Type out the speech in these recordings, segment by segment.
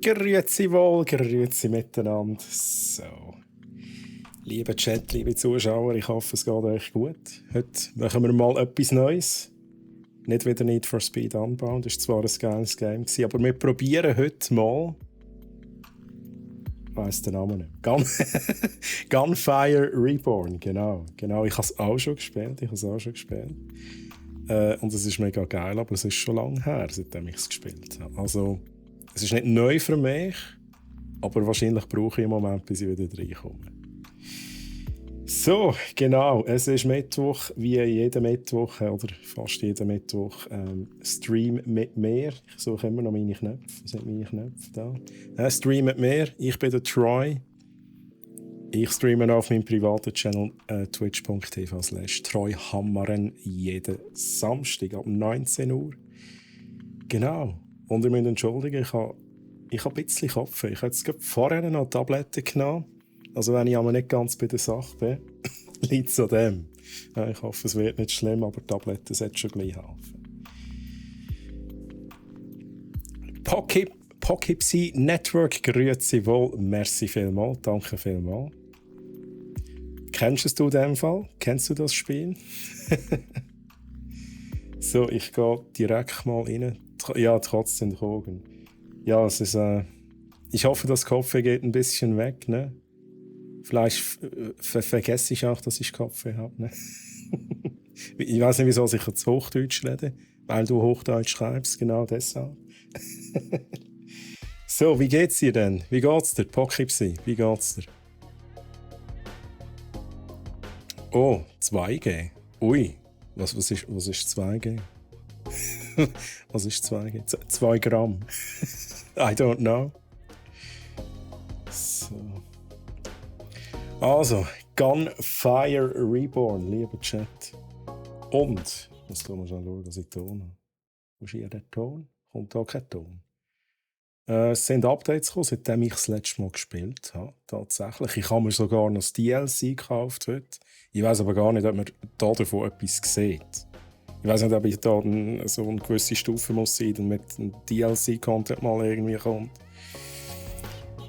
Grüezi wohl, grüezi miteinander. So. Liebe Chat, liebe Zuschauer, ich hoffe, es geht euch gut. Heute machen wir mal etwas Neues. Nicht wieder Need for Speed Unbound, das war zwar ein geiles Game, aber wir probieren heute mal. Ich weiss den Namen nicht. Gunfire Reborn, genau. Ich habe es auch schon gespielt. Und es ist mega geil, aber es ist schon lange her, seitdem ich es gespielt habe. Also, es ist nicht neu für mich, aber wahrscheinlich brauche ich einen Moment, bis ich wieder reinkomme. So, genau. Es ist Mittwoch, wie jeden Mittwoch, oder fast jeden Mittwoch, Stream mit mir. Ich suche immer noch meine Knöpfe. Was sind meine Knöpfe da? Stream mit mir. Ich bin der Troy. Ich streame auf meinem privaten Channel twitch.tv/TroyHammaren jeden Samstag ab 19 Uhr. Genau. Und ihr müsst entschuldigen, ich habe ein bisschen Kopf. Ich habe jetzt gerade vorher noch Tabletten genommen. Also wenn ich aber nicht ganz bei der Sache bin, liegt es an dem. Ja, ich hoffe, es wird nicht schlimm, aber Tabletten sollten schon gleich helfen. Pokipsy Network, grüezi wohl, merci vielmals, danke vielmals. Kennst du in dem Fall? Kennst du das Spiel? So, ich gehe direkt mal rein. Ja, trotzdem Drogen. Ja, es ist ich hoffe, das Kopfweh geht ein bisschen weg, ne? Vielleicht vergesse ich auch, dass ich Kopfweh habe, ne? Ich weiß nicht, wieso ich jetzt Hochdeutsch rede, weil du Hochdeutsch schreibst, genau deshalb. So, wie geht's dir denn? Wie geht's dir, Pokipsy? Wie geht's dir? Oh, 2G. Ui, was ist 2G? Was ist 2G? 2 Gramm. I don't know. So. Also, Gunfire Reborn, lieber Chat. Und, jetzt können wir schon schauen, was ich Ton habe. Wo ist hier der Ton? Kommt da kein Ton? Es sind Updates gekommen, seitdem ich das letzte Mal gespielt habe. Tatsächlich. Ich habe mir sogar noch das DLC gekauft heute. Ich weiss aber gar nicht, ob man da davon etwas sieht. Ich weiss nicht, ob ich da so eine gewisse Stufe muss sein, damit ein DLC-Content mal irgendwie kommt.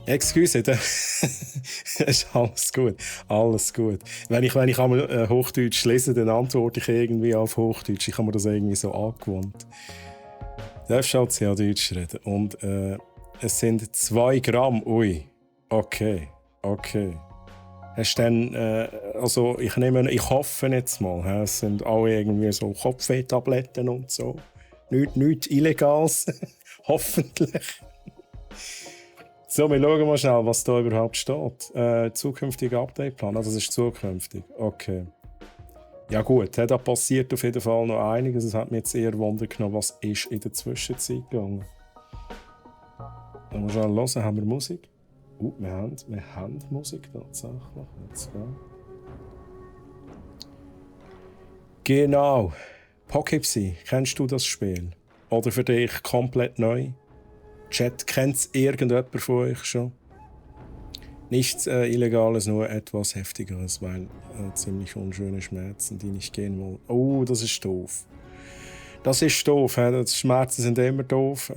Excuse, es ist alles gut. Alles gut. Wenn ich einmal Hochdeutsch lese, dann antworte ich irgendwie auf Hochdeutsch. Ich habe mir das irgendwie so angewohnt. Du darfst halt ja Deutsch reden. Und es sind 2 Gramm. Ui. Okay. Hast du dann, also ich hoffe jetzt mal, es sind auch irgendwie so Kopfweh-Tabletten und so. Nichts Illegales. Hoffentlich. So, wir schauen mal schnell, was da überhaupt steht. Zukünftiger Update-Plan. Also, das ist zukünftig. Okay. Ja gut, da passiert auf jeden Fall noch einiges. Es hat mich jetzt eher Wunder genommen, was ist in der Zwischenzeit gegangen. Dann muss hören, haben wir Musik? Wir haben Musik tatsächlich. Jetzt genau. Pokipsy, kennst du das Spiel? Oder für dich komplett neu? Chat, kennt es irgendjemand von euch schon? Nichts Illegales, nur etwas Heftigeres, weil ziemlich unschöne Schmerzen, die nicht gehen wollen. Oh, das ist doof. Das ist doof, Schmerzen sind immer doof.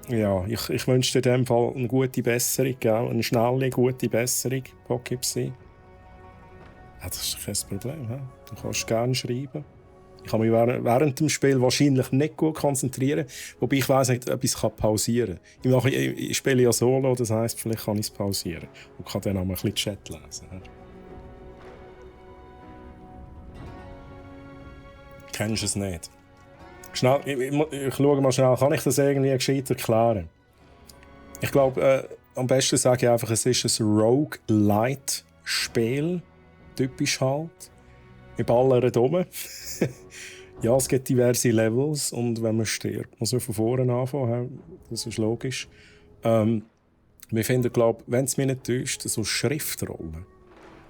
Ja, ich wünsche dir in dem Fall eine gute Besserung, gell? Eine schnelle, gute Besserung, Pokipsy. Ja, das ist kein Problem, he? Du kannst gerne schreiben. Ich kann mich während dem Spiel wahrscheinlich nicht gut konzentrieren, wobei ich weiss nicht, ob ich es pausieren kann. Ich spiele ja solo, das heisst, vielleicht kann ich es pausieren und kann dann auch mal ein bisschen Chat lesen. Kennst du es nicht? Schnell, ich schaue mal schnell, kann ich das irgendwie gescheit erklären? Ich glaube, am besten sage ich einfach, es ist ein Roguelite-Spiel, typisch halt. Wir ballern rum. Ja, es gibt diverse Levels und wenn man stirbt, muss man von vorne anfangen. Das ist logisch. Wir finden, glaube wenn es mich nicht täuscht, so Schriftrollen.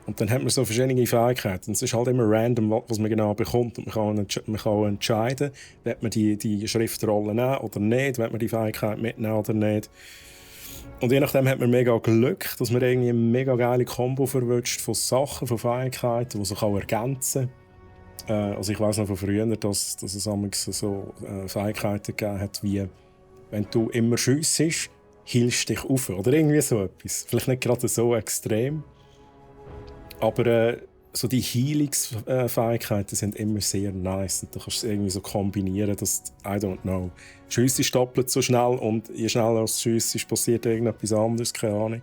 Und dann hat man so verschiedene Fähigkeiten. Es ist halt immer random, was man genau bekommt. Und man kann entscheiden, will man die Schriftrollen nehmen oder nicht, will man die Fähigkeit mitnehmen oder nicht. Und je nachdem hat man mega Glück, dass man irgendwie eine mega geile Kombo verwünscht von Sachen, von Fähigkeiten, die sich auch ergänzen. Also ich weiss noch von früher, dass es so Fähigkeiten gegeben hat, wie wenn du immer schiessest, heilst dich auf oder irgendwie so etwas. Vielleicht nicht gerade so extrem, aber so die Heilungsfähigkeiten sind immer sehr nice und du kannst es irgendwie so kombinieren, dass, I don't know, schiessest doppelt so schnell und je schneller du schiessest, passiert irgendetwas anderes, keine Ahnung.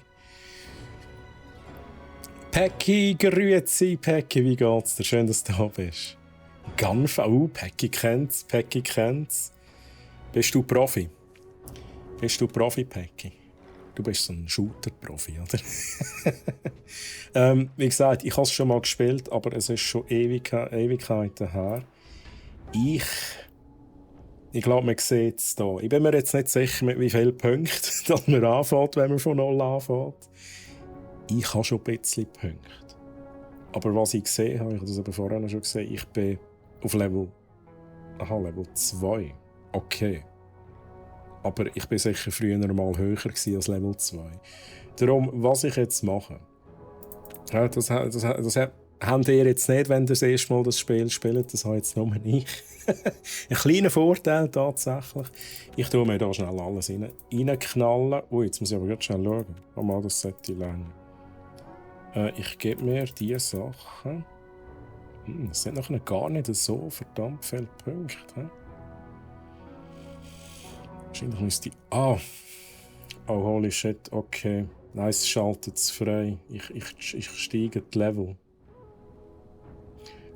Päcki, grüezi, Päcki, wie geht's dir? Schön, dass du da bist. Gunfa, Päcki kennt's, Päcki kennt's. Bist du Profi? Bist du Profi, Päcki? Du bist so ein Shooter-Profi, oder? Wie gesagt, ich habe es schon mal gespielt, aber es ist schon Ewigkeiten her. Ich glaube, man sieht es hier. Ich bin mir jetzt nicht sicher, mit wie vielen Punkten dass man anfängt, wenn man von 0 anfängt. Ich habe schon ein bisschen Punkte. Aber was ich gesehen habe, ich habe das aber vorher schon gesehen, ich bin auf Level 2. Okay. Aber ich bin sicher früher mal höher als Level 2. Darum, was ich jetzt mache, ja, das habt ihr jetzt nicht, wenn ihr das erste Mal das Spiel spielt. Das habe jetzt nur ich. Ein kleiner Vorteil tatsächlich. Ich tue mir da schnell alles reinknallen. Ui, jetzt muss ich aber ganz schnell schauen. Oh mal, das sollte länger. Ich gebe mir diese Sachen. Das sind noch gar nicht so verdammt viele Punkte. Wahrscheinlich müsste ich... Oh, holy shit, okay. Nice, schaltet es frei. Ich steige die Level.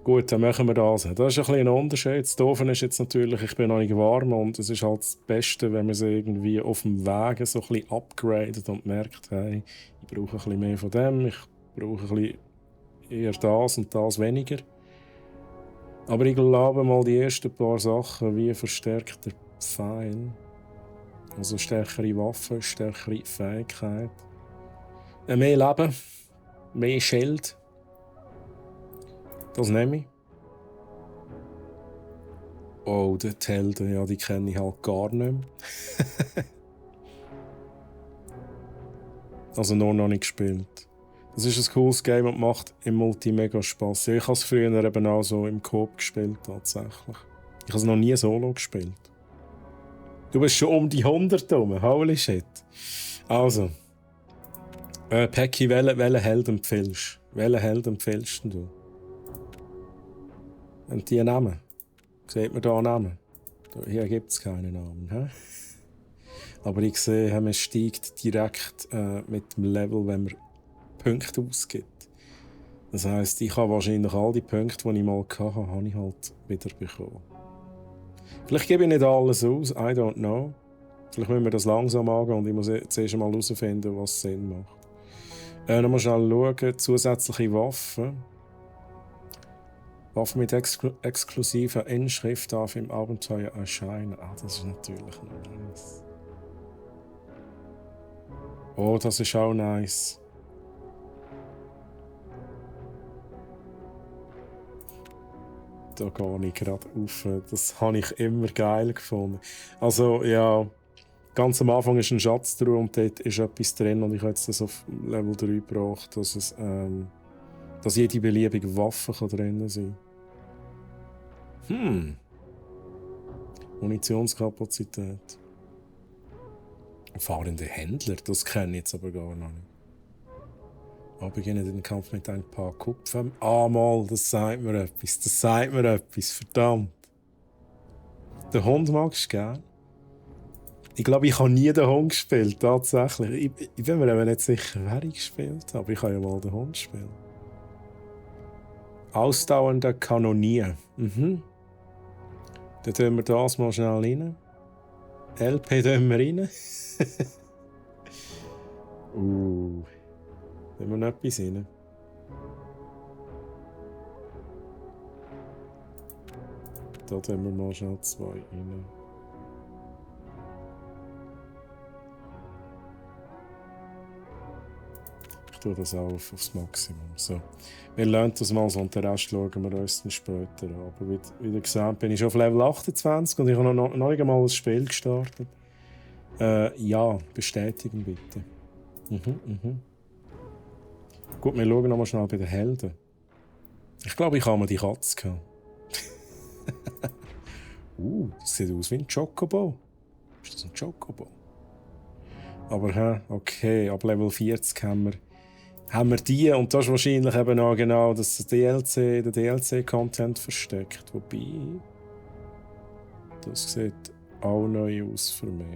Gut, dann machen wir das. Das ist ein Unterschied. Das Doofe ist jetzt natürlich, ich bin noch nicht warm und es ist halt das Beste, wenn man sie irgendwie auf dem Weg so ein bisschen upgradet und merkt, hey, ich brauche ein bisschen mehr von dem, ich brauche ein bisschen eher das und das weniger. Aber ich glaube mal die ersten paar Sachen, wie verstärkter Pfeil, also stärkere Waffen, stärkere Fähigkeit, mehr Leben, mehr Schild. Das nehme ich. Oh, die Helden, ja, die kenne ich halt gar nicht mehr. Also noch nicht gespielt. Das ist ein cooles Game und macht im Multi mega Spass. Ja, ich habe es früher eben auch so im Coop gespielt, tatsächlich. Ich habe es noch nie solo gespielt. Du bist schon um die 100 rum, holy shit. Also, Päcki, welchen Held empfiehlst du? Welchen Held empfiehlst du? Und die Namen? Sieht man da Namen? Hier gibt es keine Namen. He? Aber ich sehe, man steigt direkt mit dem Level, wenn man Punkte ausgibt. Das heisst, ich habe wahrscheinlich all die Punkte, die ich mal hatte, habe ich halt wieder bekommen. Vielleicht gebe ich nicht alles aus, I don't know. Vielleicht müssen wir das langsam angehen und ich muss zuerst einmal herausfinden, was Sinn macht. Nochmal schnell schauen, zusätzliche Waffen. Waffen mit exklusiver Inschrift darf im Abenteuer erscheinen. Ah, das ist natürlich nice. Oh, das ist auch nice. Da gehe ich gerade auf. Das habe ich immer geil gefunden. Also, ja, ganz am Anfang ist ein Schatz drin und dort ist etwas drin und ich habe jetzt das auf Level 3 gebracht, dass jede beliebige Waffe drin sein kann. Munitionskapazität. Fahrende Händler, das kenne ich jetzt aber gar noch nicht. Beginnen den Kampf mit ein paar Kupfern. Mal, das sagt mir etwas. Das sagt mir etwas, verdammt. Den Hund magst du gern? Ich glaube, ich habe nie den Hund gespielt, tatsächlich. Ich bin mir aber nicht sicher, wer ich gespielt habe, aber ich habe ja mal den Hund gespielt. Ausdauernder Kanonier. Dann tun wir das mal schnell rein. LP tun wir rein. Tun wir noch etwas rein. Da tun wir mal schnell 2 rein. Ich tue das auch aufs Maximum. So. Wir lernen das mal so und den Rest schauen wir uns dann später an. Aber wie ihr gesagt bin ich schon auf Level 28 und ich habe noch nicht einmal ein Spiel gestartet. Ja, bestätigen bitte. Gut, wir schauen noch mal schnell bei den Helden. Ich glaube, ich habe mir die Katze gehabt. Das sieht aus wie ein Chocobo. Ist das ein Chocobo? Aber okay, ab Level 40 haben wir die. Und das ist wahrscheinlich eben auch genau das DLC, der DLC-Content versteckt. Wobei, das sieht auch neu aus für mich.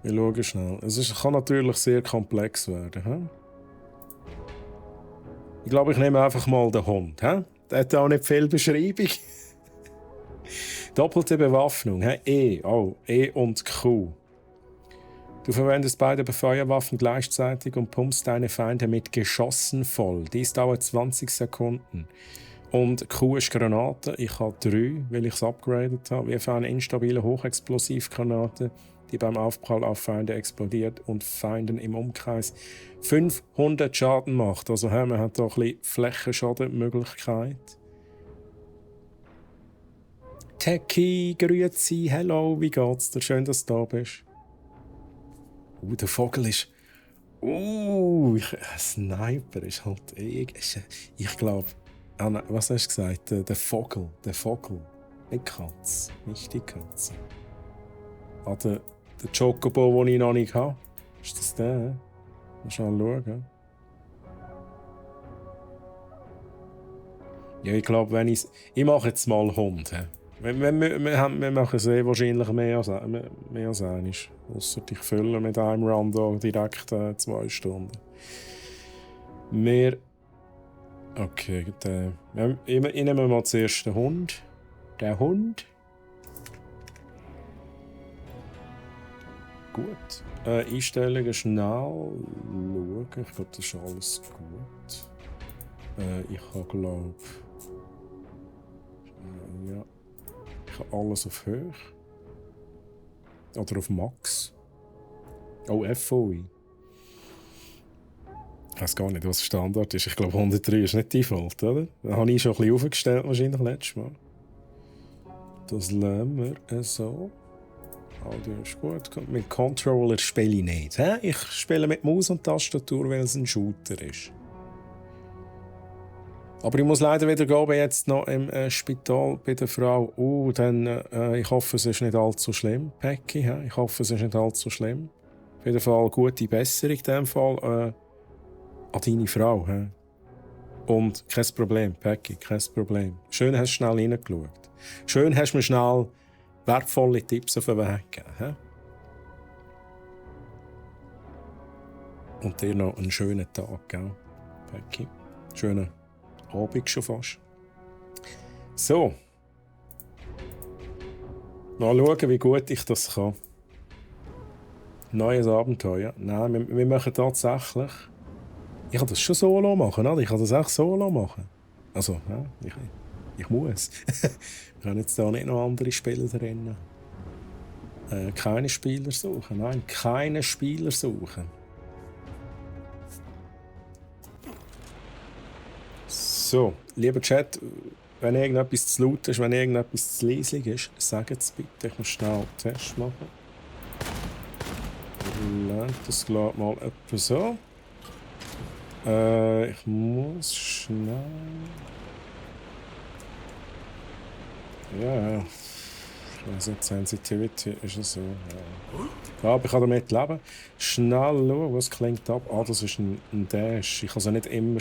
Wir schauen schnell. Kann natürlich sehr komplex werden. He? Ich glaube, ich nehme einfach mal den Hund. He? Der hat auch nicht viel Beschreibung. Doppelte Bewaffnung. He? E und Q. Du verwendest beide Feuerwaffen gleichzeitig und pumpst deine Feinde mit Geschossen voll. Dies dauert 20 Sekunden. Und Q ist Granate. Ich habe 3, weil ich es upgradet habe. Wir fahren eine instabile Hochexplosivgranate, die beim Aufprall auf Feinde explodiert und Feinden im Umkreis 500 Schaden macht. Also man hat hier ein bisschen Flächenschadenmöglichkeit. Techie, grüezi, hello, wie geht's dir? Schön, dass du da bist. Der Vogel ist... Sniper ist halt... Ich glaube... was hast du gesagt? Der Vogel. Nicht Katze. Nicht die Katze. Der Chocobo, den ich noch nicht habe. Ist das der? Mal schauen. Ja, ich glaube, ich mache jetzt mal Hund. Wir machen es wahrscheinlich mehr als einmal. Ausser ich fülle mit einem Run direkt 2 Stunden. Okay, ich nehme mal zuerst den Hund. Der Hund. Gut. Einstellungen schnell schauen. Ich glaube, das ist alles gut. Ich habe, glaube ja. Ich habe alles auf Höhe. Oder auf Max. Oh, FOI. Ich weiß gar nicht, was Standard ist. Ich glaube, 103 ist nicht Default, oder? Das habe ich schon ein bisschen aufgestellt, wahrscheinlich letztes Mal. Das lassen wir so. Audio ist gut. Mit Controller spiele ich nicht. Ich spiele mit Maus und Tastatur, weil es ein Shooter ist. Aber ich muss leider wieder gehen, jetzt noch im Spital bei der Frau. Ich hoffe, es ist nicht allzu schlimm, Pecki. Ich hoffe, es ist nicht allzu schlimm. Auf jeden Fall gute Besserung in diesem Fall an deine Frau. Und kein Problem, Pecki, kein Problem. Schön hast du schnell reingeschaut. Schön hast du mir schnell wertvolle Tipps auf den Weg gegeben. Und dir noch einen schönen Tag, gell, Pecki? Schönen Abend schon fast. So. Mal schauen, wie gut ich das kann. Neues Abenteuer. Nein, wir machen tatsächlich... Ich kann das schon solo machen, oder? Ich kann das auch solo machen. Also, ja, ich muss. Wir können jetzt da nicht noch andere Spieler drin. Keine Spieler suchen. Nein, keine Spieler suchen. So, lieber Chat, wenn irgendetwas zu laut ist, wenn irgendetwas zu leislich ist, sagt es bitte. Ich muss schnell einen Test machen. Lernt das gleich mal etwa so. Ich muss schnell... Ja, ich weiß nicht, Sensitivity ist es so. Ja, aber ich kann damit leben. Schnell schauen, was klingt ab. Das ist ein Dash. Ich kann also nicht immer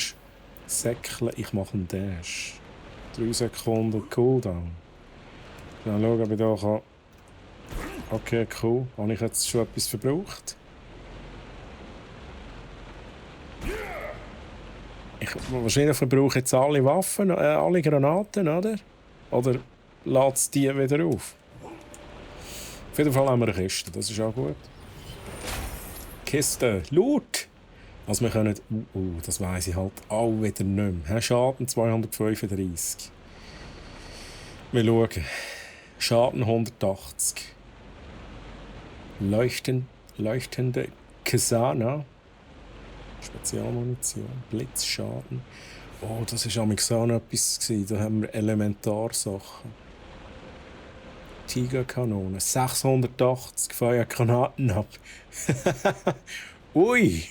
säckeln, ich mache einen Dash. 3 Sekunden Cooldown. Schnell schauen, ob ich da kann... Okay, cool. Habe ich jetzt schon etwas verbraucht? Wahrscheinlich verbrauche ich jetzt alle Waffen, alle Granaten, oder? Oder lädt es die wieder auf? Auf jeden Fall haben wir eine Kiste, das ist auch gut. Kiste, Loot! Also wir können... das weiss ich halt auch wieder nicht mehr. Schaden 235. Wir schauen. Schaden 180. Leuchtende Kasana. Spezialmunition, Blitzschaden. Oh, das war auch noch etwas. Da haben wir Elementarsachen. Tigerkanone. 680 Feuergranaten ab. Ui!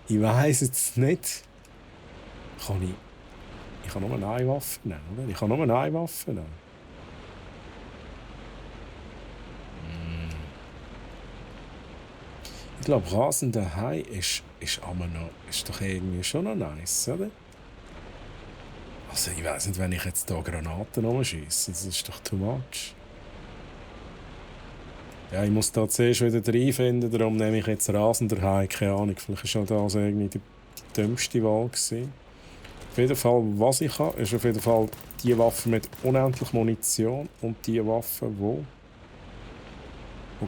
Ich weiss jetzt nicht. Ich kann nur eine Waffe nehmen, oder? Ich kann nur eine Waffe nehmen. Ich glaube, rasender Hai ist doch irgendwie schon noch nice, oder? Also ich weiß nicht, wenn ich jetzt hier Granaten rumschieße, das ist doch too much. Ja, ich muss da zuerst wieder reinfinden, darum nehme ich jetzt rasender Hai, keine Ahnung, vielleicht war das irgendwie die dümmste Wahl gewesen. Auf jeden Fall, was ich habe, ist auf jeden Fall die Waffe mit unendlich Munition und die Waffe, wo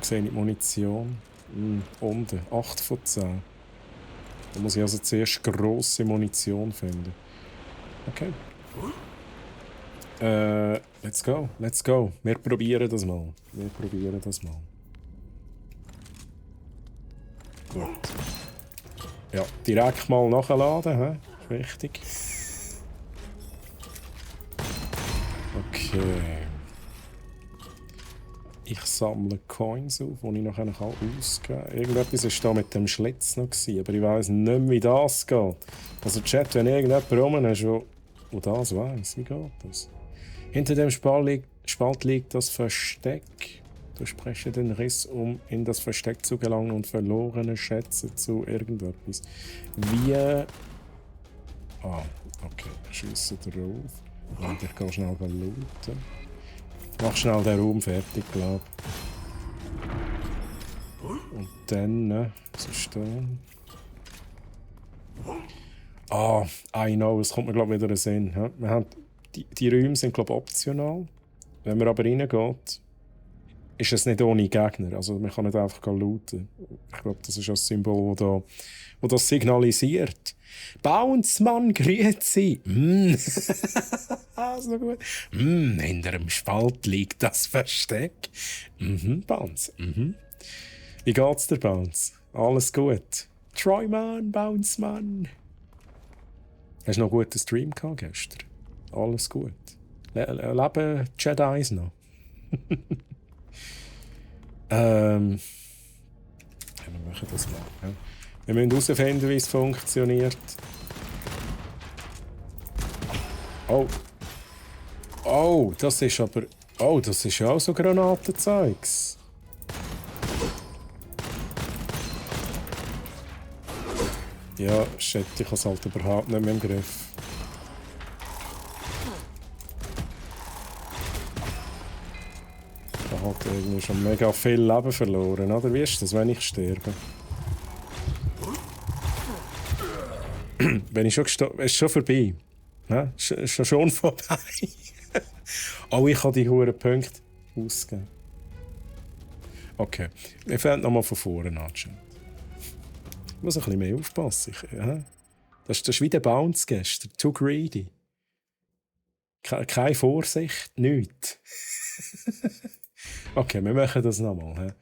sehe ich die Munition? Unten, 8 von 10. Da muss ich also zuerst grosse Munition finden. Okay. Let's go, let's go. Wir probieren das mal. Gut. Ja, direkt mal nachladen, hä? Ist wichtig. Okay. Ich sammle Coins auf, die ich nachher ausgeben kann. Irgendetwas war da mit dem Schlitz noch, aber ich weiss nicht mehr, wie das geht. Also Chat, wenn irgendjemand rum ist, der das weiss, wie geht das? Hinter dem Spalt liegt das Versteck. Durchbreche den Riss, um in das Versteck zu gelangen und verlorene Schätze zu irgendetwas. Ah, okay. Schieße drauf. Und ich gehe schnell looten. Mach schnell den Raum fertig, glaube ich. Und dann, was ist da? I know, es kommt mir glaube ich wieder in den Sinn. Ja? Wir haben, die Räume sind glaube ich optional. Wenn man aber reingeht, ist es nicht ohne Gegner. Also man kann nicht einfach looten. Ich glaube, das ist das Symbol, das das signalisiert. Bounce-Mann, grüezi! So gut. Hinter dem Spalt liegt das Versteck. Bounce. Wie geht's dir, Bounce? Alles gut? Troyman, Bounce-Mann. Hast du noch einen guten Stream gehabt gestern? Alles gut. Leben Jedis noch? Wir machen das mal. Ja. Wir müssen herausfinden, wie es funktioniert. Oh, das ist aber... Oh, das ist ja auch so Granatenzeugs. Ja, shit, ich habe es halt überhaupt nicht mehr im Griff. Ich habe halt irgendwie schon mega viel Leben verloren, oder? Wie ist das, wenn ich sterbe? Wenn ich schon gestorben... Ist schon vorbei. Ja? Ist schon vorbei. Oh, ich kann die hohen Punkte ausgeben. Okay, wir fangen nochmal von vorne an. Ich muss ein bisschen mehr aufpassen. Das ist wie der Bounce gestern. Too greedy. Keine Vorsicht, nichts. Okay, wir machen das nochmal.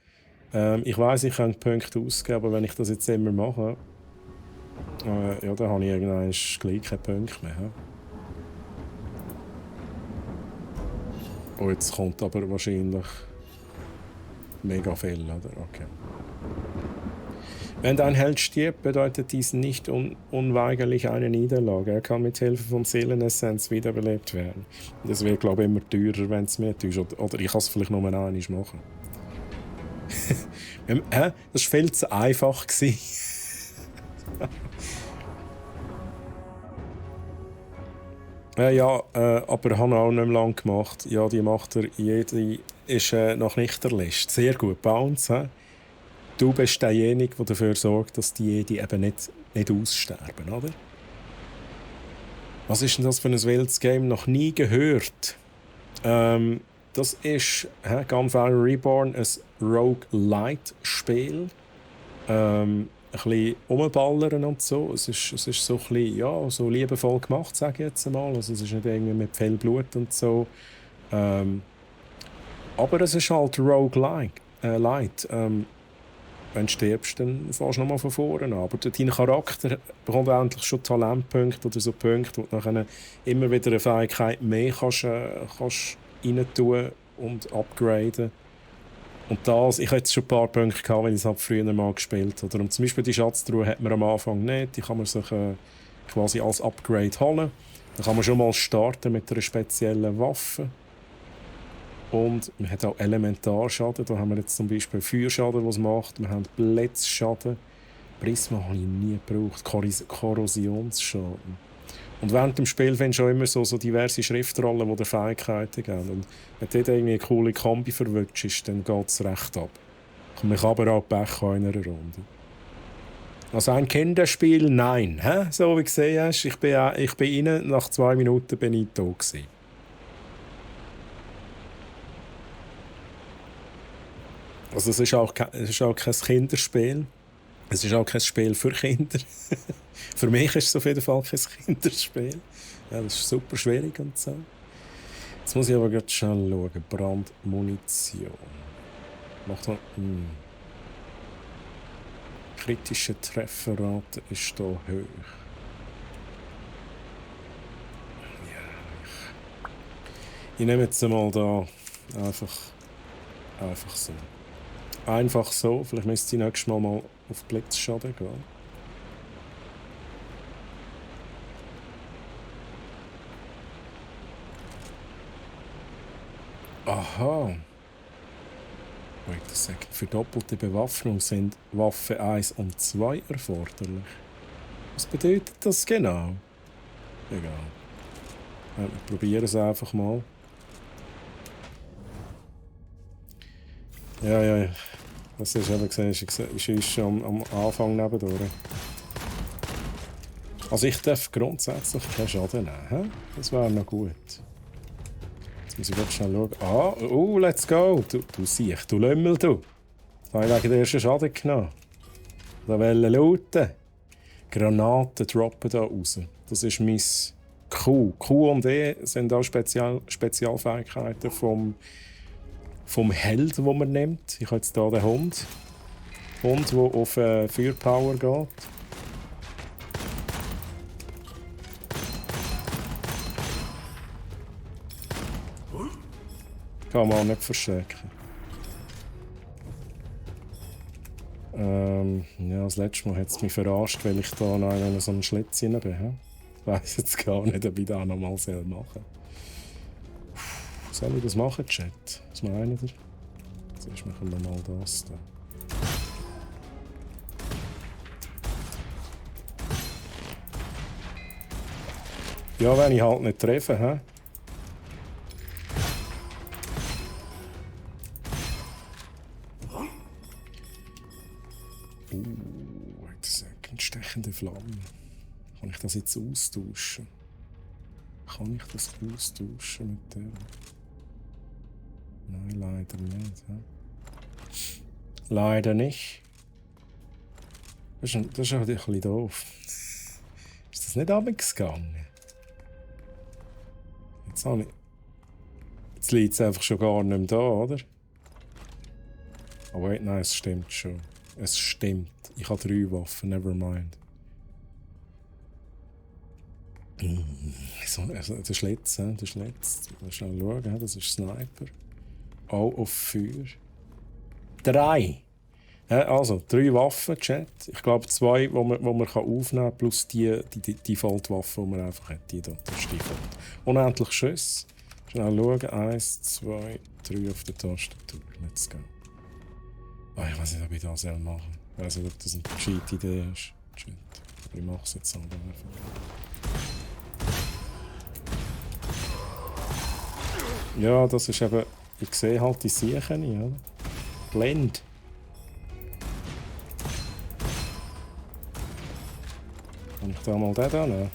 Ich weiss, ich kann die Punkte ausgeben, aber wenn ich das jetzt immer mache, ja, dann habe ich irgendwann gleich keine Punkte mehr. Oh, jetzt kommt aber wahrscheinlich mega viel, oder? Okay. Wenn dein Held stirbt, bedeutet dies nicht unweigerlich eine Niederlage. Er kann mit Hilfe von Seelenessenz wiederbelebt werden. Das wird, glaube ich, immer teurer, wenn es mehr teuer ist. Oder ich kann es vielleicht nur einmal machen. Das war viel zu einfach. Ja, aber habe auch nicht mehr lange gemacht. Ja, die macht er. Jede ist noch nicht der List. Sehr gut, Bounce. Du bist derjenige, der dafür sorgt, dass die Jedi eben nicht aussterben, oder? Was ist denn das für ein wildes Game? Noch nie gehört. Das ist Gunfire Reborn, ein Roguelite-Spiel. Ein bisschen rumballern und so. Es ist so ein bisschen, ja, so liebevoll gemacht, sage ich jetzt einmal. Also es ist nicht irgendwie mit viel Blut und so. Aber es ist halt Roguelite. Wenn du stirbst, dann fährst du nochmal von vorne an. Aber dein Charakter bekommt endlich schon Talentpunkte oder so Punkte, wo du nachher immer wieder eine Fähigkeit mehr kannst rein tun und upgraden. Und das, ich hatte jetzt schon ein paar Punkte gehabt, wenn ich es halt früher mal gespielt habe. Und zum Beispiel die Schatztruhe hat man am Anfang nicht. Die kann man sich quasi als Upgrade holen. Dann kann man schon mal starten mit einer speziellen Waffe. Und man hat auch Elementarschaden. Da haben wir jetzt zum Beispiel Feuerschaden, was macht. Wir haben Blitzschaden. Prisma habe ich nie gebraucht. Korrosionsschaden. Und während dem Spiel findest du auch immer so diverse Schriftrollen, die dir Fähigkeiten geben. Und wenn du dort irgendwie eine coole Kombi verwutschst, dann geht es recht ab. Man kann aber auch Pech haben in einer Runde. Also ein Kinderspiel, nein. Hä? So wie du gesehen hast, ich bin rein, nach 2 Minuten bin ich da gewesen. Also es ist auch kein Kinderspiel. Es ist auch kein Spiel für Kinder. Für mich ist es auf jeden Fall kein Kinderspiel. Ja, das ist super schwierig und so. Jetzt muss ich aber gerade schnell schauen. Brandmunition. Macht man... Kritische Trefferrate ist hier hoch. Ja, ich nehme jetzt mal da einfach so. Einfach so. Vielleicht müsste ich nächstes Mal auf Blitzschaden gehen. Aha. Wait a second. Für doppelte Bewaffnung sind Waffe 1 und 2 erforderlich. Was bedeutet das genau? Egal. Wir probieren es einfach mal. Ja. Das hast du eben gesehen. Ist schon am Anfang nebendurch. Also ich darf grundsätzlich keinen Schaden nehmen. Das wäre noch gut. Jetzt muss ich ganz schnell schauen. Let's go! Du siehst, du Lümmel, du. Da habe ich wegen den ersten Schaden genommen. Da wollen looten. Granaten droppen da raus. Das ist mein Q. Q und E sind auch Spezialfähigkeiten vom Held, den man nimmt. Ich habe jetzt hier den Hund. Hund, der auf Feuerpower geht. Kann man auch nicht verstecken. Ja, das letzte Mal hat es mich verarscht, weil ich da noch in so einen Schlitz rein bin. Ich weiss jetzt gar nicht, ob ich das noch mal machen soll. Soll ich das machen, Chat? Was meint ihr? Zuerst machen wir mal das da. Ja, wenn ich halt nicht treffe, hä? Stechende Flamme. Kann ich das jetzt austauschen? Kann ich das austauschen mit der? Nein, leider nicht. Ja? Leider nicht. Das ist auch ein bisschen doof. Ist das nicht abgegangen? Jetzt liegt es einfach schon gar nicht mehr da, oder? Oh wait, nein, es stimmt schon. Es stimmt. Ich habe 3 Waffen, never mind. Der Schlitz, der Schlitz. Mal schnell schauen, das ist Sniper. Auch auf Feuer. 3! Also, 3 Waffen, Chat. Ich glaube 2, die man aufnehmen kann, plus die Default-Waffe, die man einfach hat. Das ist Default. Unendlich Schüsse. Schnell schauen. 1, 2, 3 auf der Tastatur. Let's go. Ich weiß nicht, ob ich das machen soll. Ich weiß nicht, ob das eine gescheite Idee ist. Shit. Aber ich mache es jetzt einfach. Ja, das ist eben... Ich sehe halt die Siechen nicht, oder? Blend. Kann ich da mal den da nehmen?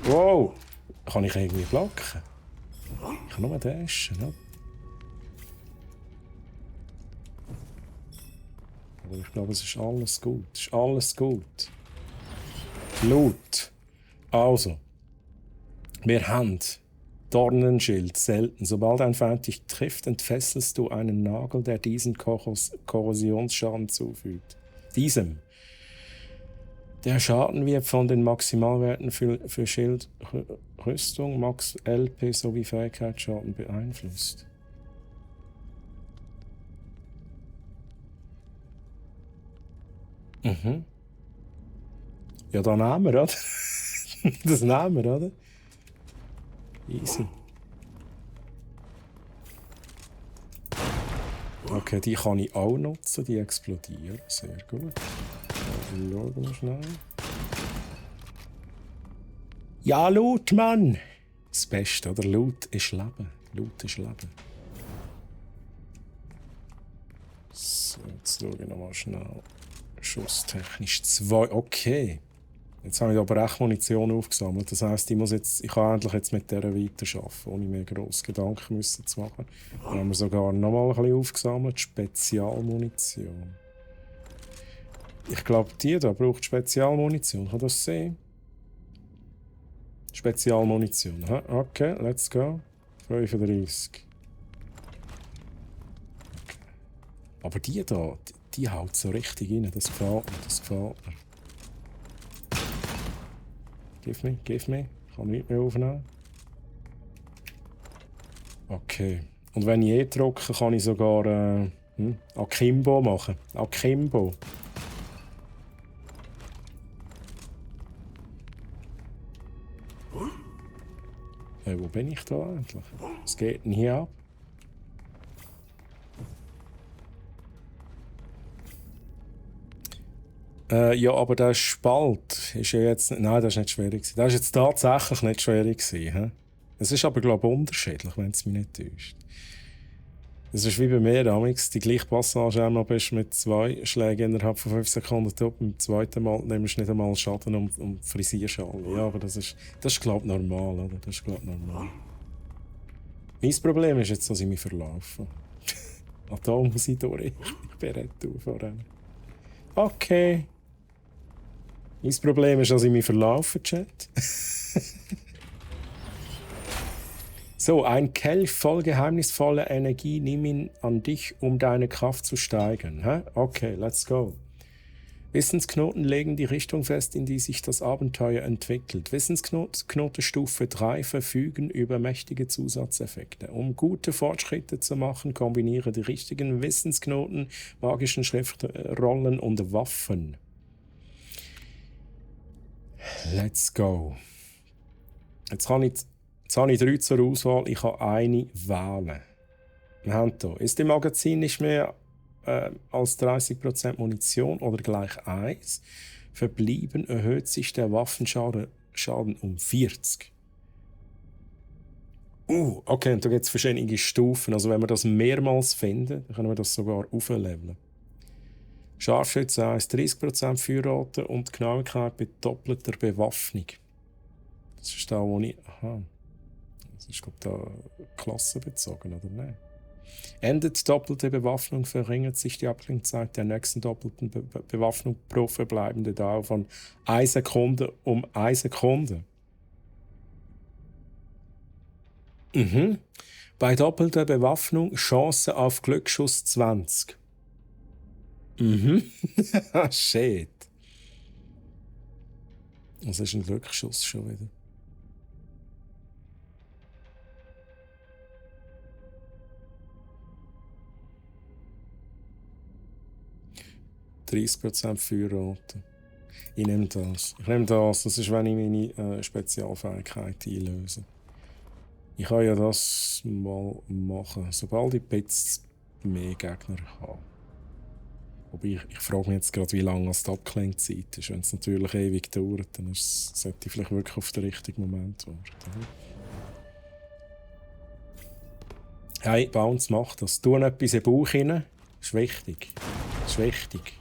Wow! Kann ich irgendwie blocken? Ich kann nur dashen, ne? Aber ich glaube, es ist alles gut. Es ist alles gut. Loot. Also. Wir haben Dornenschild selten. Sobald ein Feind dich trifft, entfesselst du einen Nagel, der diesen Korrosionsschaden zufügt. Diesem. Der Schaden wird von den Maximalwerten für Schild, Rüstung, Max LP sowie Fähigkeitsschaden beeinflusst. Ja, dann nehmen wir, oder? Das nehmen wir, oder? Easy. Okay, die kann ich auch nutzen, die explodieren. Sehr gut. Schauen wir schnell. Ja, Loot, Mann! Das Beste, oder? Loot ist Leben. Loot ist Leben. So, jetzt schaue ich nochmal schnell. Schusstechnisch 2. Okay. Jetzt habe ich aber echt Munition aufgesammelt. Das heisst, ich kann endlich jetzt mit der weiterarbeiten, ohne mir grosse Gedanken müssen zu machen. Dann haben wir sogar nochmal ein bisschen aufgesammelt. Spezialmunition. Ich glaube, die da braucht Spezialmunition. Kann das sehen? Spezialmunition. Aha, okay, let's go. 35. Okay. Aber die da, die haut so richtig rein. Das gefällt mir, das gefällt mir. Give me. Ich kann nichts mehr aufnehmen. Okay. Und wenn ich drücke, kann ich sogar Akimbo machen. Akimbo. Wo bin ich da eigentlich? Was geht denn hier ab? Ja, aber der Spalt ist ja jetzt... Nein, das ist nicht schwierig gewesen. Das ist jetzt tatsächlich nicht schwierig gewesen. Es ist aber, glaube ich, unterschiedlich, wenn es mich nicht täuscht. Das ist wie bei mir, damals die gleiche Passage einmal bist mit 2 Schlägen innerhalb von 5 Sekunden top. Beim zweiten Mal nimmst du nicht einmal Schaden und frisierst alle. Ja, aber das ist glaube ich, normal, oder? Das ist, glaube ich, normal. Mein Problem ist jetzt, dass ich mich verlaufe. Da muss ich durch. Ich bin retour voran. Okay. Mein Problem ist, dass ich mich verlaufe, Chat. So, ein Kelch voll geheimnisvoller Energie, nimm ihn an dich, um deine Kraft zu steigern. Hä? Okay, let's go. Wissensknoten legen die Richtung fest, in die sich das Abenteuer entwickelt. Wissensknotenstufe 3 verfügen über mächtige Zusatzeffekte. Um gute Fortschritte zu machen, kombiniere die richtigen Wissensknoten, magischen Schriftrollen und Waffen. Let's go. Jetzt habe ich 3 zur Auswahl. Ich kann eine wählen. Wir haben hier. Ist im Magazin nicht mehr als 30% Munition oder gleich 1? Verblieben erhöht sich der Waffenschaden um 40. Okay, und da gibt es verschiedene Stufen. Also wenn wir das mehrmals finden, dann können wir das sogar aufleveln. Scharfschütze 1, 30% Feuerrate und Genauigkeit bei doppelter Bewaffnung. Das ist da, wo ich... Aha. Das ist, glaube ich, da klassenbezogen, oder nicht? Endet doppelte Bewaffnung, verringert sich die Abklingzeit der nächsten doppelten Bewaffnung pro verbleibende Dauer von 1 Sekunde um 1 Sekunde. Bei doppelter Bewaffnung Chance auf Glücksschuss 20. Shit. Was ist ein Glücksschuss schon wieder? %30 Feuerrate. Ich nehme das. Das ist, wenn ich meine Spezialfähigkeit einlöse. Ich kann ja das mal machen, sobald ich ein bisschen mehr Gegner habe. Wobei ich frage mich jetzt gerade, wie lange die Abklingzeit ist. Wenn es natürlich ewig dauert, dann sollte ich vielleicht wirklich auf den richtigen Moment warten. Hey, Bounce macht das. Tu etwas in den Bauch rein. Ist wichtig. Ist wichtig.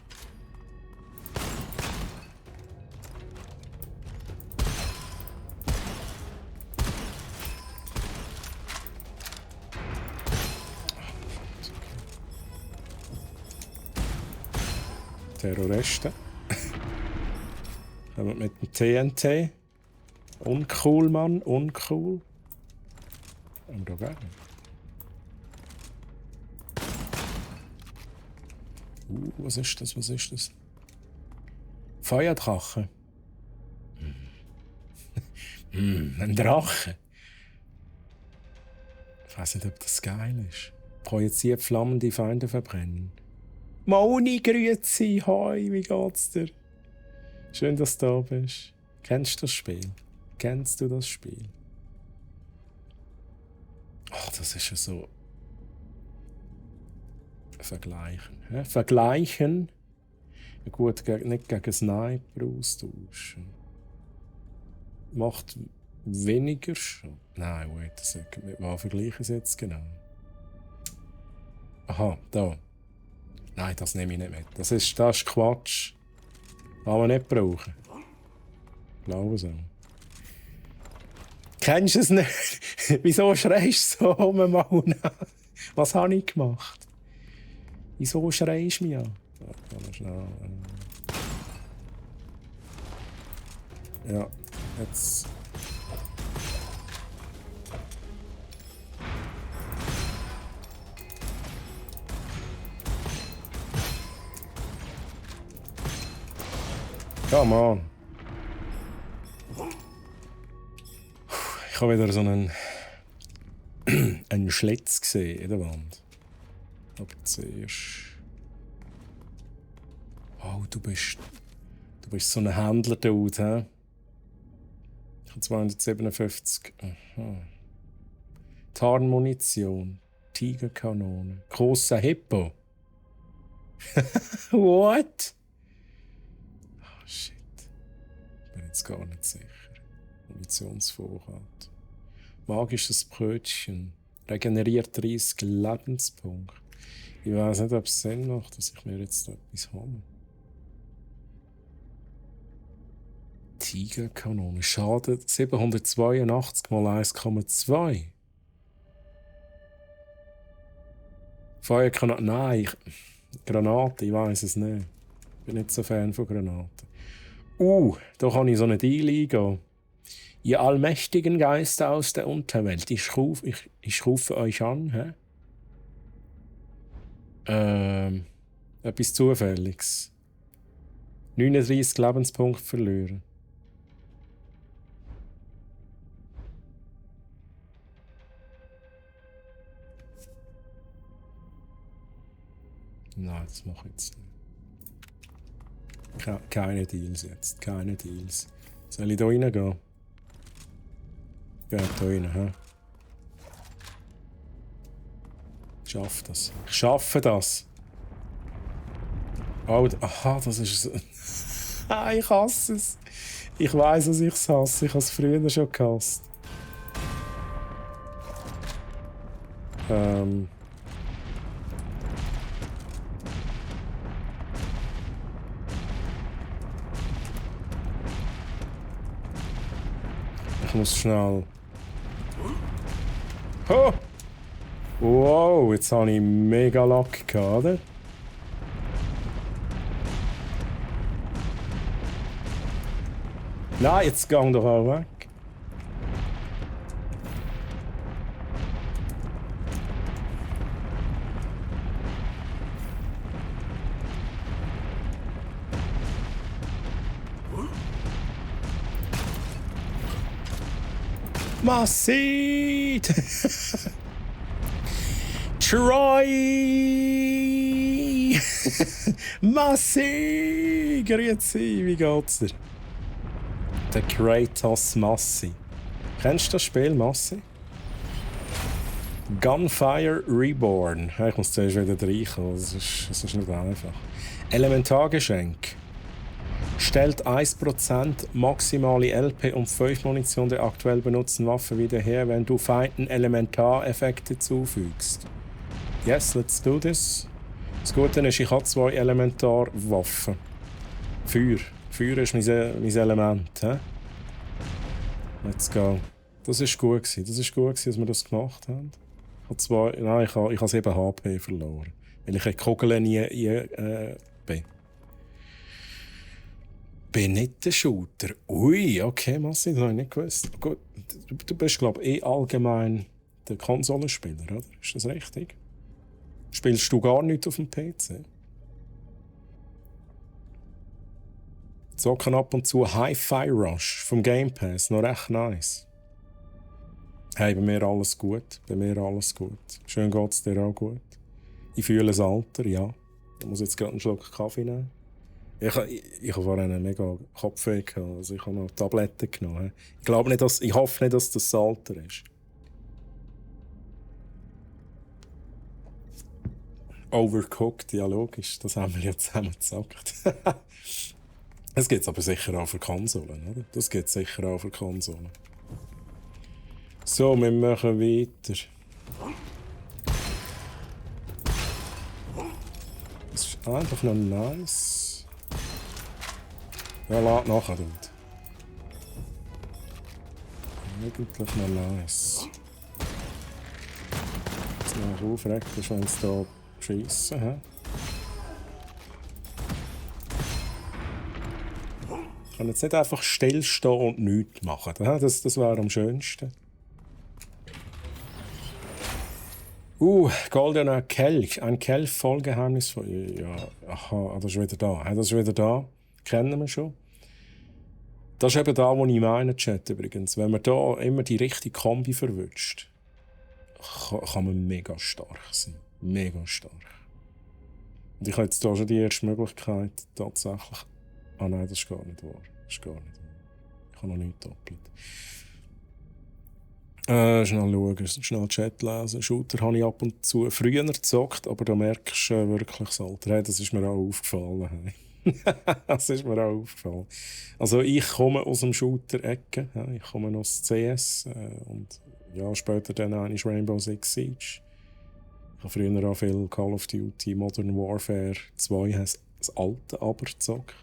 Terroristen. Kommen mit dem TNT. Uncool, Mann, uncool. Und da gerne. Was ist das? Was ist das? Feuerdrache. Ein Drache. Ich weiß nicht, ob das geil ist. Projiziert Flammen, die Feinde verbrennen. Moni, grüezi, hoi, wie geht's dir? Schön, dass du da bist. Kennst du das Spiel? Kennst du das Spiel? Ach, das ist ja so. Vergleichen. Hä? Vergleichen. Ja, gut, nicht gegen Sniper austauschen. Macht weniger schon. Nein, wait a second. Mit was vergleichen sie jetzt genau? Aha, da. Nein, das nehme ich nicht mit. Das ist Quatsch. Kann man nicht brauchen. Ich glaube so. Kennst du es nicht? Wieso schreist du so um Mauna? Was habe ich gemacht? Wieso schreist du mich an? Schnell, ja, jetzt. Come on. Ich habe wieder so einen Schlitz gesehen in der Wand. Aber zuerst. Oh, du bist so ein Händler-Dude, hä? Ich habe 257. Aha. Tarnmunition. Tigerkanone. Großer Hippo. What? Oh, shit. Ich bin jetzt gar nicht sicher. Munitionsvorrat. Magisches Brötchen. Regeneriert 30 Lebenspunkte. Ich weiß nicht, ob es Sinn macht, dass ich mir jetzt etwas habe. Tigerkanone. Schaden 782 mal 1,2. Feuergranate. Nein, Granate, ich weiß es nicht. Ich bin nicht so Fan von Granaten. Da kann ich so eine Deal eingehen. Ihr allmächtigen Geister aus der Unterwelt, ich rufe euch an. Hä? Etwas Zufälliges. 39 Lebenspunkte verlieren. Nein, das mache ich jetzt nicht. Keine Deals jetzt. Keine Deals. Soll ich da reingehen? Geht da rein, hä? Ich schaffe das. Ich schaffe das. Oh, aha, das ist es. Ich hasse es. Ich weiss, dass ich es hasse. Ich habe es früher schon gehasst. Ich muss schnell. Oh! Wow, jetzt habe ich mega Lack gehabt, oder? Nein, jetzt gang doch auch weg. Massid! Troy! Massi! Grüezi, wie geht's dir? Der Kratos Massi. Kennst du das Spiel, Massi? Gunfire Reborn. Ich muss zuerst wieder reinkommen, das ist nicht einfach. Elementargeschenk. Stellt 1% maximale LP und 5 Munition der aktuell benutzten Waffe wieder her, wenn du Feinden Elementareffekte zufügst. Yes, let's do this. Das Gute ist, ich habe 2 Elementarwaffen. Feuer. Feuer ist mein Element. He? Let's go. Das war gut. Das war gut, dass wir das gemacht haben. Ich habe 7 HP verloren. Weil ich die Kugeln nie bin. Bin nicht der Shooter. Ui, okay, Massi, das habe ich nicht gewusst. Gut, du bist, glaube ich, allgemein der Konsolenspieler, oder? Ist das richtig? Spielst du gar nichts auf dem PC? Zocken ab und zu Hi-Fi Rush vom Game Pass, noch recht nice. Hey, bei mir alles gut. Schön geht's dir auch gut. Ich fühle das Alter, ja. Ich muss jetzt gerade einen Schluck Kaffee nehmen. Ich habe vorhin einen mega Kopfweh gehabt, also ich habe noch Tabletten genommen. Ich hoffe nicht, dass das Alter ist. Overcooked, ja logisch. Das haben wir ja zusammen gezockt. Das gibt es aber sicher auch für Konsolen, oder? Das gibt es sicher auch für Konsolen. So, wir machen weiter. Das ist einfach noch nice. Ja, lad nachher, Dude. Eigentlich noch nice. Jetzt noch aufregt, wenn es da schiessen, hä? Ich kann jetzt nicht einfach stillstehen und nichts machen. Das wäre am schönsten. Goldener Kelch. Ein Kelch voll geheimnisvoll. Ja, aha, das ist wieder da. Das ist wieder da. Kennen wir schon. Das ist eben da, wo ich meine, Chat übrigens. Wenn man da immer die richtige Kombi verwünscht, kann man mega stark sein. Mega stark. Und ich habe jetzt hier schon die erste Möglichkeit, tatsächlich... Ah nein, das ist gar nicht wahr. Das ist gar nicht wahr. Ich habe noch nichts doppelt. Schnell schauen, schnell Chat lesen. Shooter habe ich ab und zu früher gezockt, aber da merkst du wirklich das Alter. Hey, das ist mir auch aufgefallen. Hey. Das ist mir auch aufgefallen. Also ich komme aus dem Shooter-Ecke. Ja, ich komme aus CS und ja, später dann eigentlich Rainbow Six Siege. Ich habe früher auch viel Call of Duty, Modern Warfare 2, das alte aber gezockt.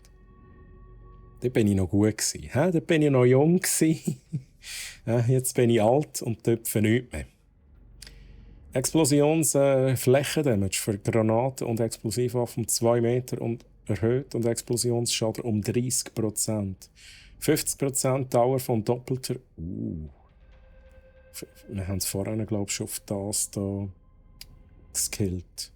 Dort bin ich noch gut gewesen. Dort bin ich noch jung gewesen. Jetzt bin ich alt und töpfe nichts mehr. Explosionsflächendamage für Granaten und Explosivwaffen um 2 Meter und erhöht und Explosionsschaden um 30%. 50% Dauer von doppelter... Wir haben es vorhin, glaube ich, schon auf das da geskillt.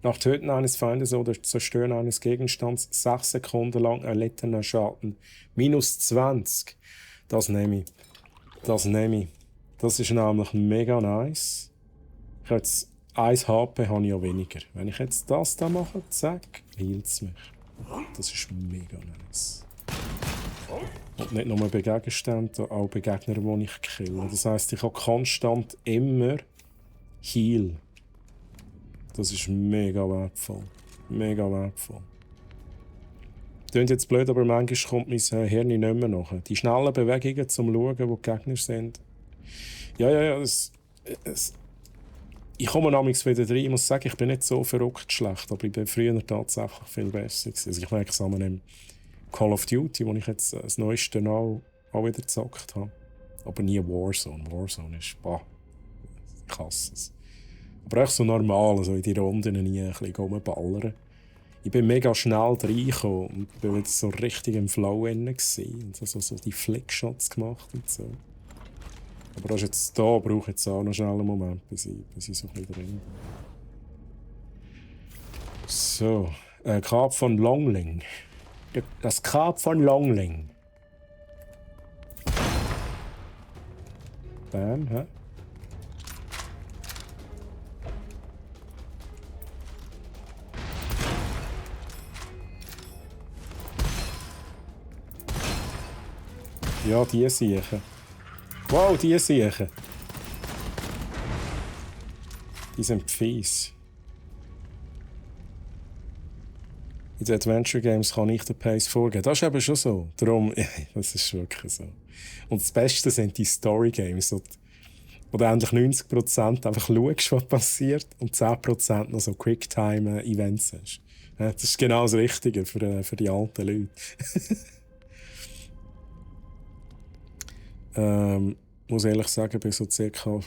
Nach Töten eines Feindes oder Zerstören eines Gegenstands 6 Sekunden lang erlittener Schaden. Minus 20. Das nehme ich. Das nehme ich. Das ist nämlich mega nice. Ich habe jetzt 1 HP habe ich ja weniger. Wenn ich jetzt das da mache, zack, healt es mich. Das ist mega nice. Und nicht nur bei Gegenständen, auch bei Gegnern, die ich kille. Das heisst, ich habe konstant immer Heal. Das ist mega wertvoll. Mega wertvoll. Klingt jetzt blöd, aber manchmal kommt mein Hirn nicht mehr nach. Die schnellen Bewegungen zum Schauen, wo die Gegner sind. Ja, ich komme namens wieder rein. Ich muss sagen, ich bin nicht so verrückt schlecht, aber ich bin früher tatsächlich viel besser gewesen. Also ich merke es an einem Call of Duty, wo ich jetzt das neueste auch wieder gezockt habe. Aber nie Warzone. Warzone ist, ich hasse es. Aber echt so normal, also in die Runden nie ein bisschen rumballern. Ich bin mega schnell reingekommen und bin jetzt so richtig im Flow und so die Flickshots gemacht und so. Aber das ist jetzt da, brauche ich jetzt auch noch schnell einen Moment, bis ich so ein bisschen drin bin. So, Grab von Longling. Das Grab von Longling. Bam, hä? Ja, die Siechen. Wow, die Siechen. Die sind fies. In den Adventure Games kann ich den Pace vorgeben. Das ist eben schon so. Darum, das ist wirklich so. Und das Beste sind die Story Games, wo du endlich 90% einfach schaust, was passiert und 10% noch so Quicktime-Events hast. Das ist genau das Richtige für die alten Leute. Muss ehrlich sagen, bei so ca.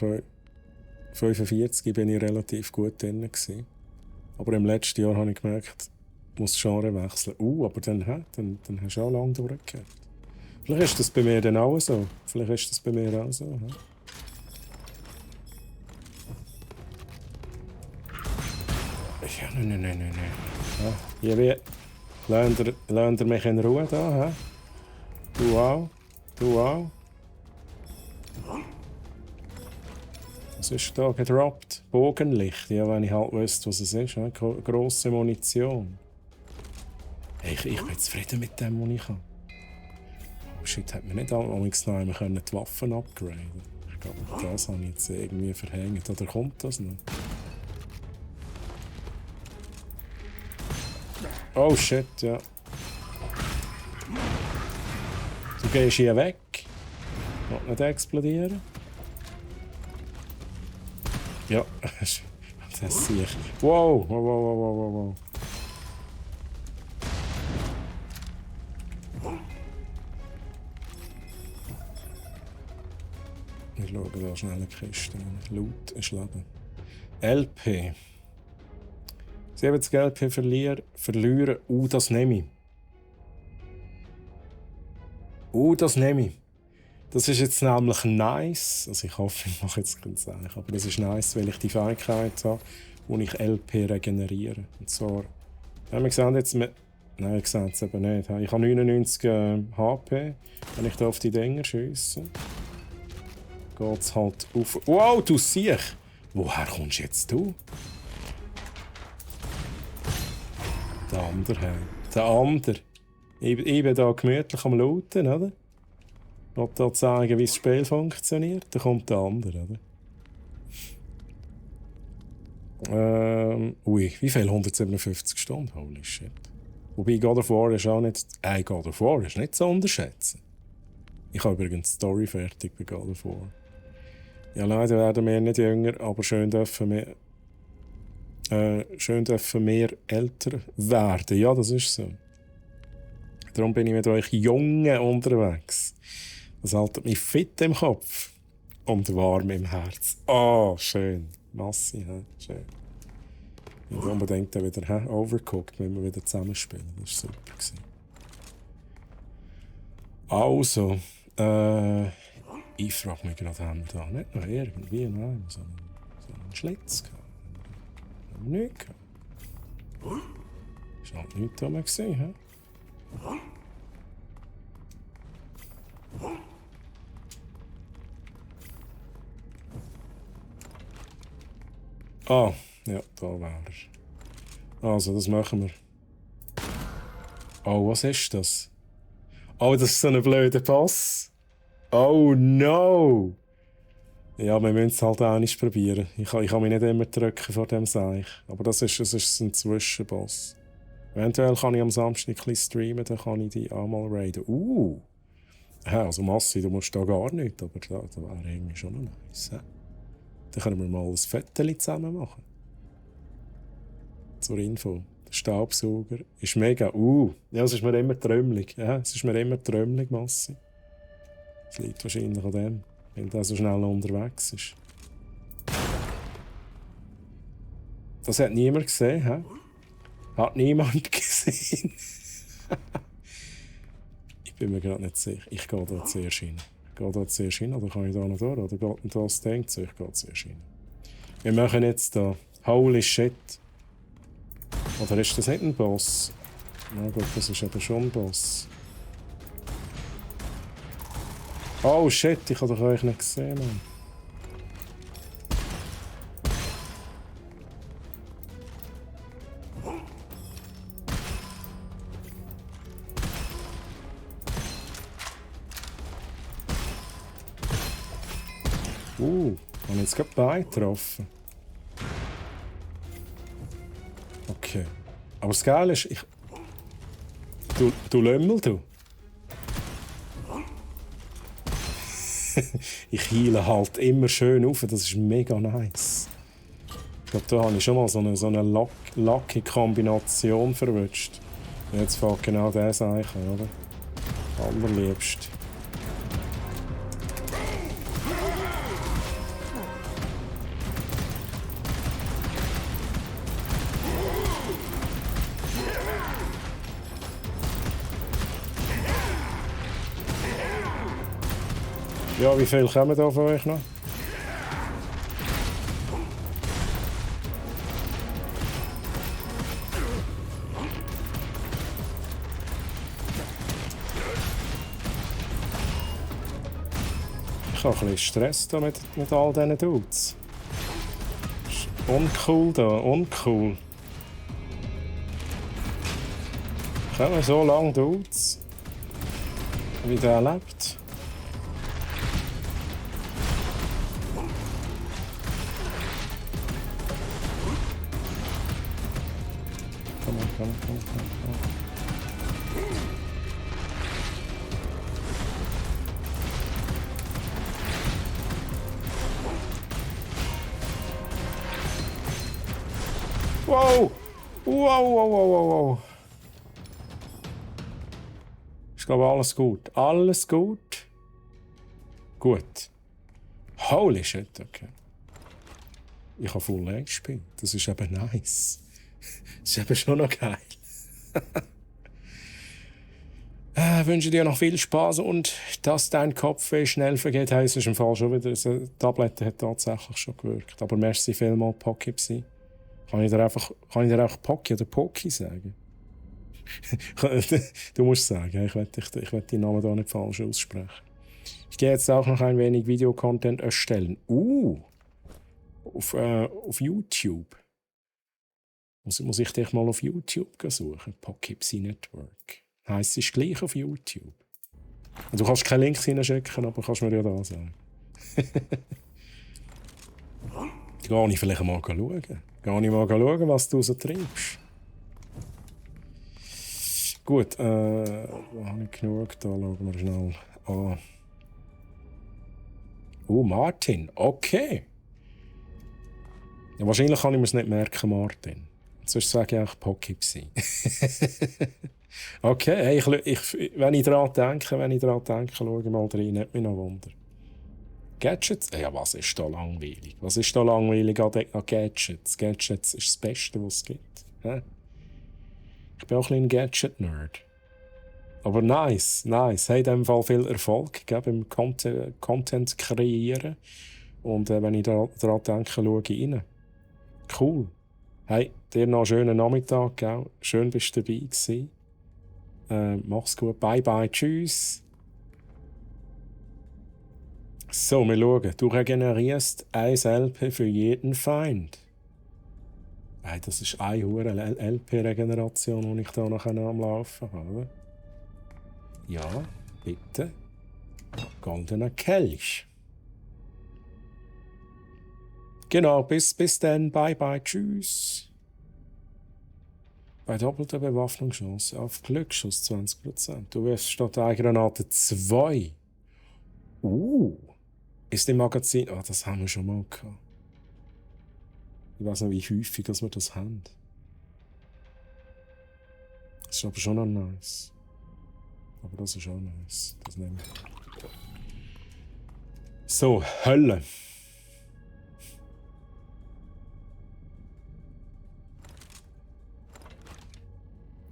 45 bin ich relativ gut drin gewesen. Aber im letzten Jahr habe ich gemerkt, ich muss das Genre wechseln. Aber dann hast du auch lange durchgehört. Vielleicht ist das bei mir dann auch so. Vielleicht ist das bei mir auch so. Ja, nein. Ja, hier lernt ihr mich in Ruhe da, hä? Du auch. Was ist da gedroppt? Bogenlicht, ja, wenn ich halt wüsste, was es ist. Grosse Munition. Ich bin zufrieden mit dem, was ich habe. Oh shit, hat man nicht allerdings noch einmal die Waffen upgraden. Ich glaube, das habe ich jetzt irgendwie verhängt. Oder kommt das noch? Oh shit, ja. Du gehst hier weg. Will nicht explodieren. Ja, das sehe ich. Wow, wow, wow, wow, wow, wow. Wir schauen da schnell eine Kiste. Loot ist Leben. LP. 70 LP verlieren. Das nehme ich. Das nehme ich. Das ist jetzt nämlich nice. Also ich hoffe, ich mache jetzt keinen Zeichen. Aber das ist nice, weil ich die Fähigkeit habe, wo ich LP regeneriere. Und zwar, ja, wir sehen jetzt mit. Nein, ich sehe es eben nicht. Ich habe 99 HP. Wenn ich da auf die Dinger schiesse, geht es halt auf. Wow, du siehst! Woher kommst jetzt du? Der andere. Hey. Der andere. Ich bin hier gemütlich am Looten, oder? Ich will hier zeigen, wie das Spiel funktioniert. Dann kommt der andere, oder? Ui, wie viel? 157 Stunden? Holy shit. Wobei God of War ist auch nicht. God of War ist nicht zu unterschätzen. Ich habe übrigens die Story fertig bei God of War. Ja, leider werden wir nicht jünger, aber schön dürfen wir älter werden. Ja, das ist so. Darum bin ich mit euch Jungen unterwegs. Das hält mich fit im Kopf und warm im Herz. Oh, schön. Massi, schön. Und unbedingt dann wieder Overcooked, wenn wir wieder zusammenspielen. Das war super. Also, ich frage mich gerade, haben wir da nicht noch irgendwie so einen Schlitz gehabt? Haben wir nicht gehabt? Ist halt nichts da mehr gesehen, hä? Ah, ja, da wäre er. Also, das machen wir. Oh, was ist das? Oh, das ist so ein blöder Pass. Oh no! Ja, wir müssen es halt auch nicht probieren. Ich kann mich nicht immer drücken vor dem Seich. Aber das ist ein Zwischenboss. Eventuell kann ich am Samstag ein bisschen streamen, dann kann ich die auch mal raiden. Also Massi, du musst da gar nicht, aber da wäre irgendwie schon noch nice. Dann können wir mal ein Foto zusammen machen. Zur Info. Der Staubsauger ist mega. Ja, es ist mir immer trümmelig. Ja, es ist mir immer trümmelig, Massi. Das liegt wahrscheinlich an dem, wenn der so schnell unterwegs ist. Das hat niemand gesehen, hä? Hat niemand gesehen. Ich bin mir gerade nicht sicher. Ich gehe da zuerst rein. Oder kann ich da noch durch? Oder geht das Ding zu? Ich gehe zuerst rein. Wir machen jetzt da. Holy shit. Oder ist das nicht ein Boss? Na gut, das ist eben schon ein Boss. Oh shit, ich habe doch euch nicht gesehen, Mann. Habe ich jetzt gerade Bein getroffen? Okay. Aber das Geile ist, Du Lümmel, du. Ich heile halt immer schön auf, das ist mega nice. Ich glaube, da habe ich schon mal so eine lucky Kombination verwünscht. Jetzt fängt genau das an, oder? Allerliebst. Ja, wie viel kommen da von euch noch? Ich habe ein bisschen Stress da mit all diesen Dudes. Ist uncool da, uncool. Kommen so lange Dudes, wie der lebt. Komm, komm, komm, komm. Wow! Wow, wow, wow, wow, wow. Ich glaube, alles gut. Alles gut. Gut. Holy shit, okay. Ich habe Full Lane gespielt. Das ist eben nice. Das ist eben schon noch geil. Wünsche dir noch viel Spaß und dass dein Kopf schnell vergeht, heisst es im Fall schon wieder. Die Tablette hat tatsächlich schon gewirkt. Aber merci vielmals, Pocky Psy. Kann ich dir einfach Pocky oder Poki sagen? Du musst sagen, ich will deinen Namen da nicht falsch aussprechen. Ich gehe jetzt auch noch ein wenig Videocontent erstellen. Auf YouTube. Muss ich dich mal auf YouTube suchen? Pocky Psy Network. Heisst, es ist gleich auf YouTube. Du kannst keinen Link hinschicken, aber kannst mir ja da sagen. Gehe ich vielleicht mal schauen. Gehe ich mal schauen, was du so treibst. Gut, da habe ich genug. Da schauen wir schnell an. Martin, okay. Ja, wahrscheinlich kann ich mir es nicht merken, Martin. Sonst sage ich auch Pocky Psy. Okay, hey, wenn ich daran denke, schaue ich mal rein, nicht mich noch Wunder. Gadgets? Ja, was ist da langweilig? Was ist da langweilig an Gadgets? Gadgets ist das Beste, was es gibt. Hä? Ich bin auch ein Gadget-Nerd. Aber nice. Hey, in dem Fall viel Erfolg beim Content kreieren. Und wenn ich daran denke, schaue ich rein. Cool. Hey, dir noch einen schönen Nachmittag. Gell? Schön, bist du dabei gewesen. Mach's gut. Bye bye. Tschüss. So, wir schauen. Du regenerierst 1 LP für jeden Feind. Hey, das ist eine hure LP-Regeneration, die ich da noch am Laufen habe. Oder? Ja, bitte. Goldener Kelch. Genau, bis dann. Bye bye. Tschüss. Bei doppelter Bewaffnungschance auf Glücksschuss 20%. Du wirfst statt einer Granate 2. Ist im Magazin... Ah, das haben wir schon mal gehabt. Ich weiß nicht, wie häufig dass wir das haben. Das ist aber schon noch nice. Aber das ist auch nice. Das nehmen wir. So, Hölle.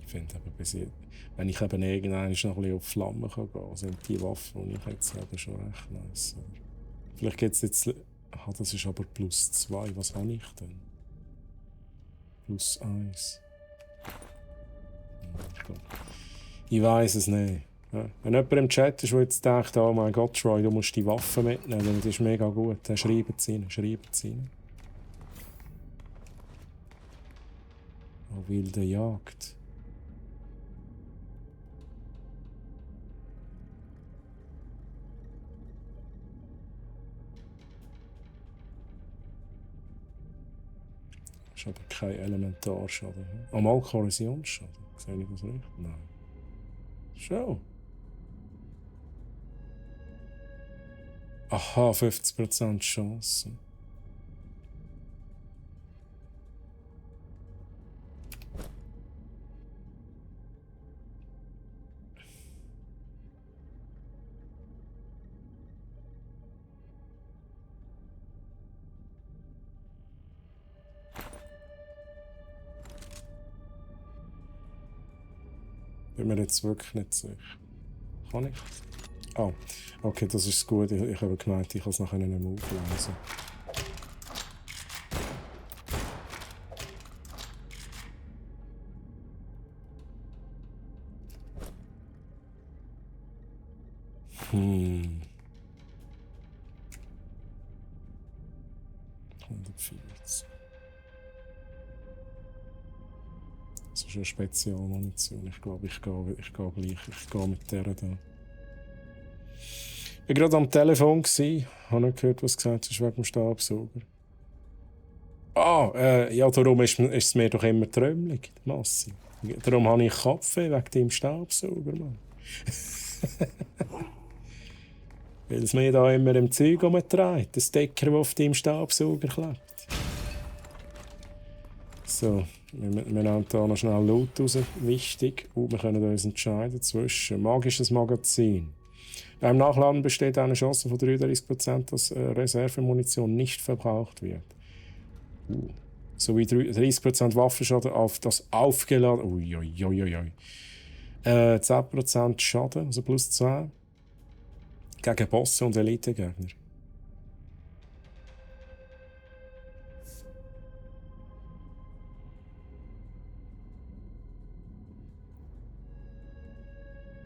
Ich finde eben bis jetzt, wenn ich eben irgendwann noch ein bisschen auf Flammen gehen kann, sind die Waffen, die ich jetzt habe, schon recht nice. Vielleicht geht es jetzt... Ah, das ist aber +2. Was habe ich denn? +1. Ich weiß es nicht. Ja. Wenn jemand im Chat ist, der jetzt denkt, oh mein Gott, Troy, du musst die Waffe mitnehmen, das ist mega gut. Dann schreibt es rein. Oh, wilde Jagd. Das ist aber kein Elementarschaden. Mal Korrosionsschaden. Sehe ich das richtig? Nein. Schon. Aha, 50% Chance. Bin mir jetzt wirklich nicht sicher. Kann ich? Ah, okay, das ist gut. Ich habe gemeint, ich kann es nachher nicht mehr auflesen. Hm. 140. Das ist eine Spezialmunition. Ich glaube, ich gehe gleich. Ich gehe mit der da. Ich war gerade am Telefon. Habe nicht gehört, was gesagt ist wegen dem Staubsauger. Ja, darum ist es mir doch immer träumlich, Massi. Darum habe ich Kopfweh wegen dem Staubsauger, Mann. Weil es mir da immer im Zeug umtreibt. Das Decker, der auf dem Staubsauger klebt. So, wir nehmen hier noch schnell Loot raus. Wichtig. Wir können uns entscheiden zwischen magisches Magazin. Beim Nachladen besteht eine Chance von 33%, dass Reservemunition nicht verbraucht wird. Sowie 30% Waffenschaden auf das aufgeladen. Uiuiuiui. 10% Schaden, also plus 2. Gegen Bosse und Elitegegner.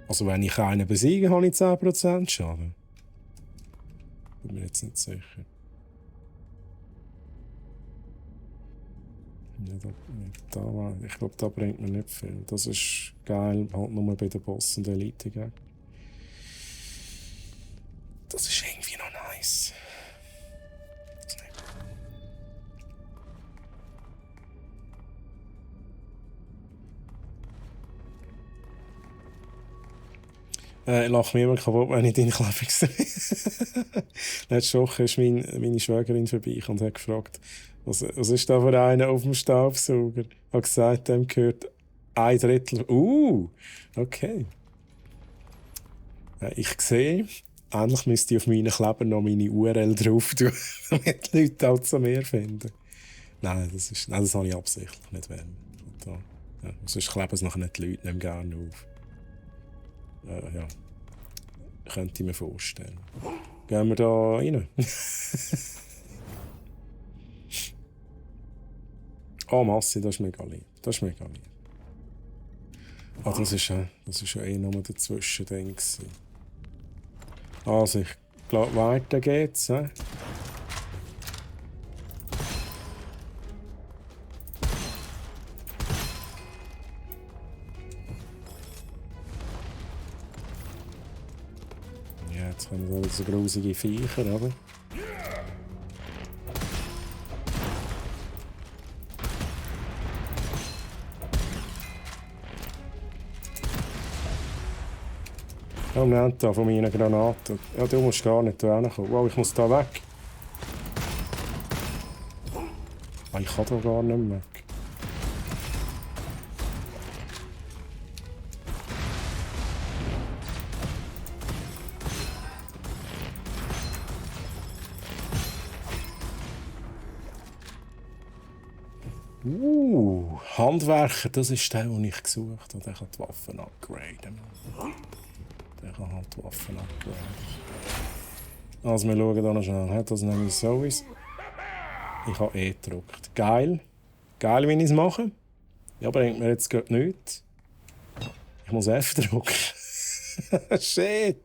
Also wenn ich einen besiege, habe ich 10% Schaden. Bin mir jetzt nicht sicher. Ich glaube, da bringt mir nicht viel. Das ist geil, halt nur bei den Boss und Elite. Gell? Das ist irgendwie noch nice. Ich lache mich immer kaputt, wenn ich deine Kleber sehe. Letzte Woche ist meine Schwägerin vorbei und hat gefragt, was ist da für einer auf dem Staubsauger? Ich habe gesagt, dem gehört 1/3. Okay. Ich sehe, eigentlich müsste ich auf meinen Kleber noch meine URL drauf tun, damit die Leute auch zu mir finden. Nein, das habe ich absichtlich nicht wollen. Ja, sonst kleben es nachher die Leute nicht gerne auf. Ja, könnte ich mir vorstellen. Gehen wir da rein? Oh, Massi, das ist mega lieb. Das ist mega lieb. Ah, das ist ja eh nur dazwischen Ding. Also, ich glaube, weiter geht's. Jetzt kommen da so grusige Viecher, oder? Oh, nein, da von meinen Granaten. Ja, du musst gar nicht da hinkommen. Wow, ich muss da weg. Ah, ich kann da gar nicht mehr weg. Handwerker, das ist der, den ich gesucht habe. Der kann die Waffen upgraden. Der kann halt die Waffen upgraden. Also, wir schauen hier noch schnell. Hat das nämlich so ist. Ich habe E gedrückt. Geil. Geil, wie ich es mache. Ja, bringt mir jetzt gerade nichts. Ich muss F drücken. Shit.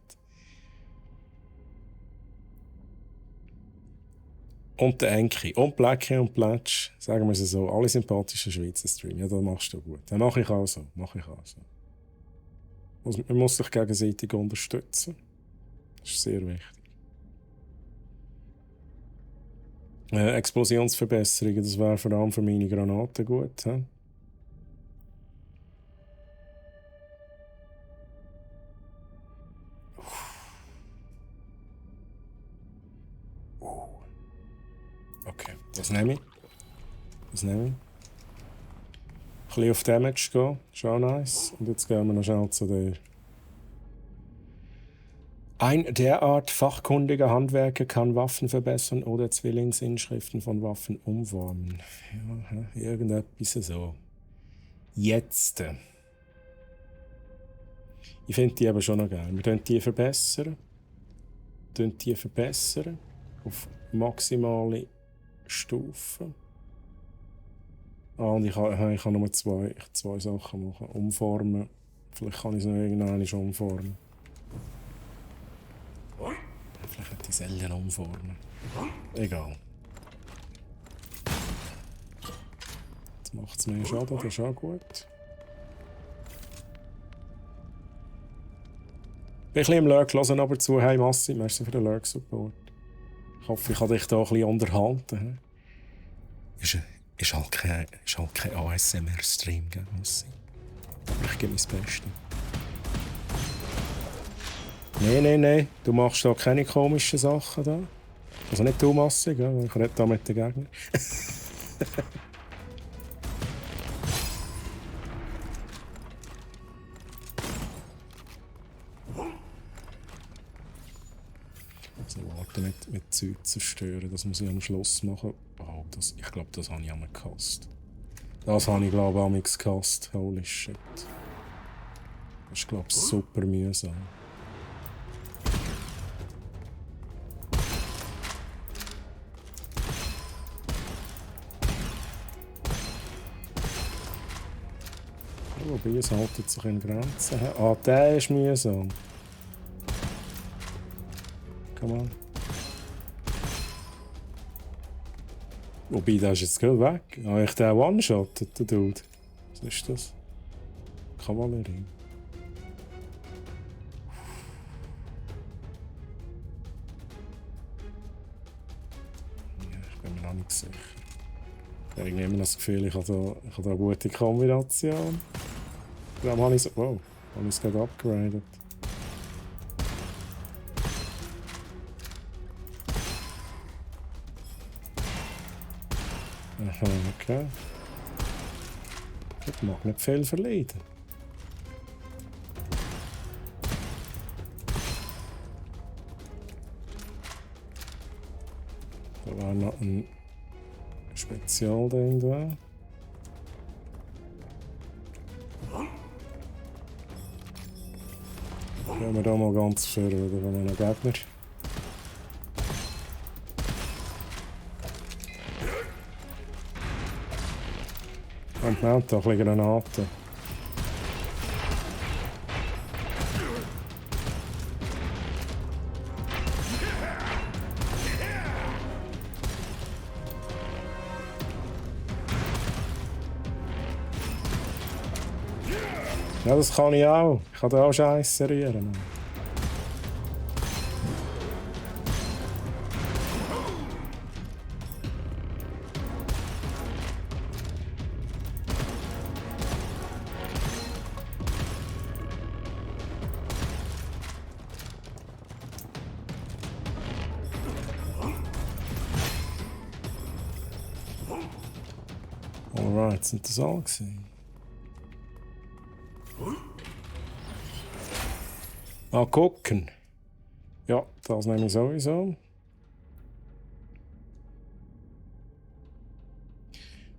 Und der Enki. Und Blackie und Plätsch. Sagen wir es so. Alle sympathischen Schweizer Stream. Ja, das machst du gut. Das mache ich auch so. Man muss sich gegenseitig unterstützen. Das ist sehr wichtig. Explosionsverbesserungen, das wäre vor allem für meine Granaten gut. He? Okay, das nehme ich. Ein bisschen auf Damage gehen, ist auch nice. Und jetzt gehen wir noch schnell zu der. Ein derart fachkundiger Handwerker kann Waffen verbessern oder Zwillingsinschriften von Waffen umformen. Ja, irgendetwas so. Jetzt. Ich finde die aber schon noch geil. Wir können die verbessern. Auf maximale Stufe. Und ich kann nur zwei Sachen machen. Umformen. Vielleicht kann ich es noch irgendwann umformen. Vielleicht hätte ich selten umformen. Egal. Jetzt macht es mehr Schaden, das ist auch gut. Ich bin ein bisschen im Lurk, hören aber zu. Hey Massi, merci für den Lurk-Support. Ich hoffe, ich kann dich da ein bisschen unterhalten. Ist halt kein ASMR-Stream, gell, Massi? Aber ich gebe mein Bestes. Nein, du machst da keine komischen Sachen da. Also nicht du, Massig, ja? Ich rede da mit den Gegnern. Also warten mit Zeug zerstören, das muss ich am Schluss machen. Oh, ich glaube, das habe ich einmal gehasst. Das habe ich, glaube ich, einmal gehasst. Holy shit. Das ist, glaube ich, super mühsam. Wobei, es haltet sich in Grenzen. Ah, der ist mühsam. Come on. Wobei, der ist jetzt gerade weg. Ah, ich den one-shottet, der Dude. Was ist das? Kavallerie. Ja, ich bin mir noch nicht sicher. Ich habe immer das Gefühl, ich habe da eine gute Kombination. Darum habe ich es... Wow, habe ich es gerade upgraded. Aha, okay. Ich mag nicht viel verleiden. Da war noch ein Spezialding da. Gehen wir da mal ganz vor, oder wenn wir noch Gegner. Und nimmt da ein bisschen Granaten. Ja, das kann ich auch. Ich kann da auch Scheiße rühren. Alright, sind das alle gewesen? Ah, gucken. Ja, das nehme ich sowieso.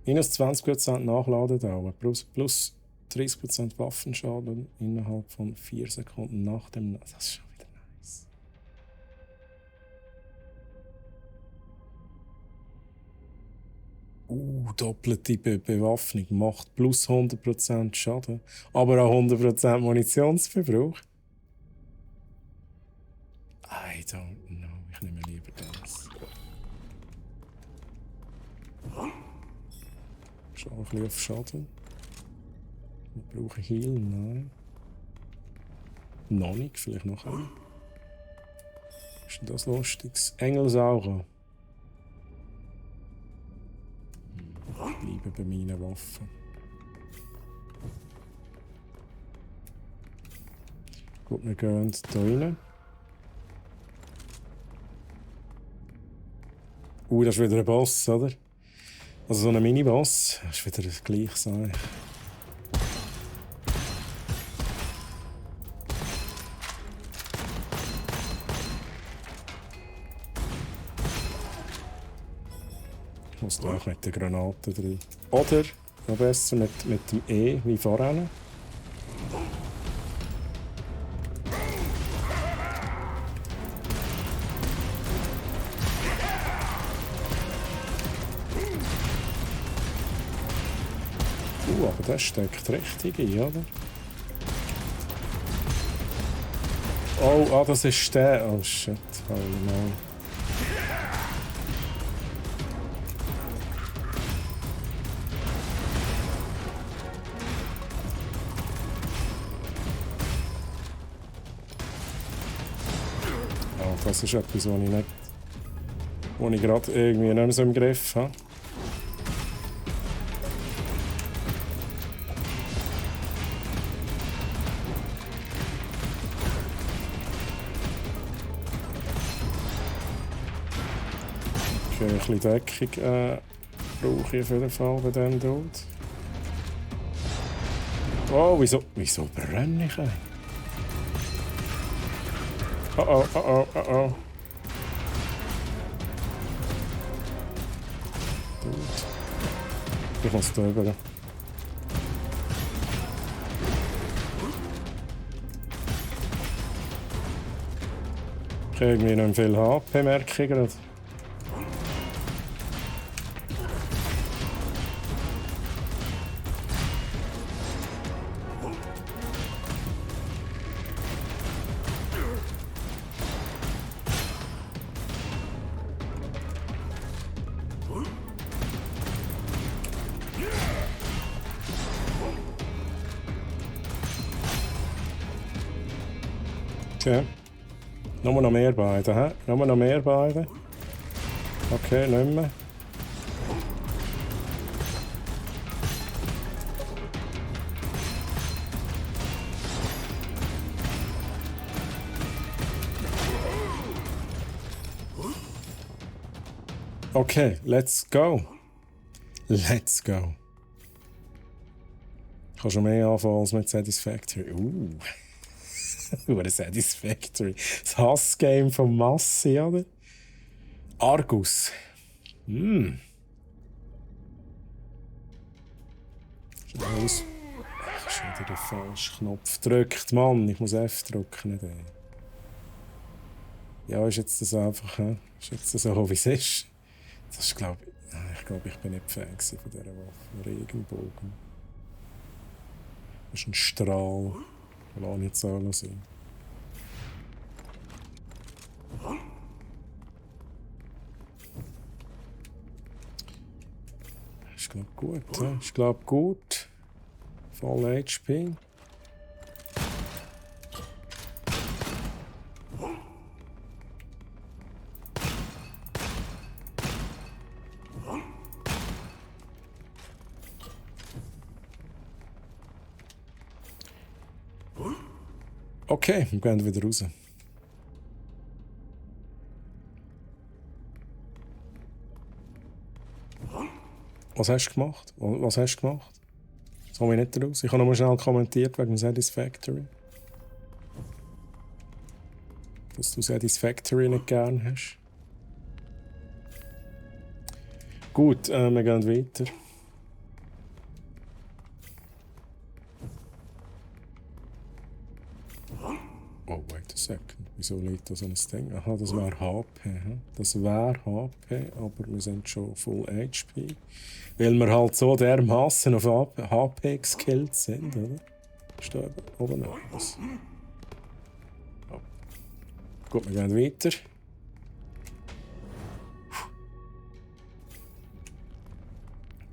Minus 20% Nachladedauer, plus 30% Waffenschaden innerhalb von 4 Sekunden nach dem... Das ist schon wieder nice. Doppelte Bewaffnung macht plus 100% Schaden, aber auch 100% Munitionsverbrauch. I don't know. Ich nehme lieber das. Schau ein bisschen auf Schaden. Wir brauchen Heal, nein. Noch nicht, vielleicht noch einen. Was ist denn das Lustiges? Engelsaura. Ich bleibe bei meinen Waffen. Gut, wir gehen hier rein. Das ist wieder ein Boss, oder? Also so ein Mini-Boss. Das ist wieder das gleiche sein. Ich muss da auch mit den Granaten drin. Oder noch besser mit dem E wie vorhin. Aber der steckt richtig ein, oder? Oh, das ist der. Oh shit, holy moly. Oh, das ist etwas, was ich gerade irgendwie nicht mehr so im Griff habe. Okay, ein bisschen Deckung brauche ich auf jeden Fall bei dem Dude. Oh, wieso brenne ich eigentlich? Oh oh, oh oh, oh oh. Dude. Ich muss da rüber. Ich habe irgendwie nicht viel HP, merke ich gerade. Okay. Nur noch mehr beide, hä? Nur noch mehr beide. Okay, nicht mehr. Okay, let's go. Let's go. Ich kann schon mehr anfangen als mit Satisfactory. Eine Satisfactory. Das Hassgame von Massi, oder? Argus. Schnell aus. Ich habe schon wieder den falschen Knopf gedrückt, Mann. Ich muss F drücken, nicht E. Ja, ist jetzt das einfach, ist jetzt so, wie es ist. Das ist, glaube ich bin nicht Fan von dieser Waffe. Regenbogen. Das ist ein Strahl. Lass nicht so sein. Ist glaube gut, ja? Ist glaube gut. Voll HP. Okay, wir gehen wieder raus. Was hast du gemacht? Was hast du gemacht? Das komme ich nicht raus. Ich habe noch mal schnell kommentiert wegen Satisfactory. Dass du Satisfactory nicht gern hast. Gut, wir gehen weiter. Oh, wait a second. Wieso liegt da so ein Ding? Aha, das wäre HP. Hm? Das wäre HP, aber wir sind schon Full HP. Weil wir halt so dermassen auf HP geskillt sind, oder? Ist da oben noch was? Oh. Gut, wir gehen weiter.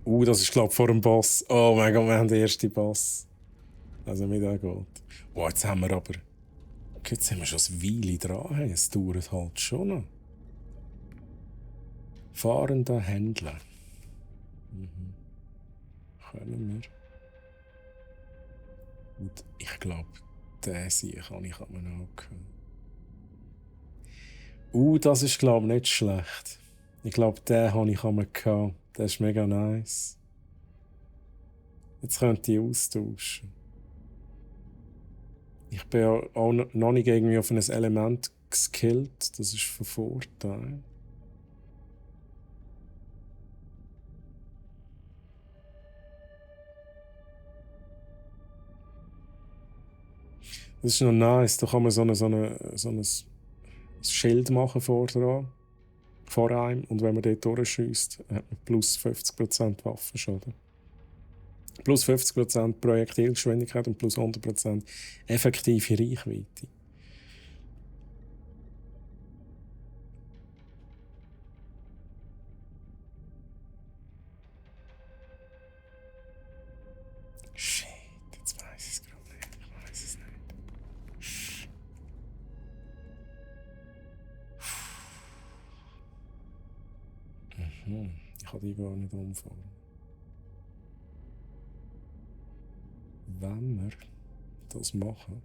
Das ist glaube ich vor dem Boss. Oh mein Gott, wir haben den ersten Boss. Also mit der geht. Wow, jetzt haben wir aber... Okay, jetzt sind wir schon eine Weile dran. Es dauert halt schon noch. Fahrender Händler. Können wir. Und ich glaube, den hier kann ich aber noch hören. Das ist glaube ich nicht schlecht. Ich glaube, den habe ich einmal gehabt. Der ist mega nice. Jetzt könnte ich austauschen. Ich bin ja auch noch nicht irgendwie auf ein Element geskillt. Das ist von Vorteil. Das ist noch nice. Da kann man so ein Schild machen vor einem. Und wenn man dort durchschießt, hat man plus 50% Waffenschaden. Plus 50% Projektilgeschwindigkeit und plus 100% effektive Reichweite. Shit, jetzt weiss ich es gerade nicht. Ich weiss es nicht. Ich kann die gar nicht umfahren. Wenn wir das machen,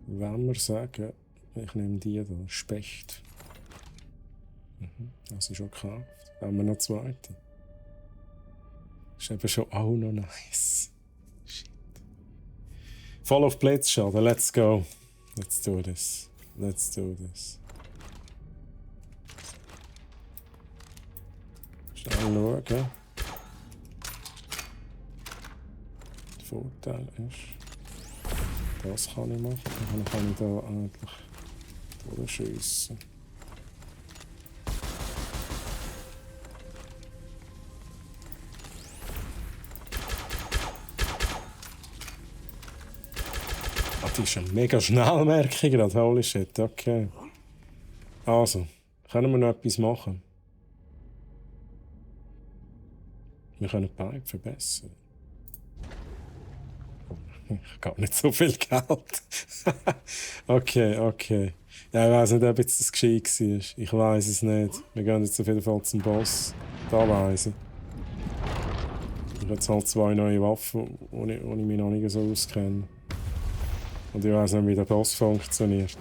wenn wir sagen, ich nehme die da, Specht. Das ist schon gekauft. Haben wir noch zweite. Ist eben schon auch noch nice. Shit. Voll auf Blitzschaden, let's go. Let's do this. Let's do this. Schnell schauen. Der Vorteil ist, das kann ich machen. Dann kann ich da eigentlich durchschiessen. Die ist ja mega schnell, merke ich gerade. Holy shit, okay. Also, können wir noch etwas machen? Wir können die Pipe verbessern. Ich habe gar nicht so viel Geld. Okay, okay. Ja, ich weiss nicht, ob jetzt das gescheit war. Ich weiss es nicht. Wir gehen jetzt auf jeden Fall zum Boss. Da weiss ich. Ich habe jetzt halt 2 neue Waffen, die ich mich noch nicht so auskenne. Und ich weiss nicht, wie der Boss funktioniert.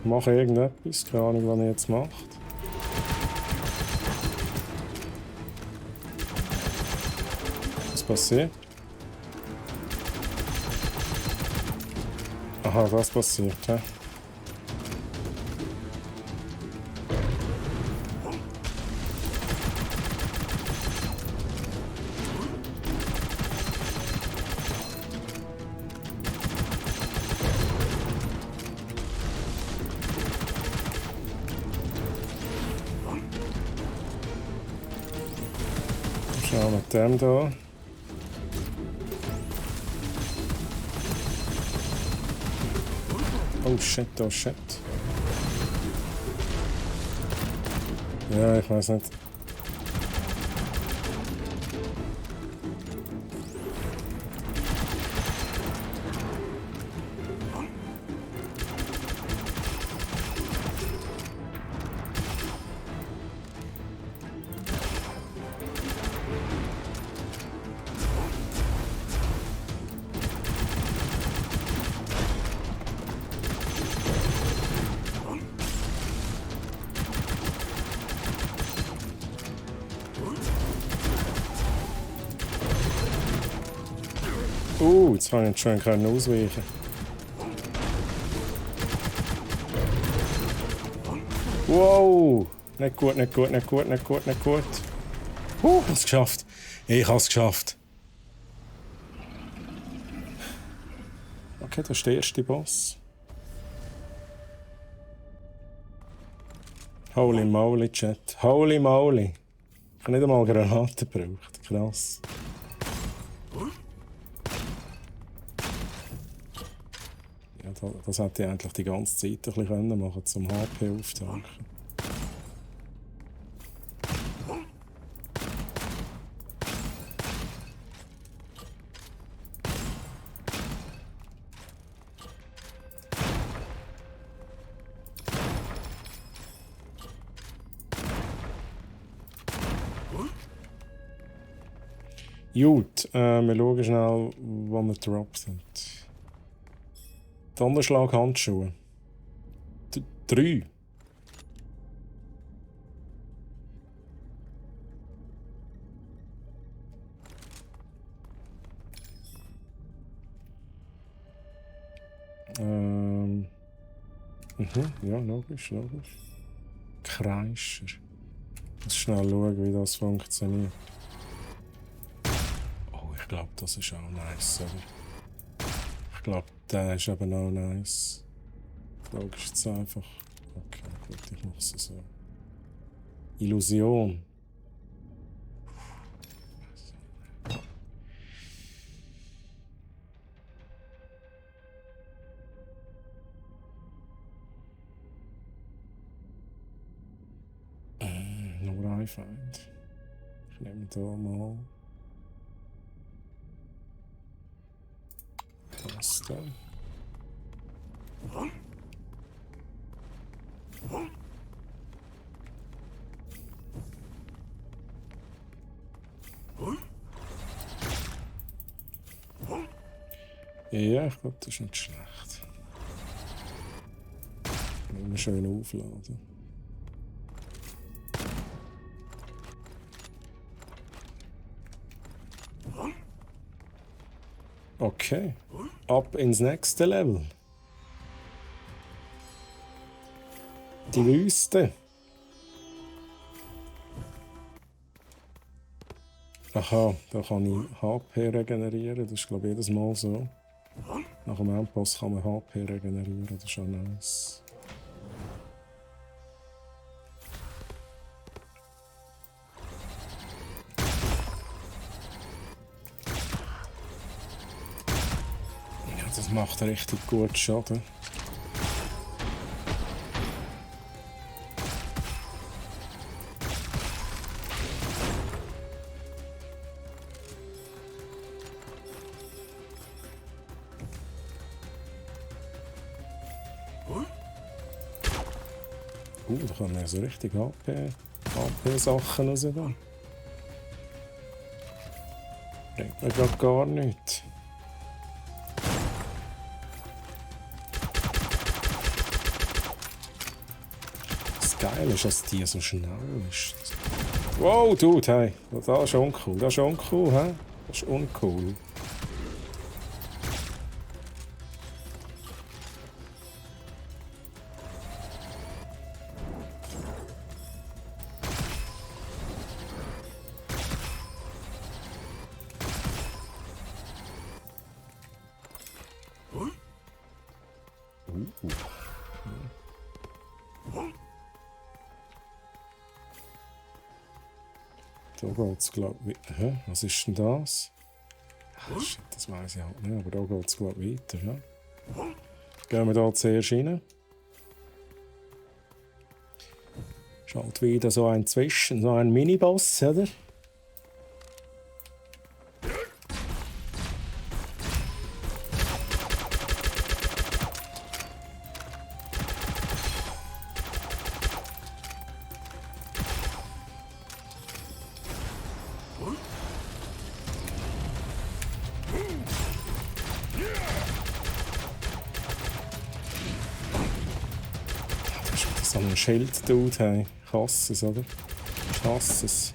Mache irgendetwas, keine Ahnung, was er jetzt macht. Was passiert? Aha, was passiert, hä? Schauen wir mit dem da. Oh shit, oh shit. Ja, ich weiß nicht. Jetzt habe ich schon ausweichen. Wow! Nicht gut, nicht gut, nicht gut, nicht gut, nicht gut. Ich habe es geschafft. Ich habe es geschafft. Okay, das ist der erste Boss. Holy moly, Chat. Holy moly. Ich habe nicht einmal Granaten gebraucht. Krass. Ja, das hätte ich eigentlich die ganze Zeit ein bisschen machen können, zum HP auftanken. Gut, wir schauen schnell, wo wir gedroppt sind. Donnerschlag-Handschuhe. 3. Ja, logisch, logisch. Kreischer. Ich muss schnell schauen, wie das funktioniert. Oh, ich glaube, das ist auch nice, oder? Ich glaube, der ist eben auch nice. Logisch jetzt einfach. Okay, gut, ich mache es so. Illusion. Nur ein Feind. Ich nehme da mal das da. Ja, ich glaube, das ist nicht schlecht. Immer schön aufladen. Okay, ab ins nächste Level. Die Wüste. Aha, da kann ich HP regenerieren. Das ist glaube ich jedes Mal so. Nach dem Endboss kann man HP regenerieren. Das ist schon nice. Ja, das macht richtig gut Schaden. Da kann man so richtig HP-Sachen rausgehen. Bringt mir gerade gar nichts. Das Geile ist, dass die so schnell ist. Wow, Dude, hey. Das ist uncool. Das ist uncool, hä? Das ist uncool. Da geht es, glaube ich. Hä? Was ist denn das? Ach, shit, das weiß ich halt nicht, aber da geht es, glaube ich, weiter. Ja? Gehen wir da zuerst rein. Ist halt wieder so ein so ein Miniboss, oder? So ein Schild-Dude, hey. Ich hasse es, oder? Ich hasse es.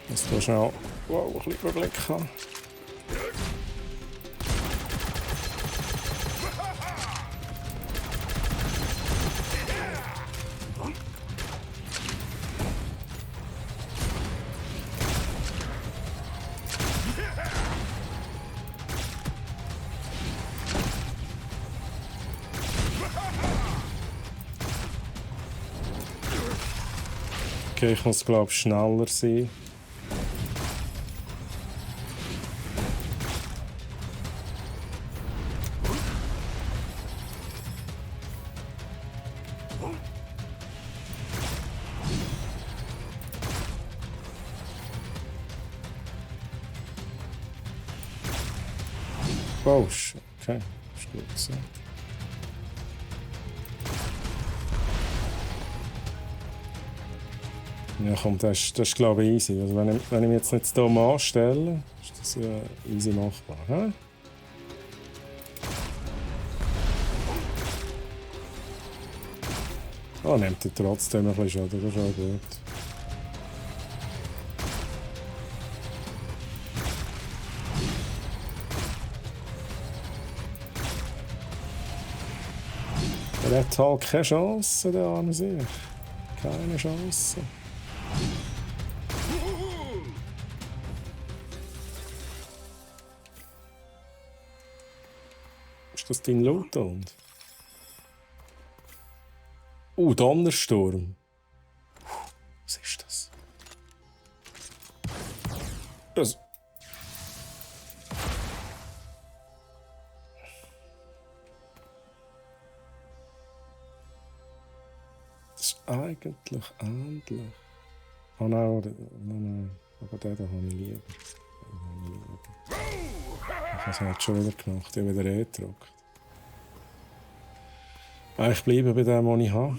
Dass du schnell wow, ein bisschen Überblick haben. Okay, ich muss glaube ich schneller sein. Oh, okay, ist gut so. Ja komm, das ist glaube ich easy. Also wenn ich mich jetzt nicht hier anstelle, ist das ja easy machbar. He? Oh, nimmt er trotzdem ein bisschen Schaden, das ist auch gut. Er hat halt keine Chance, der an sich. Keine Chance. Ist das dein Loot-Hund? Donnersturm. Was ist das? Das. ist eigentlich ähnlich. Oh nein, aber den da habe ich lieber. Ich habe es halt schon wieder gemacht, ich habe wieder gedruckt. Ich bleibe bei dem, was ich habe.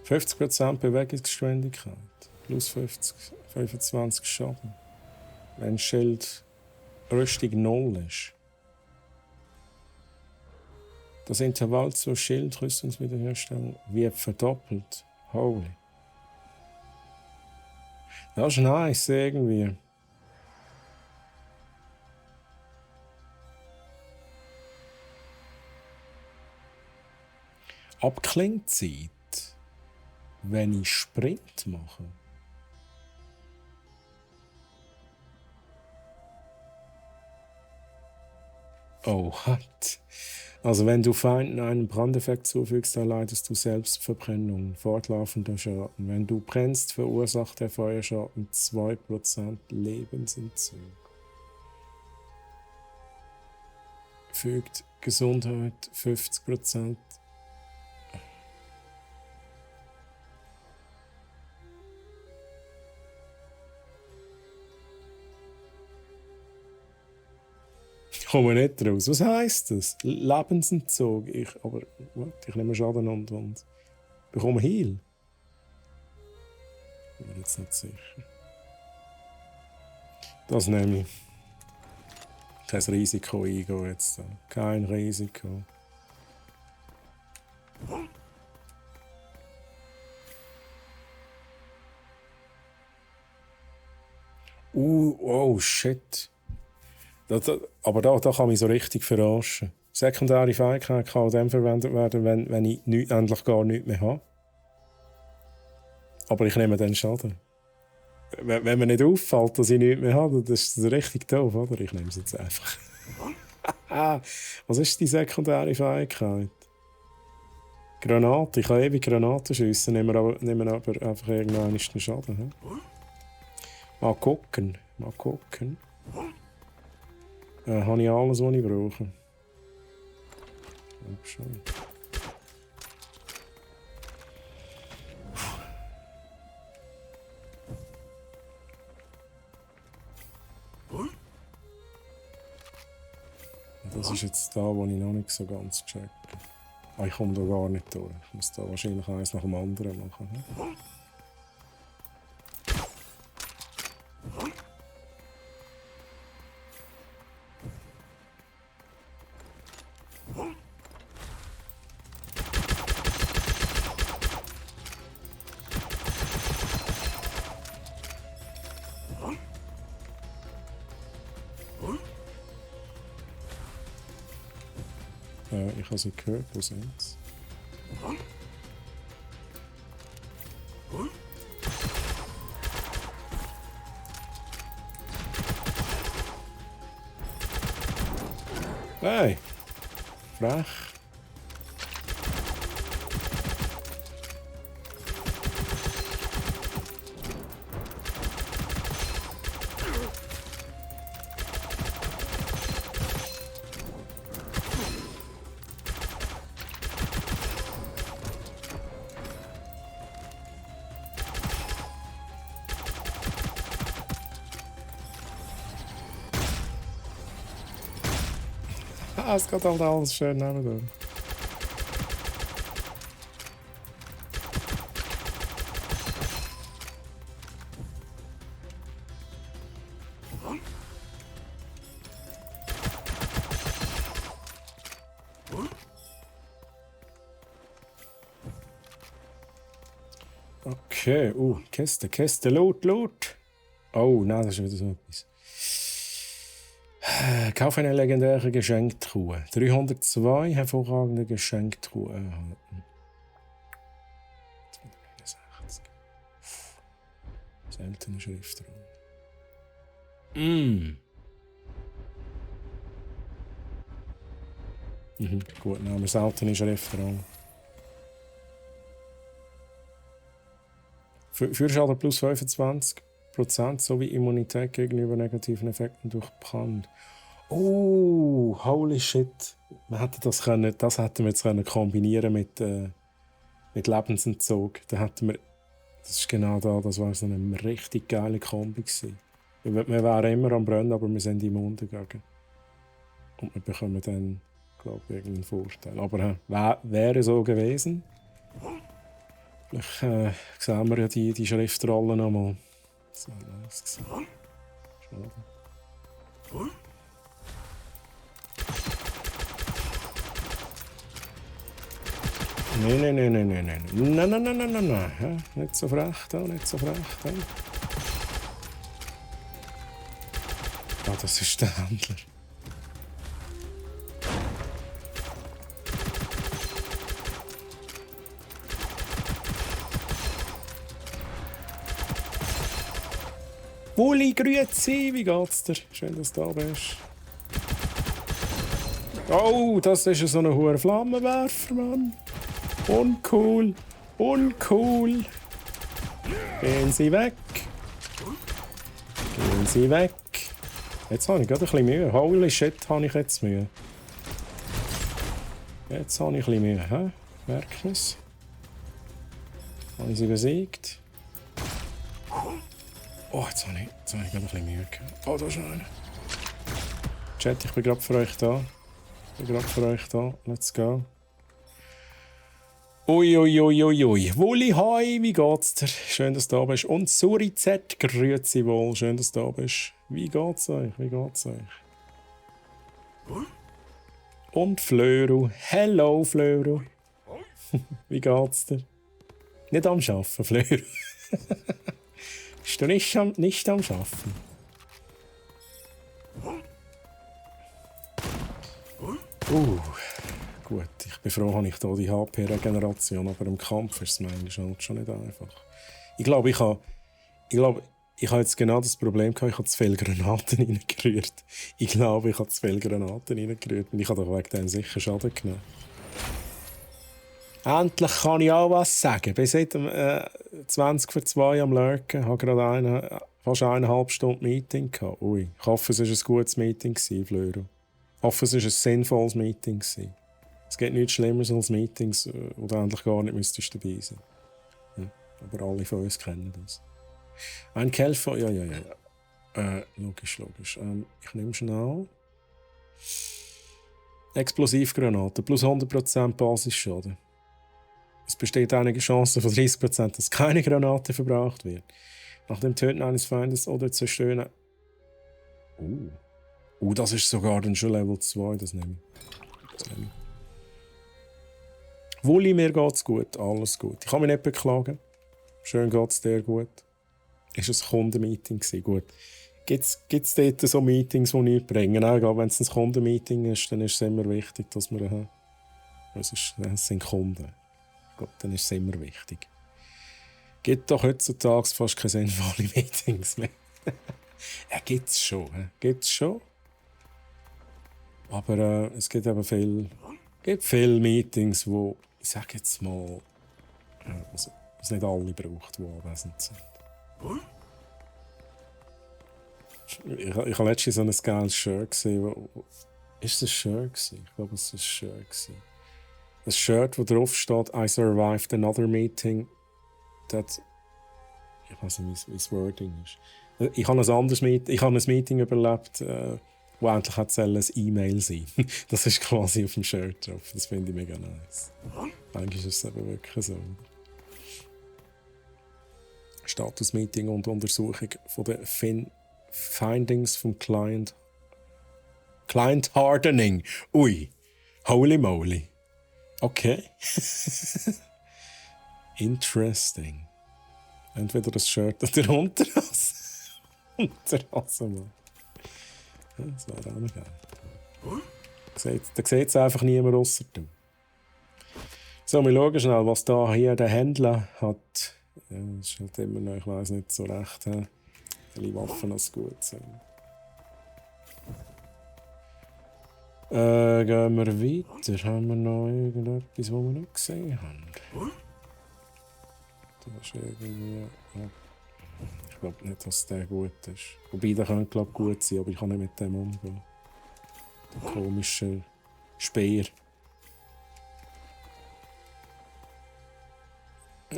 %50 Bewegungsgeschwindigkeit. Plus 25 Schaden. Wenn Schild Rüstung 0 ist. Das Intervall zur Schildrüstungswiederherstellung wird verdoppelt. Holy. Das ist nice irgendwie. Abklingzeit, wenn ich Sprint mache. Oh, hat. Also wenn du Feinden einen Brandeffekt zufügst, erleidest du Selbstverbrennung, fortlaufender Schaden. Wenn du brennst, verursacht der Feuerschaden 2% Lebensentzug. Fügt Gesundheit 50%. Ich komme nicht raus. Was heisst das? Lebensentzug. Ich nehme Schaden und bekomme Heal. Ich bin jetzt nicht sicher. Das nehme ich. Kein Risiko eingehen jetzt. Kein Risiko. Oh shit. Aber da kann mich so richtig verarschen. Sekundäre Fähigkeit kann auch dann verwendet werden, wenn ich endlich gar nichts mehr habe. Aber ich nehme dann Schaden. Wenn mir nicht auffällt, dass ich nichts mehr habe, das ist richtig doof, oder? Ich nehme es jetzt einfach. Was ist die sekundäre Fähigkeit? Granate. Ich kann ewig Granaten schiessen, nehmen aber einfach irgendwann den Schaden. He? Mal gucken. Habe ich alles, was ich brauche? Schon. Das ist jetzt da, wo ich noch nicht so ganz checke. Ich komme da gar nicht durch. Ich muss da wahrscheinlich eins nach dem anderen machen. Ich habe sie gehört, wo sind sie? Hey! Frech! Es geht halt alles schön nebenan. Okay, Kiste, Loot. Oh, nein, das ist wieder so etwas. Kauf eine legendäre Geschenktruhe. 302 hervorragende Geschenktruhe erhalten. 269. Seltene Schriftraum. Gut, dann haben wir seltene Schriftraum. Führschaden plus 25% sowie Immunität gegenüber negativen Effekten durch Brand. Oh, holy shit. Das hätten wir jetzt können kombinieren mit Lebensentzug. Da hätten wir, das ist genau da, das war so eine richtig geile Kombi gewesen. Wir wären immer am Brennen, aber wir sind immun dagegen. Und wir bekommen dann, glaube ich, irgendeinen Vorteil. Aber wäre so gewesen. Vielleicht sehen wir ja die Schriftrollen noch mal. Das wäre nice gewesen. Schade. Nein. Nicht so frech da, nicht so frech da. Ah, das ist der Händler. Uli, grüezi, wie geht's dir? Schön, dass du da bist. Oh, das ist so ein hoher Flammenwerfer, Mann. Uncool. Uncool. Gehen Sie weg. Gehen Sie weg. Jetzt habe ich gerade ein bisschen Mühe. Holy shit, habe ich jetzt Mühe. Jetzt habe ich ein bisschen Mühe. Hä? Merkt man es? Habe ich sie besiegt? Oh, jetzt habe ich gerade ein bisschen Mühe gehabt. Oh, da ist einer. Chat, ich bin gerade für euch da. Let's go. Ui. Wulli, hi, wie geht's dir? Schön, dass du da bist. Und Suri Z, grüezi wohl. Schön, dass du da bist. Wie geht's euch? Und Flöru. Hello, Flöru. Wie geht's dir? Nicht am Arbeiten, Flöru. Bist du nicht am Arbeiten? Gut, ich bin froh, habe ich hier die HP-Regeneration, aber im Kampf ist es manchmal halt schon nicht einfach. Ich glaube, ich habe jetzt genau das Problem gehabt, ich habe zu viele Granaten reingerührt. Ich habe doch wegen dem sicher Schaden genommen. Endlich kann ich auch was sagen. Bis seit 20 vor 2 am Lurken, habe gerade fast 1,5 Stunde Meeting gehabt. Ui, ich hoffe, es war ein gutes Meeting, Flöro. Ich hoffe, es war ein sinnvolles Meeting. Es gibt nichts Schlimmeres als Meetings, wo du eigentlich gar nicht müsstest dabei sein. Ja, aber alle von uns kennen das. Ein Kelfer, ja. Logisch. Ich nehme schnell. Explosivgranaten, plus 100% Basisschaden. Es besteht einige Chance von 30%, dass keine Granate verbraucht wird. Nach dem Töten eines Feindes oder Zerstören. Das ist sogar dann schon Level 2, das nehme ich. Wulli, mir geht's gut, alles gut. Ich kann mich nicht beklagen. Schön geht's dir gut. Ist ein Kundenmeeting gewesen, gut. Gibt's dort so Meetings, die nichts bringen? Auch wenn es ein Kundenmeeting ist, dann ist es immer wichtig, dass wir es sind Kunden. Gut, dann ist es immer wichtig. Gibt doch heutzutage fast keine sinnvollen Meetings mehr. Ja, gibt's schon. Aber es gibt eben viele Meetings, wo, ich sage jetzt mal, es nicht alle braucht, die anwesend sind. Ich habe letztens so ein geiles Shirt gesehen. Ist das ein Shirt gewesen? Ich glaube, es war ein Shirt gewesen. Ein Shirt, wo drauf steht, I survived another meeting. Ich weiß nicht, wie das Wording ist. Ich habe ein Meeting überlebt, wo endlich ein E-Mail sein. Das ist quasi auf dem Shirt drauf. Das finde ich mega nice. Eigentlich ist es eben wirklich so. Status-Meeting und Untersuchung von den Findings vom Client Hardening. Ui, holy moly. Okay. Interesting. Entweder das Shirt oder Unterhose. Unterhose, Mann. Das wäre auch noch geil. Da sieht es einfach niemand ausser du. So, wir schauen schnell, was da hier der Händler hat. Ja, das ist halt immer noch, ich weiss nicht so recht, welche Waffen das gut sind. Gehen wir weiter. Haben wir noch irgendetwas, was wir nicht gesehen haben? Das ist irgendwie... Ja. Ich glaube nicht, dass der gut ist. Wobei, der könnte glaube gut sein, aber ich kann nicht mit dem umgehen. Der komische Speer.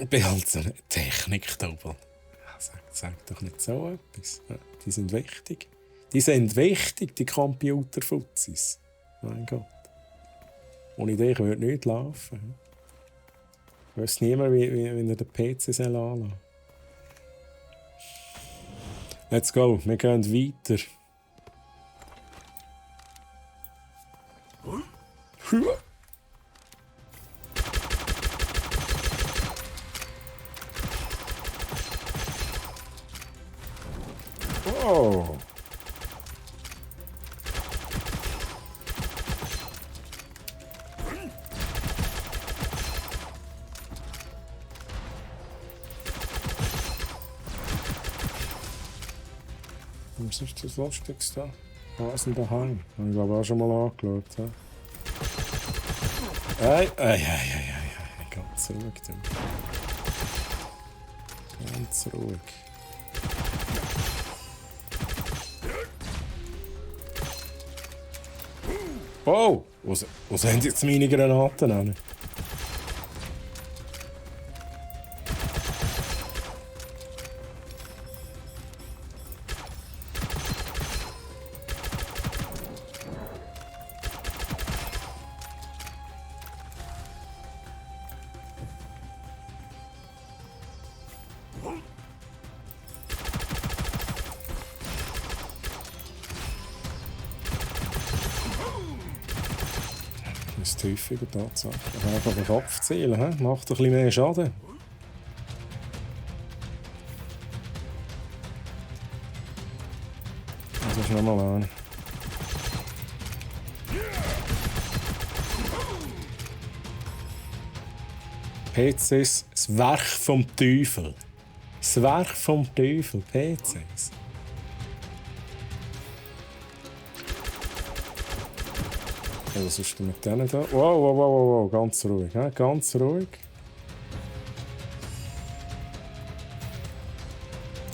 Behaltene Technik-Double. Sag doch nicht so etwas. Ja, die sind wichtig. Die sind wichtig, die Computerfuzis. Mein Gott. Ohne dich würde nichts laufen. Ich weiß niemand, wie er den PC anlassen soll. Let's go, wir gehen weiter. Oh. Was ist das Lustigste? Hasen daheim. Habe ich glaube auch schon mal angeschaut. Ja. Ganz ruhig. Ganz ruhig. Oh! Wo sind jetzt meine Granaten hin? Das ist häufiger Tatsache. Einfach den Kopf zielen, he? Macht ein bisschen mehr Schaden. Das ist nochmal an. PCs, das Werk vom Teufel. Das Werk vom Teufel, PCs. Ja, was ist denn mit denen da? Wow, ganz ruhig, he? Ganz ruhig.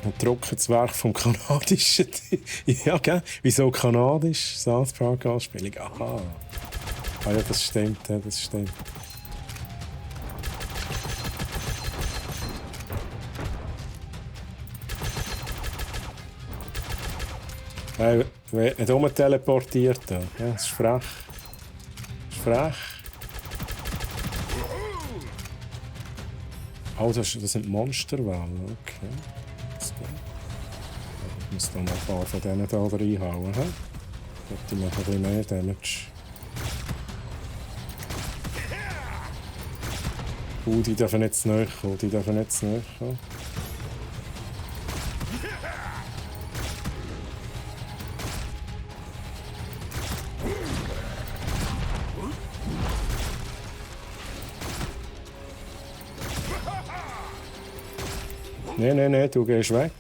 Und drucken das Werk vom kanadischen ja, gell? Wieso kanadisch? South Park Anspielung. Aha. Ah ja, das stimmt, ja, das stimmt. Hey, wird nicht rumteleportiert. Ja, das ist frech. Das ist frech. Oh, das sind Monsterwellen. Okay. Das geht. Ich muss dann noch ein paar von denen hier reinhauen. Die machen ein bisschen mehr Damage. Die dürfen jetzt näher kommen. Die dürfen jetzt näher kommen. Nein, du gehst weg.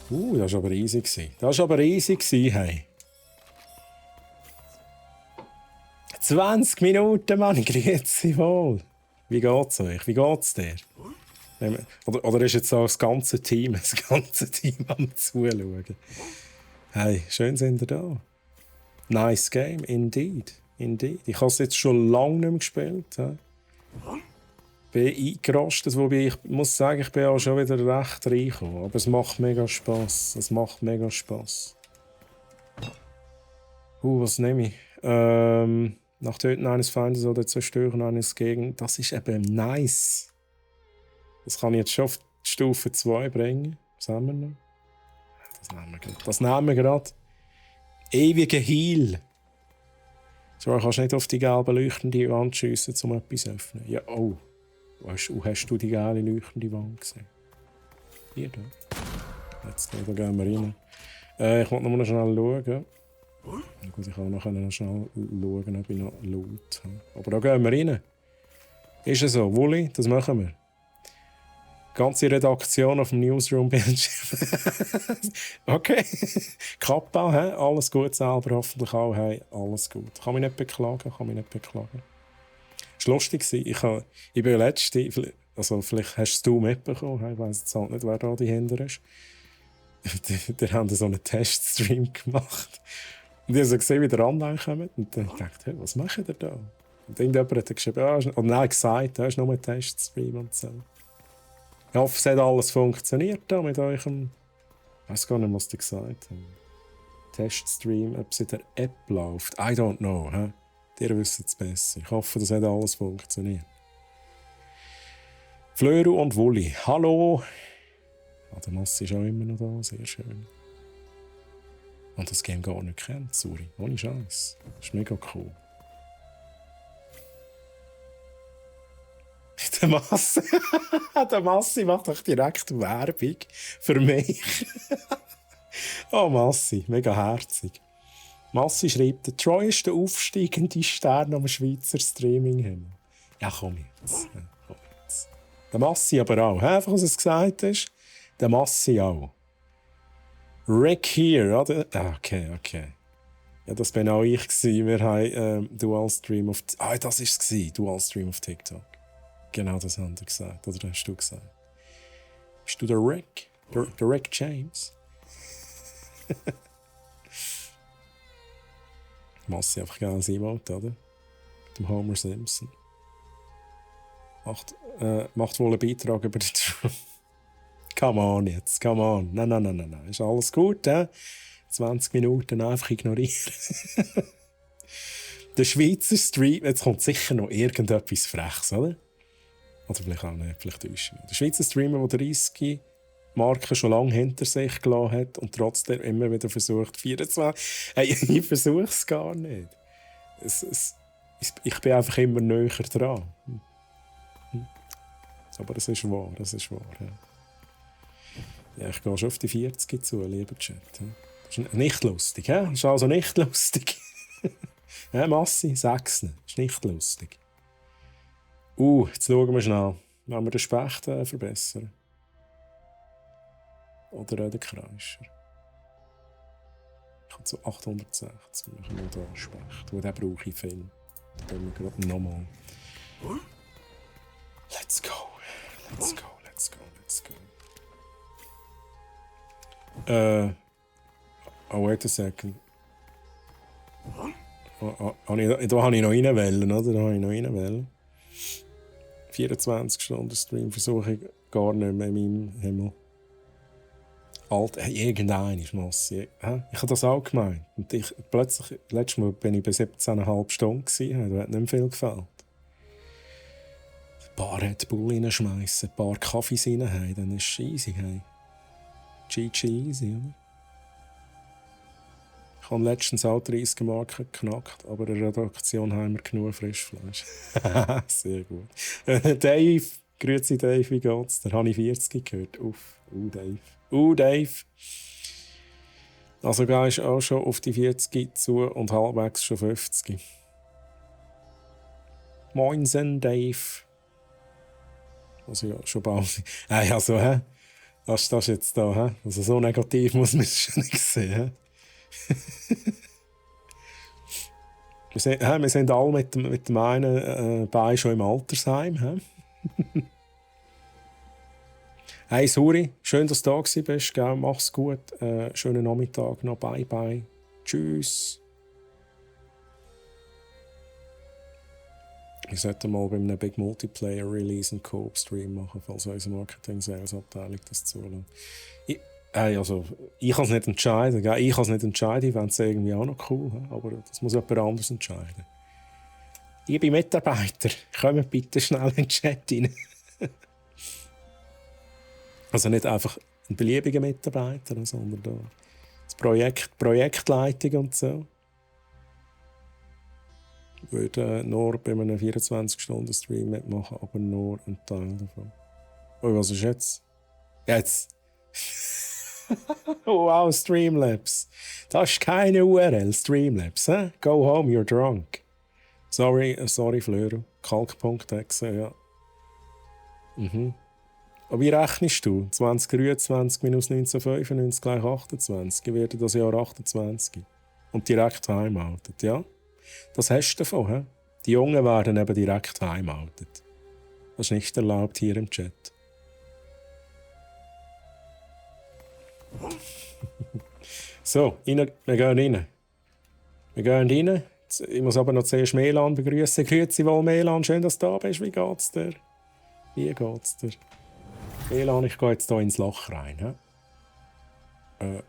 Das war aber easy. Das war aber easy, hey. 20 Minuten, Mann, grüezi wohl. Wie geht's euch? Wie geht's dir? Oder ist jetzt auch das ganze Team am Zuschauen? Hey, schön sind ihr da. Nice game, indeed. Ich habe es jetzt schon lange nicht mehr gespielt. He. Bin eingerostet, wobei ich muss sagen, ich bin auch schon wieder recht reingekommen. Aber es macht mega Spass. Was nehme ich? Nach Töten eines Feindes oder Zerstören eines Gegners. Das ist eben nice. Das kann ich jetzt schon auf die Stufe 2 bringen. Was haben wir noch? Das nehmen wir gerade. Ewige Heal. So, kannst du nicht auf die gelbe leuchtende Wand schiessen, um etwas zu öffnen. Ja, oh. Hast du die gelbe leuchtende Wand gesehen? Hier, da. Jetzt da gehen wir rein. Ich wollte noch schnell schauen. Na gut, ich kann noch schnell schauen, ob ich noch Loot habe. Aber da gehen wir rein. Ist es so? Wulli, das machen wir. Ganze Redaktion auf dem Newsroom-Bildschirm. Okay. Kappa, he? Alles gut, selber hoffentlich auch. Hey, alles gut. Kann mich nicht beklagen. Es war lustig. Ich bin letzte, Also vielleicht hast du es mitbekommen, ich weiss jetzt halt nicht, wer da dahinter ist. Die haben so einen Teststream gemacht. Und ich habe so gesehen, wie der online kommt. Und dann dachte ich, hey, was macht ihr da? Und irgendjemand hat geschrieben, oder nein, gesagt, da ist nur ein Teststream und so. Ich hoffe, es hat alles funktioniert da mit eurem. Ich weiß gar nicht, was die gesagt haben. Teststream, ob es in der App läuft. I don't know. He? Ihr wisst es besser. Ich hoffe, das hat alles funktioniert. Flöru und Wulli, hallo! Ah, der Massi ist auch immer noch da, sehr schön. Und das Game gar nicht kennt, sorry. Ohne Scheiß. Das ist mega cool. Der Massi, der Massi macht doch direkt Werbung für mich. Oh, Massi, mega herzig. Massi schreibt, der Troy ist der aufsteigende Stern am Schweizer Streaming-Himmel. Ja, komm jetzt. Ja, komm jetzt. Der Massi aber auch. Einfach, was es gesagt ist. Der Massi auch. Rick hier, oder? Okay. Ja, das bin auch ich gewesen. Wir haben Dual Stream auf... das war es. Dual Stream auf TikTok. Genau das haben wir gesagt. Oder hast du gesagt? Bist du der Rick? Der Rick James? Massi einfach geiles Emote, oder? Mit dem Homer Simpson. Macht wohl einen Beitrag über die Trump. Come on jetzt, come on. Nein. Ist alles gut, 20 Minuten einfach ignorieren. Der Schweizer Stream, jetzt kommt sicher noch irgendetwas Freches, oder? Oder vielleicht auch nicht, vielleicht täusche ich mich. Der Schweizer Streamer, der 30 Marken schon lange hinter sich gelassen hat und trotzdem immer wieder versucht, 24. Hey, ich versuche es gar nicht. Ich bin einfach immer näher dran. Aber das ist wahr, ja. Ja, ich gehe schon auf die 40 zu, lieber Chat. Das ist nicht lustig, hä? Das ist also nicht lustig. Ja, Massi, 6. Das ist nicht lustig. Jetzt schauen wir schnell. Wollen wir den Specht verbessern? Oder den Kreischer? Ich habe so 860. Wir machen hier Specht. Und den brauche ich viel. Da gehen wir gerade nochmal. Let's go. Wait a second. Da habe ich noch reinwählen, oder? Da habe ich noch reinwählen. 24 Stunden Stream versuche ich gar nicht mehr in meinem Himmel. Alter, irgendein ist Massi. Ich habe das auch gemeint. Und plötzlich, letztes Mal bin ich bei 17,5 Stunden gewesen. Das hat nicht mehr viel gefällt. Ein paar Red Bull reinschmeissen, ein paar Kaffees rein, dann ist es easy. Hey. GG easy, oder? Ich habe letztens auch 30 Marken geknackt, aber in der Redaktion haben wir genug Frischfleisch. Sehr gut. Dave, grüezi Dave, wie geht's? Da habe ich 40 gehört. Dave. Also gehst du auch schon auf die 40 zu und halbwegs schon 50. Moinsen, Dave. Also ja, schon bald. Also, was ist jetzt da? Also so negativ muss man es schon nicht sehen. Wir sind alle mit dem einen Bein schon im Altersheim. Hey Suri, schön, dass du da bist. Gell? Mach's gut. Schönen Nachmittag noch. Bye bye. Tschüss. Ich sollte mal bei einem Big Multiplayer Release einen Co-op-Stream machen, falls unsere Marketing-Sales-Abteilung das zulässt. Ich kann es nicht entscheiden. Gell? Ich kann es nicht entscheiden, ich fände es irgendwie auch noch cool. Aber das muss jemand anderes entscheiden. Liebe Mitarbeiter, kommt bitte schnell in den Chat rein. Also nicht einfach ein beliebiger Mitarbeiter, sondern da das Projektleitung und so. Ich würde nur bei einem 24-Stunden-Stream mitmachen, aber nur einen Teil davon. Oh, was ist jetzt? Jetzt! Wow, Streamlabs. Das ist keine URL, Streamlabs. Go home, you're drunk. Sorry, Flöro. Kalk.exe, ja. Aber wie rechnest du? 2023 minus 1995 gleich 28. Ich werde das Jahr 28. Und direkt heimoutet, ja? Das hast du davon, he? Die Jungen werden eben direkt heimoutet. Das ist nicht erlaubt hier im Chat. So, wir gehen rein. Wir gehen rein. Ich muss aber noch zuerst Melan begrüßen. Grüezi wohl, Melan. Schön, dass du da bist. Wie geht's dir? Wie geht's dir? Melan, ich gehe jetzt hier ins Loch rein.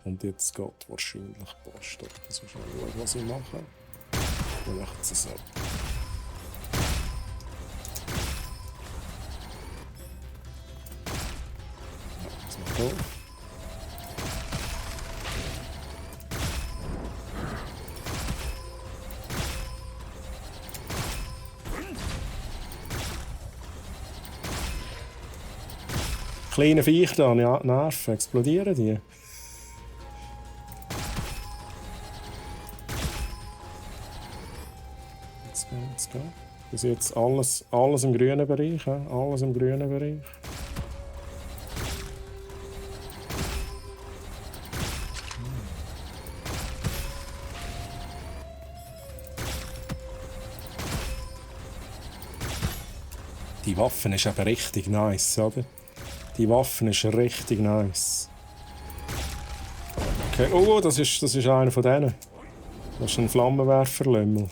Und jetzt geht wahrscheinlich Post. Das ist mal schauen, was ich mache. Ich mache es so. Jetzt mal hier. Kleine Viecher da, ja, Nerven, explodieren die? Jetzt geht. Das ist jetzt alles im grünen Bereich, alles im grünen Bereich. Die Waffe ist aber richtig nice, oder? Die Waffe ist richtig nice. Okay. Oh, das ist einer von denen. Das ist ein Flammenwerfer-Lümmel.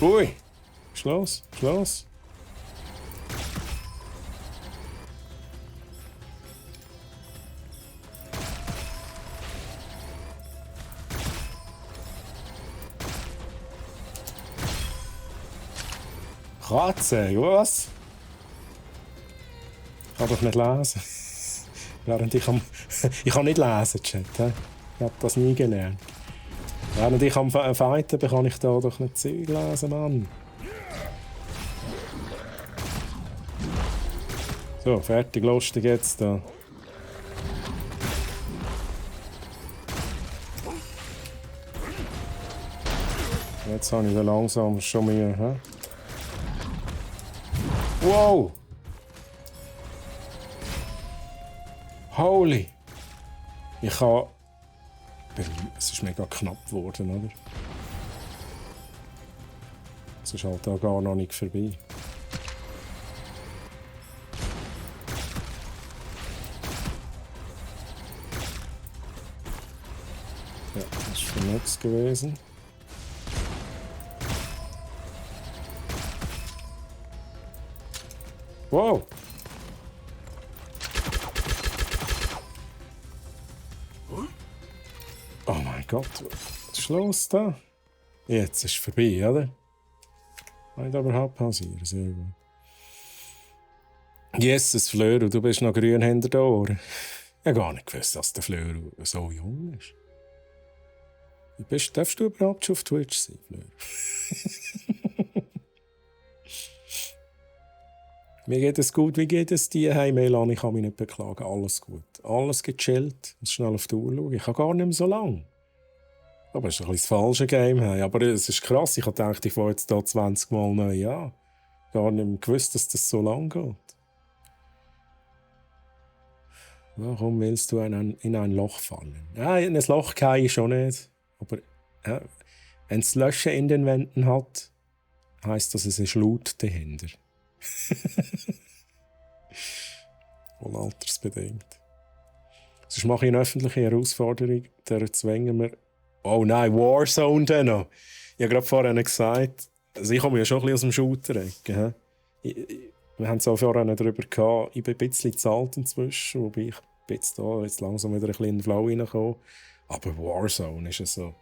Ui! Schloss, Schloss. Katze, was? Ich kann doch nicht lesen. Während ich kann nicht lesen, Chat. Ich habe das nie gelernt. Während ich am Fighten bin, kann ich da doch nicht Zeug lesen, Mann. So, fertig, lustig jetzt da. Jetzt habe ich da langsam schon mehr. He? Wow! Holy! Ich habe... Es ist mega knapp geworden, oder? Es ist halt auch gar noch nicht vorbei. Ja, das ist für nichts gewesen. Wow! Oh mein Gott, was ist los da? Jetzt ist es vorbei, oder? Nicht überhaupt pausieren, sehr gut. Jesus, Fleur, du bist noch grün hinter den Ohren. Ich habe gar nicht gewusst, dass der Fleur so jung ist. Darfst du überhaupt schon auf Twitch sein, Fleur? Mir geht es gut, wie geht es dir? Hey Melan, ich kann mich nicht beklagen, alles gut. Alles gechillt, muss schnell auf die Uhr schauen. Ich habe gar nicht mehr so lange. Aber es ist ein bisschen das falsche Game. Hey. Aber es ist krass, ich dachte, ich fange jetzt hier 20 Mal neu an. Gar nicht mehr gewusst, dass das so lang geht. Warum willst du in ein Loch fallen? Ja, in ein Loch gehe ich schon nicht. Aber wenn es Löcher in den Wänden hat, heisst das, es ist laut dahinter. Wohl altersbedingt. Sonst mache ich eine öffentliche Herausforderung, der zwingen wir. Oh nein, Warzone dann noch. Ich habe gerade vorhin gesagt, also ich komme ja schon ein bisschen aus dem Shooter-Ecke. Wir haben so vorhin darüber gehabt, ich bin ein bisschen zu alt inzwischen, wobei ich jetzt da jetzt langsam wieder ein bisschen in den Flow reinkomme. Aber Warzone ist ja so,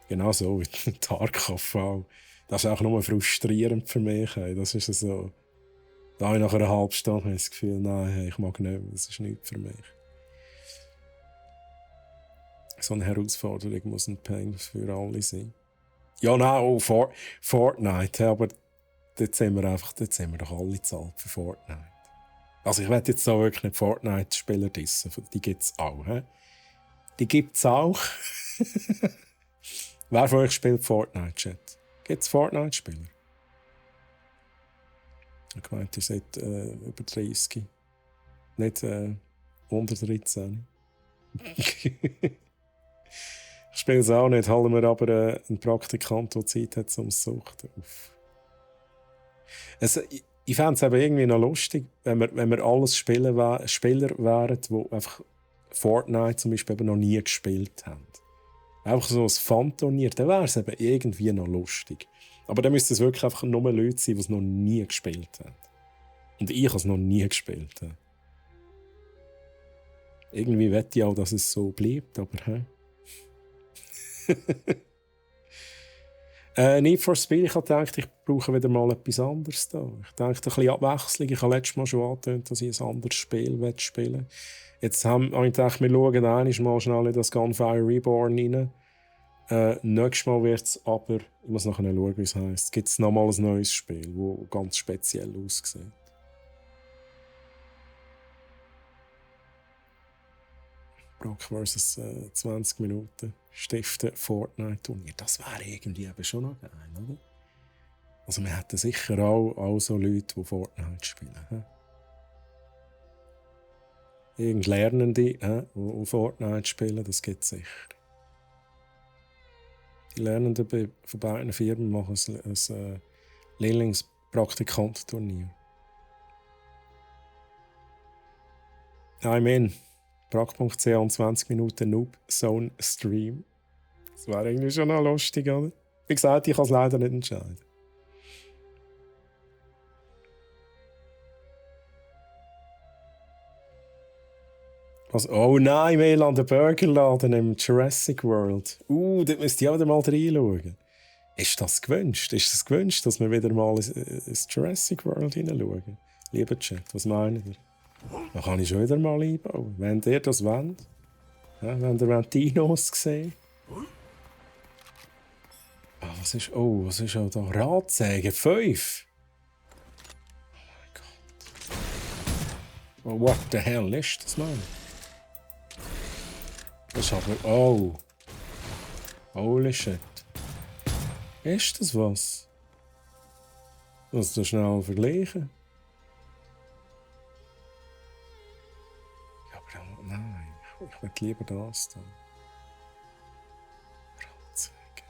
genau so wie Tarkov auch. Das ist auch nur frustrierend für mich. Das ist so, da habe ich nach einer halben Stunde das Gefühl, nein, ich mag nicht mehr, das ist nichts für mich. So eine Herausforderung muss ein Pain für alle sein. Ja, nein, oh, Fortnite, aber dort sind wir doch alle zahlt für Fortnite. Also ich will jetzt da wirklich nicht Fortnite-Spieler dissen, die gibt es auch. He? Die gibt es auch. Wer von euch spielt Fortnite-Chat? Gibt es Fortnite-Spieler? Ich meinte, ihr seid über 30. Nicht unter 13. Ich spiele es auch nicht, holen wir aber einen Praktikant, der Zeit hat, um es zu suchen. Also, ich fände es eben irgendwie noch lustig, wenn wir alles Spieler wären, die einfach Fortnite zum Beispiel eben noch nie gespielt haben. Einfach so ein Fun-Turnier, dann wäre es eben irgendwie noch lustig. Aber dann müssten es wirklich einfach nur Leute sein, die es noch nie gespielt haben. Und ich habe es noch nie gespielt. Irgendwie wette ich auch, dass es so bleibt, aber Need for Speed, ich habe gedacht, ich brauche wieder mal etwas anderes da. Ich dachte, ein bisschen Abwechslung. Ich habe letztes Mal schon angetönt, dass ich ein anderes Spiel spielen will. Jetzt habe ich gedacht, wir schauen einmal schnell in das Gunfire Reborn rein. Nächstes Mal wird es aber, ich muss nachher schauen, wie es heisst, gibt es nochmal ein neues Spiel, das ganz speziell aussieht. Brock vs. 20 Minuten stiften Fortnite-Turnier. Das wäre irgendwie eben schon noch geil, oder? Also wir hätten sicher auch so Leute, die Fortnite spielen. Irgend Lernende, die Fortnite spielen, das gibt es sicher. Die Lernenden von beiden Firmen machen ein Lehrlingspraktikantenturnier. I'm in. Brack.ch und 20 Minuten Noob Zone Stream. Das wäre irgendwie schon noch lustig, oder? Wie gesagt, ich kann es leider nicht entscheiden. Also, oh nein, Melan, der Burgerladen im Jurassic World. Dort müsst ihr auch wieder mal reinschauen. Ist das gewünscht? Ist es gewünscht, dass wir wieder mal ins Jurassic World hineinschauen? Lieber Chat, was meint ihr? Da kann ich schon wieder mal einbauen. Wenn ihr das wollt. Ja, wenn ihr Dinos sehen. Was ist auch da? Radsäge 5. Oh mein Gott. Oh, what the hell ist das, Mann? Das ist aber... Holy shit. Ist das was? Lass das schnell vergleichen. Ja, aber nein. Ich würde lieber das dann. Radsäge.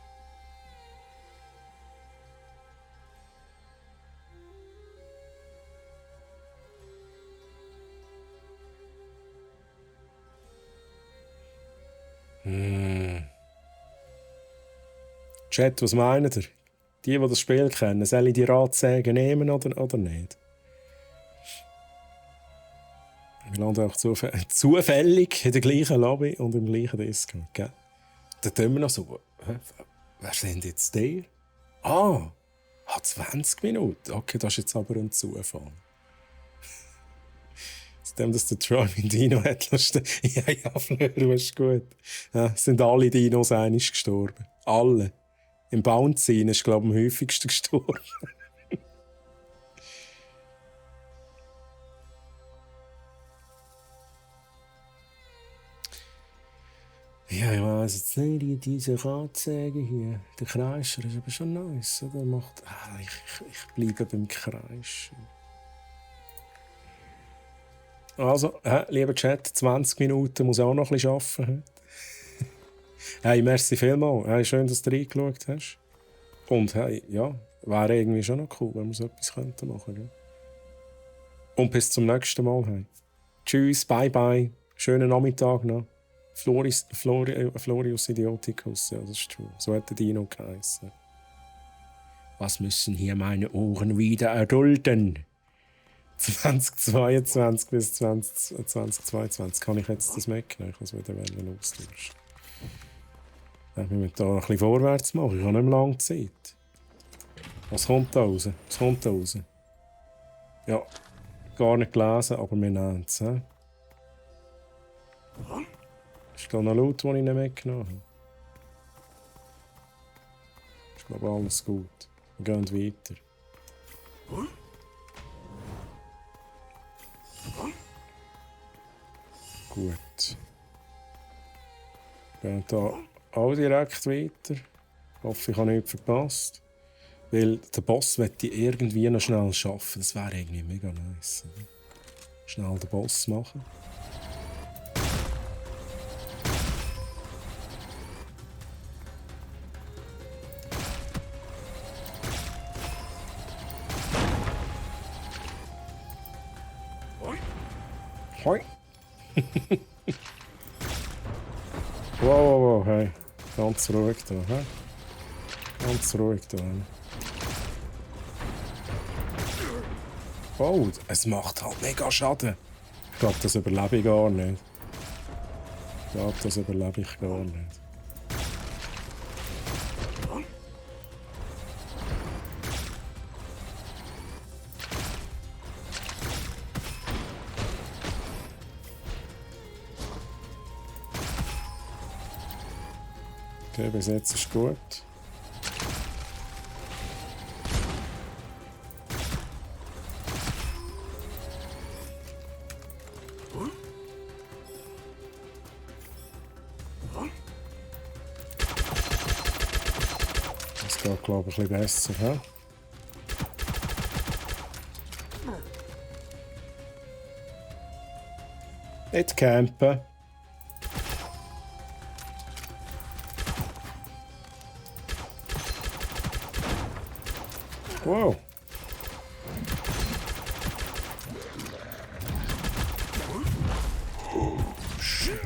Chat, was meint ihr? Die das Spiel kennen, sollen die Radsäge nehmen oder nicht? Wir landen auch zufällig in der gleichen Lobby und im gleichen Discord. Gell? Dann tun wir noch so. Wer sind jetzt die? 20 Minuten. Okay, das ist jetzt aber ein Zufall. Dem, dass der Driving Dino hat lassen. Ja, Fleur, ist gut. Ja, sind alle Dinos einmal gestorben. Alle. Im Bouncy ist, glaube ich, am häufigsten gestorben. Ja, ich weiss jetzt nicht, diese Radsäge hier. Der Kreischer ist aber schon nice, oder? Ich bleibe beim Kreischer. Also, lieber Chat, 20 Minuten muss auch noch ein bisschen arbeiten. Hey, merci vielmals. Hey, schön, dass du reingeschaut hast. Und hey, ja, wäre irgendwie schon noch cool, wenn wir so etwas machen könnten. Und bis zum nächsten Mal. Hey. Tschüss, bye bye. Schönen Nachmittag noch. Florius Idioticus, ja, das ist true. So hat der Dino geheißen. Was müssen hier meine Ohren wieder erdulden? 2022 bis 2022 kann ich jetzt das wegnehmen. Ich muss wieder austauschen. Wir müssen da ein bisschen vorwärts machen. Ich habe nicht mehr lange Zeit. Was kommt da raus? Ja, gar nicht gelesen, aber wir nehmen es. Ist da noch Loot, den ich nicht mitgenommen habe? Ist, glaube ich, alles gut. Wir gehen weiter. Gut. Wir gehen hier auch direkt weiter. Ich hoffe, ich habe nichts verpasst. Weil der Boss möchte ich irgendwie noch schnell schaffen. Das wäre irgendwie mega nice. Schnell den Boss machen. Hoi. Wow, hey. Ganz ruhig da, hä? Ganz ruhig da. Oh, es macht halt mega Schaden. Ich glaube, das überlebe ich gar nicht. Ich glaube, das überlebe ich gar nicht. Okay, bis jetzt ist gut. Das geht, glaube ich, ein bisschen besser. He? Nicht campen. Wow. Shit.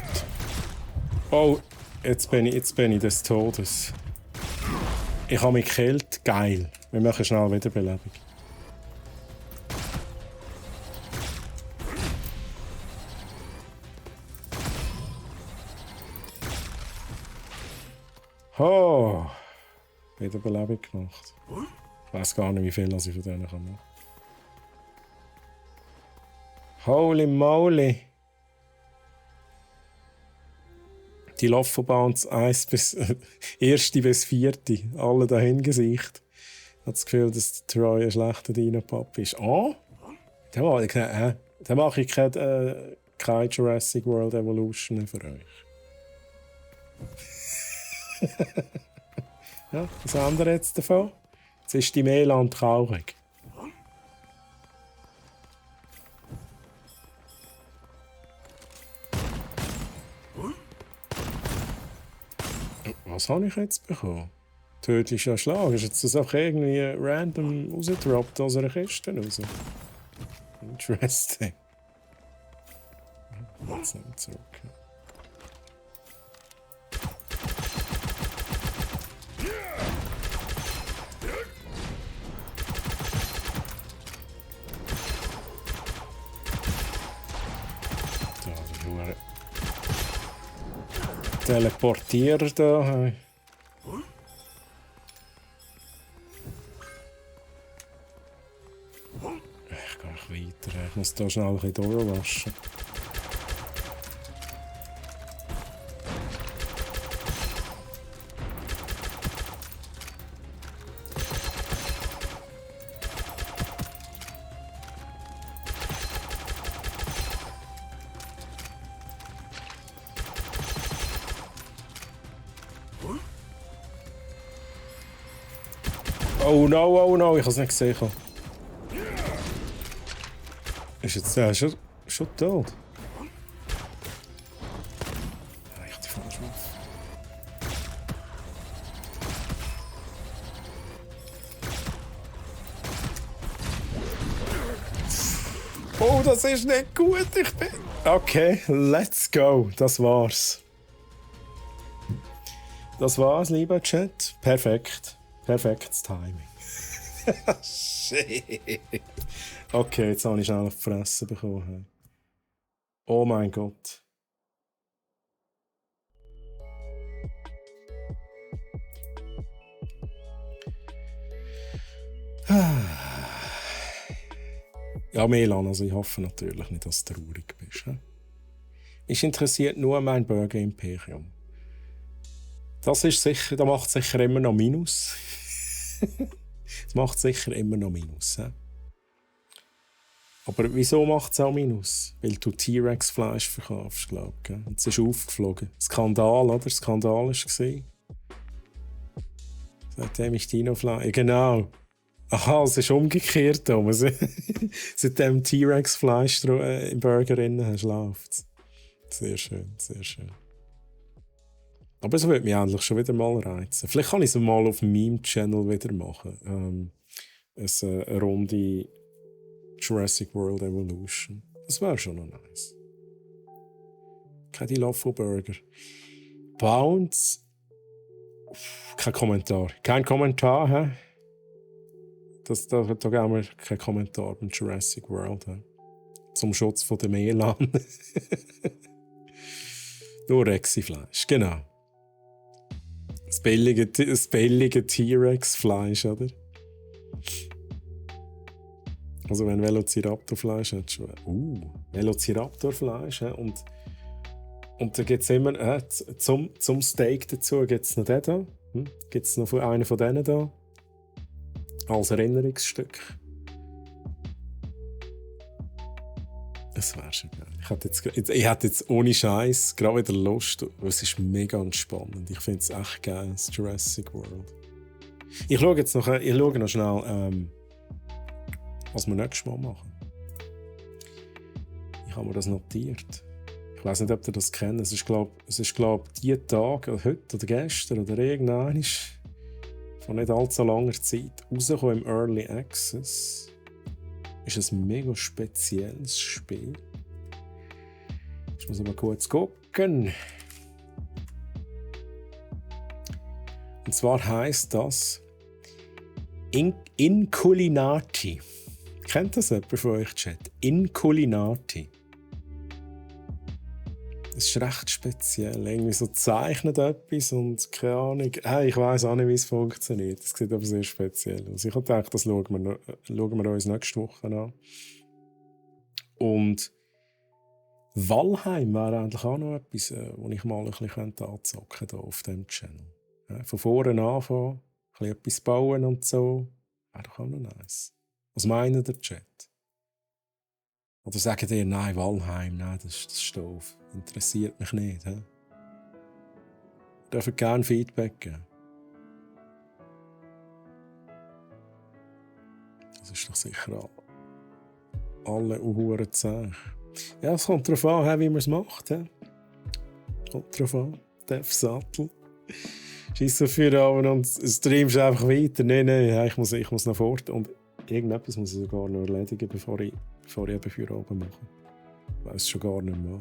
Oh, jetzt bin ich des Todes. Ich habe mich gekillt. Geil. Wir machen schnell Wiederbelebung. Oh. Wiederbelebung gemacht. Ich weiß gar nicht, wie viel ich von denen machen kann. Holy moly! Die Loffobounds 1 bis 1. bis 4. Alle dahin gesicht. Ich habe das Gefühl, dass der Troy ein schlechter Dino-Pop ist. Oh! Dann mache ich keine Jurassic World Evolution für euch. Ja, was andere jetzt davon? Jetzt ist die Meland traurig. Was habe ich jetzt bekommen? Tödlicher Schlag. Ist jetzt das auch irgendwie random rausgedroppt aus einer Kiste raus? Interesting. Jetzt nicht zurück. Teleportieren da. Ich gehe weiter. Ich muss da schnell ein bisschen durchwaschen. Oh no, ich habe es nicht gesehen. Ist jetzt schon tot? Richtig falsch auf. Oh, das ist nicht gut. Okay, let's go. Das war's. Das war's, lieber Chat. Perfekt. Perfektes Timing. Shit. Okay, jetzt habe ich schnell auf die Fresse bekommen. Oh mein Gott. Ja, Melan, also ich hoffe natürlich nicht, dass du traurig bist. He? Mich interessiert nur mein Burger Imperium. Das ist sicher, da macht sicher immer noch Minus. Es macht sicher immer noch Minus. He? Aber wieso macht es auch Minus? Weil du T-Rex-Fleisch verkaufst, glaube ich. Und es ist aufgeflogen. Skandal, oder? Skandal war es. Seitdem ich Dino-Fleisch... Genau. Aha, es ist umgekehrt. Seitdem T-Rex-Fleisch im Burger drin hast, läuft es. Sehr schön, sehr schön. Aber es würde mich endlich schon wieder mal reizen. Vielleicht kann ich es mal auf meinem Channel wieder machen. Eine Runde Jurassic World Evolution. Das wäre schon noch nice. Kein Dilopho-Burger. Bounce. Kein Kommentar. Kein Kommentar, hä? Da geben wir keinen Kommentar beim Jurassic World. He? Zum Schutz von der Melan. Nur Rexifleisch, genau. Das billige T-Rex-Fleisch, oder? Also wenn Velociraptor-Fleisch hat, schon. Velociraptor-Fleisch. Und da gibt es immer, zum Steak dazu gibt es noch den da. Gibt es noch einen von denen da. Als Erinnerungsstück. Das wäre schon geil. Ich hätte jetzt ohne Scheiß gerade wieder Lust. Es ist mega entspannend. Ich finde es echt geil, das Jurassic World. Ich schaue noch schnell, was wir nächstes Mal machen. Ich habe mir das notiert. Ich weiß nicht, ob ihr das kennt. Es ist, glaube ich, die Tage, oder heute oder gestern oder irgendwann von nicht allzu langer Zeit rausgekommen im Early Access. Ist ein mega spezielles Spiel. Ich muss aber kurz gucken. Und zwar heisst das Inculinati. Kennt das jemand von euch, Chat? Inculinati. Das ist recht speziell. Irgendwie so zeichnet etwas und keine Ahnung. Ich weiss auch nicht, wie es funktioniert. Das sieht aber sehr speziell aus. Ich habe gedacht, das schauen wir uns nächste Woche an. Und Valheim wäre eigentlich auch noch etwas, wo ich mal ein bisschen anzocken könnte auf diesem Channel. Von vorne anfangen, ein bisschen etwas bauen und so. Wäre doch auch noch nice. Was meint der Chat? Oder sagen ihr, nein, Valheim, nein, das ist doof. Interessiert mich nicht. He? Ihr dürft gerne Feedback geben. Das ist doch sicher alle Uhren zäh. Ja, es kommt darauf an, wie man es macht. He? Kommt darauf an. Def Sattel. Scheiss so viel an und streamst einfach weiter. Nein, ich muss noch fort. Und irgendetwas muss ich sogar noch erledigen, bevor ich eben für oben mache. Ich weiss schon gar nicht mehr.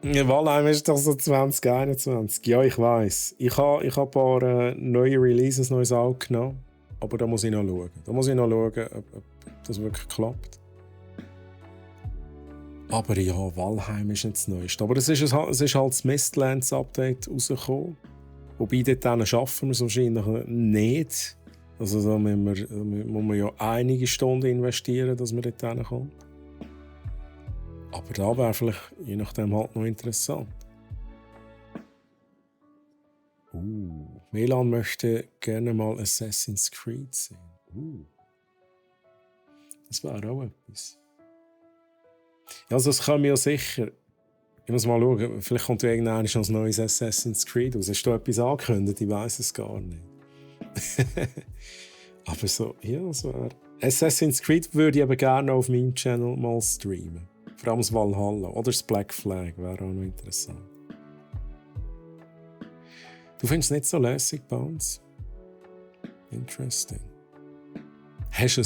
Ja, Valheim ist doch so 2021. Ja, ich weiss. Ich habe ein paar neue Releases, neues Auge genommen. Aber da muss ich noch schauen. Ob das wirklich klappt. Aber ja, Valheim ist nicht das Neueste. Aber es ist halt das Mistlands-Update rausgekommen. Wobei dort schaffen wir es wahrscheinlich nicht. Also da muss man ja einige Stunden investieren, dass man dort hinkommt. Aber da wäre vielleicht je nachdem halt noch interessant. Melan möchte gerne mal Assassin's Creed sehen. Das wäre auch etwas. Ja, also das kann mir ja sicher. Ich muss mal schauen, vielleicht kommt ja irgendwann schon ein neues Assassin's Creed raus. Ist da etwas angekündigt? Ich weiss es gar nicht. Aber so, ja, das wäre. Assassin's Creed würde ich aber gerne auf meinem Channel mal streamen. Vor allem das Valhalla oder das Black Flag wäre auch noch interessant. Du findest es nicht so lässig bei uns? Interesting. Hast du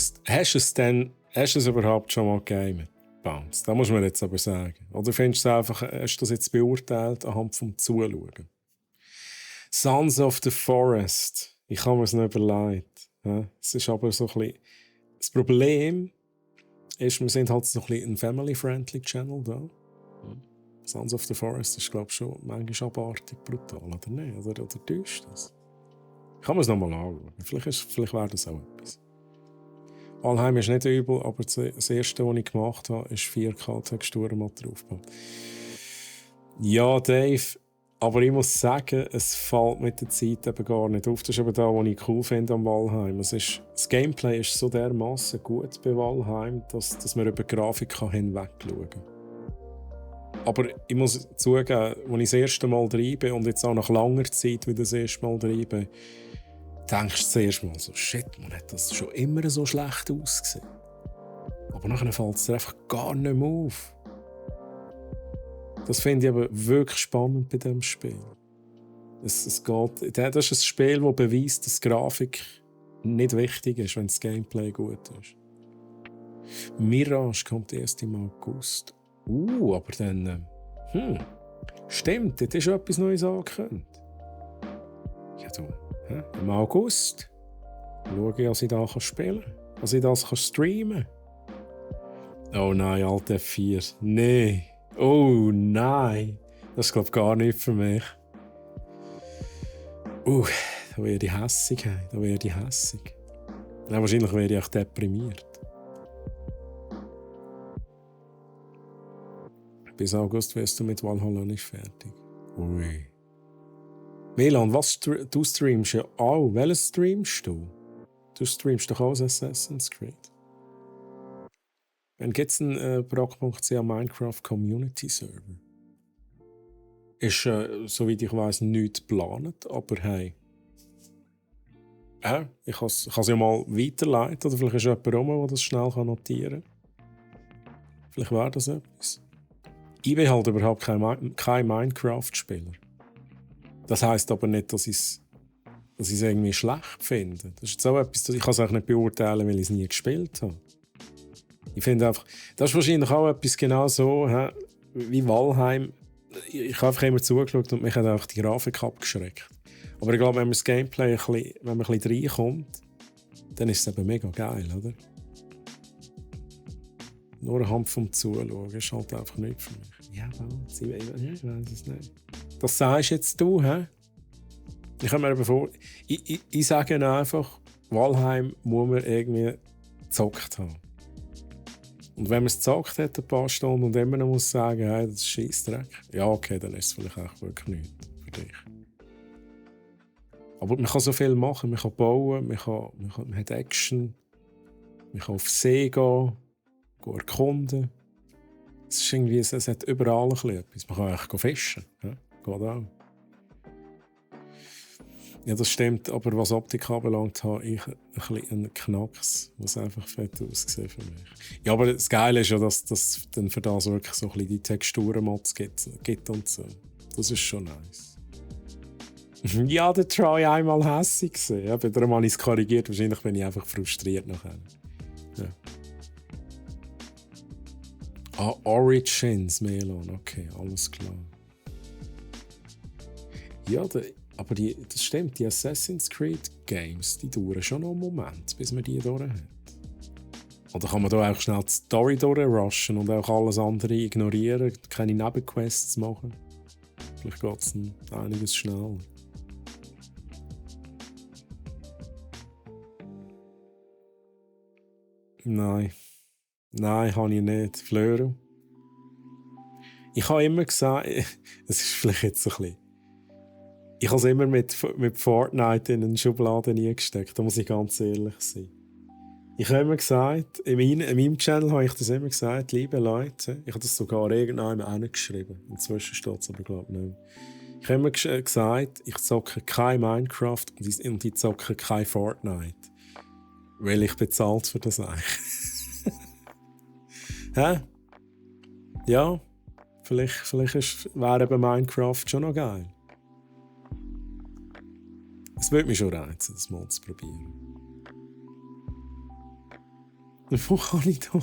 es überhaupt schon mal gegamet? Bounce. Da muss man jetzt aber sagen. Oder findest du einfach, hast du das jetzt beurteilt anhand vom Zuschauen? Sons of the Forest. Ich habe mir es nicht überlegt. Es ist aber so ein bisschen. Das Problem ist, wir sind halt so ein bisschen ein family-friendly Channel da. Sons of the Forest ist, glaube ich, schon manchmal abartig brutal, oder nicht? Oder täuscht das? Ich kann mir es nochmal anschauen. Vielleicht wäre das auch etwas. Valheim ist nicht übel, aber das erste, was ich gemacht habe, ist 4K-Texturen mal draufgebaut. Ja, Dave, aber ich muss sagen, es fällt mit der Zeit eben gar nicht auf. Das ist eben da, was ich cool finde am Valheim. Das Gameplay ist so dermassen gut bei Valheim, dass man über die Grafik hinwegschauen kann. Aber ich muss zugeben, als ich das erste Mal drin bin und jetzt auch nach langer Zeit wieder das erste Mal drin bin, denkst du zuerst mal so, shit, man hat das schon immer so schlecht ausgesehen. Aber nachher fällt es dir einfach gar nicht mehr auf. Das finde ich aber wirklich spannend bei diesem Spiel. Das ist ein Spiel, das beweist, dass die Grafik nicht wichtig ist, wenn das Gameplay gut ist. Mirage kommt erst im August. Aber dann... Stimmt, dort ist etwas Neues angekündigt. Ja, du. Im August schaue ich, dass ich da spielen kann. Dass ich das streamen kann. Oh nein, Alt F4. Nein. Oh nein. Das ist, glaube ich, gar nicht für mich. Da werde ich hässig. Ja, wahrscheinlich werde ich auch deprimiert. Bis August wirst du mit Valhalla nicht fertig. Ui. Milan, du streamst ja auch. Welches streamst du? Du streamst doch auch Assassin's Creed. Wann gibt es einen Brock.ch Minecraft Community Server? Ist, soweit ich weiss, nichts geplant, aber hey. Ich kann es ja mal weiterleiten, oder vielleicht ist jemand rum, der das schnell notieren kann. Vielleicht wäre das etwas. Ich bin halt überhaupt kein Minecraft-Spieler. Das heisst aber nicht, dass ich es irgendwie schlecht finde. Das ist jetzt auch etwas, ich kann es auch nicht beurteilen, weil ich es nie gespielt habe. Ich finde einfach, das ist wahrscheinlich auch etwas genau so wie Valheim. Ich habe einfach immer zugeschaut und mich hat auch die Grafik abgeschreckt. Aber ich glaube, wenn man das Gameplay wenn man ein bisschen reinkommt, dann ist es eben mega geil, oder? Nur anhand vom Zuschauen ist halt einfach nichts für mich. Ja, ich weiß es nicht. Das sagst jetzt du, hä? Ich kann mir bevor. Ich sage einfach, Valheim muss man irgendwie gezockt haben. Und wenn man es gezockt hat, ein paar Stunden und immer noch muss sagen, hey, das ist Scheissdreck, ja, okay, dann ist es vielleicht auch wirklich nichts für dich. Aber man kann so viel machen, man kann bauen, man hat Action, man kann auf See gehen erkunden. Es ist irgendwie, es hat überall etwas. Man kann eigentlich fischen. Ja? Geht auch. Ja, das stimmt, aber was Optik anbelangt, habe ich einen Knacks, was einfach fett aussieht für mich. Ja, aber das Geile ist ja, dass es dann für das wirklich so ein bisschen die Texturenmods gibt und so. Das ist schon nice. Ja, der Troy einmal hässig gesehen. Ja, darum habe ich es korrigiert. Wahrscheinlich bin ich einfach frustriert nachher. Ja. Origins, Melon, okay, alles klar. Ja, aber das stimmt, die Assassin's Creed Games, die dauern schon noch einen Moment, bis man die durch hat. Oder kann man da auch schnell die Story durchrushen und auch alles andere ignorieren, keine Nebenquests machen? Vielleicht geht es einiges schneller. Nein, habe ich nicht. Flöro. Ich habe immer gesagt, es ist vielleicht jetzt ein bisschen. Ich habe es immer mit Fortnite in eine Schublade gesteckt, da muss ich ganz ehrlich sein. Ich habe immer gesagt, in meinem Channel habe ich das immer gesagt, liebe Leute, ich habe das sogar irgendwann geschrieben. Inzwischen steht es aber, glaube ich, nicht mehr. Ich habe immer gesagt, ich zocke kein Minecraft und ich zocke kein Fortnite. Weil ich bezahlt für das eigentlich. Hä? Ja, vielleicht wäre eben Minecraft schon noch geil. Es würde mich schon reizen, das mal zu probieren. Wo kann ich da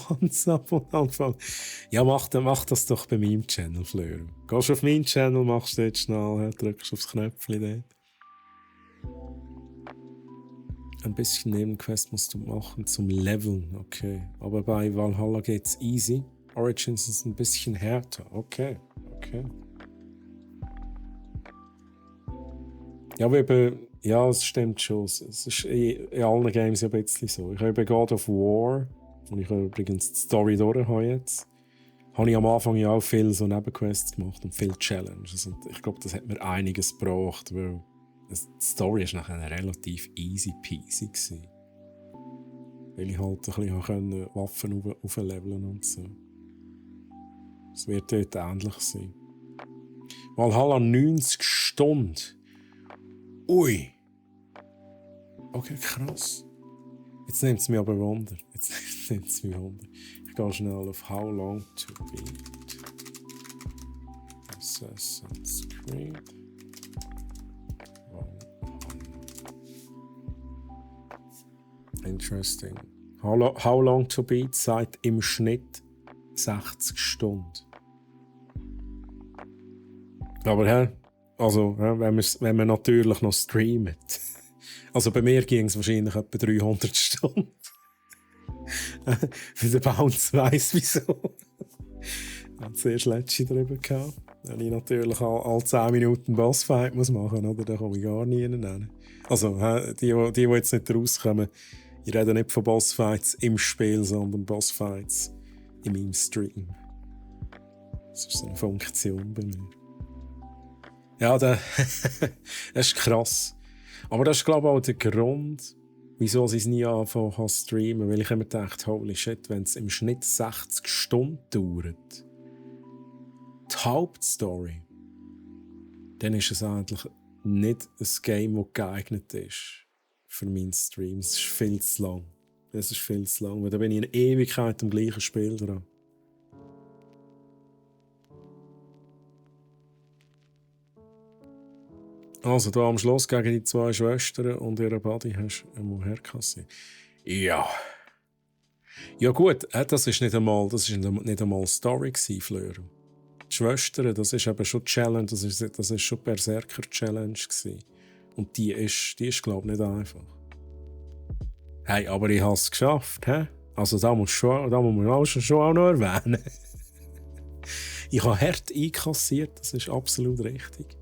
anfangen? Ja, mach das doch bei meinem Channel, Fleur. Gehst auf meinen Channel, machst du jetzt schnell, drückst aufs Knöpfchen dort. Ein bisschen Nebenquest musst du machen zum Leveln, okay. Aber bei Valhalla geht's easy. Origins ist ein bisschen härter, okay. Ja, ja, es stimmt schon. Es ist in allen Games ein bisschen so. Ich habe God of War, und ich habe übrigens die Story durch jetzt, habe ich am Anfang ja auch viel so Nebenquests gemacht und viel Challenges. Und ich glaube, das hat mir einiges gebracht, weil die Story war nachher relativ easy peasy gewesen. Weil ich halt ein bisschen Waffen aufleveln und so. Es wird dort ähnlich sein. Valhalla 90 Stunden. Ui! Okay, krass. Jetzt nimmt es mich aber Wunder. Ich gehe schnell auf How Long to Beat. Assassin's Creed. Interesting. How Long to Beat sagt im Schnitt 60 Stunden. Aber wenn man natürlich noch streamt. Also bei mir ging es wahrscheinlich etwa 300 Stunden. Für den Bounce weiss wieso. Ich hatte zuerst letzte drüber gehabt. Wenn ich natürlich alle 10 Minuten Bossfight machen muss, oder? Dann komme ich gar nie hin. Also, die jetzt nicht rauskommen, ich rede nicht von Bossfights im Spiel, sondern Bossfights in meinem Stream. Das ist so eine Funktion bei mir. Ja, das ist krass. Aber das ist, glaube ich, auch der Grund, wieso sie es nie anfangen zu streamen. Weil ich immer dachte, holy shit, wenn es im Schnitt 60 Stunden dauert, die Hauptstory, dann ist es eigentlich nicht ein Game, das geeignet ist für meinen Stream. Es ist viel zu lang. Es ist viel zu lang, weil da bin ich in Ewigkeit am gleichen Spiel dran. Also, da am Schluss gegen die 2 Schwestern und ihren Buddy hast du einmal herkassiert. Ja. Ja gut, das ist nicht einmal Story gewesen, Fleur. Die Schwestern, das ist eben schon Challenge, das ist schon Berserker-Challenge gewesen. Und die ist glaube ich, nicht einfach. Hey, aber ich habe es geschafft, hä? Also da muss man auch schon noch erwähnen. Ich habe hart einkassiert, das ist absolut richtig.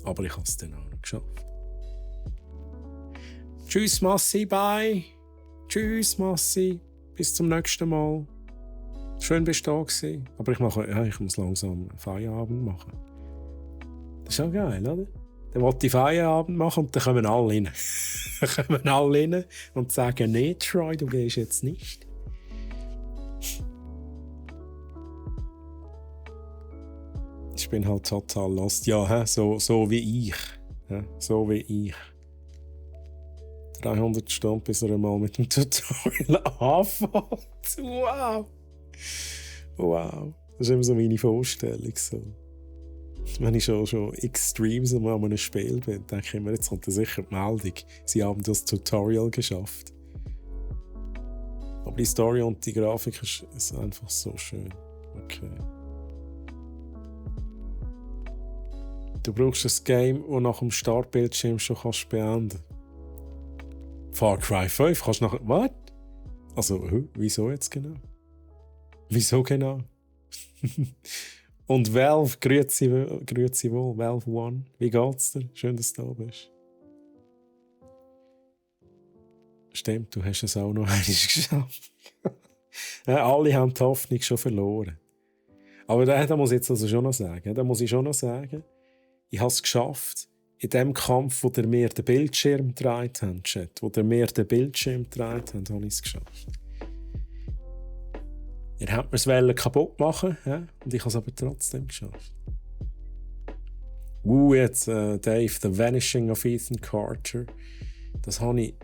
Aber ich habe es dann auch noch geschafft. Tschüss, Massi, bye. Tschüss, Massi. Bis zum nächsten Mal. Schön bist du da gewesen. Aber ich muss langsam Feierabend machen. Das ist auch geil, oder? Dann wollte ich Feierabend machen und dann kommen alle rein. Dann kommen alle rein und sagen, nee, Troy, du gehst jetzt nicht. Ich bin halt total lost. Ja, so wie ich. So wie ich. 300 Stunden, bis er mal mit dem Tutorial anfängt. Wow! Wow. Das ist immer so meine Vorstellung. So. Wenn ich schon Extremes an einem Spiel bin, denke ich immer, jetzt kommt sicher die Meldung, sie haben das Tutorial geschafft. Aber die Story und die Grafik ist einfach so schön. Okay. Du brauchst ein Game, das nach dem Startbildschirm schon beenden kannst. Far Cry 5 kannst du nachher... Was? Also, wieso jetzt genau? Wieso genau? Und Valve, grüezi wohl, Valve One. Wie geht's dir? Schön, dass du da bist. Stimmt, du hast es auch noch einmal geschafft. Ja, alle haben die Hoffnung schon verloren. Aber da muss ich jetzt also schon noch sagen, ich habe es geschafft, in dem Kampf, wo der mir den Bildschirm gedreht hat, Chat, habe ich es geschafft. Ihr habt mir es kaputt machen, ja? Und ich habe es aber trotzdem geschafft. Jetzt, Dave, The Vanishing of Ethan Carter. Das habe ich...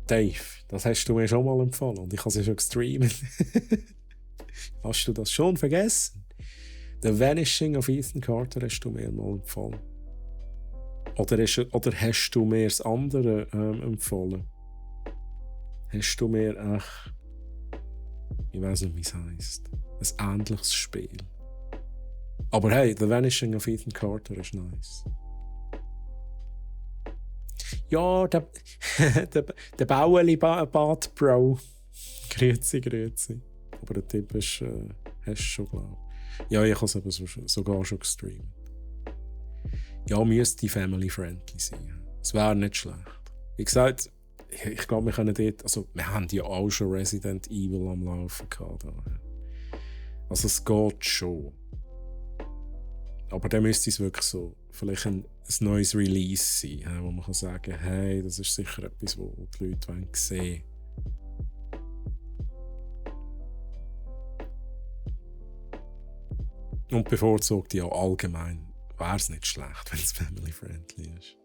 Dave, das hast du mir schon mal empfohlen und ich habe es ja schon gestreamt. Hast du das schon vergessen? The Vanishing of Ethan Carter hast du mir mal empfohlen. Oder hast du mir das andere empfohlen? Hast du mir ich weiß nicht, wie es heisst. Ein ähnliches Spiel. Aber hey, The Vanishing of Ethan Carter ist nice. Ja, der Baueli-Bad Bro. Grüezi. Aber der Tipp ist, hast du schon, glaube ich. Ja, ich habe es aber sogar schon gestreamt. Ja, müsste family-friendly sein. Es wäre nicht schlecht. Wie gesagt, ich glaube, wir können dort... Also, wir haben ja auch schon Resident Evil am Laufen gehabt. Also, es geht schon. Aber dann müsste es wirklich so... Vielleicht ein neues Release sein, wo man kann sagen, hey, das ist sicher etwas, wo die Leute sehen wollen. Und bevorzugt ja allgemein wäre es nicht schlecht, wenn es family-friendly ist.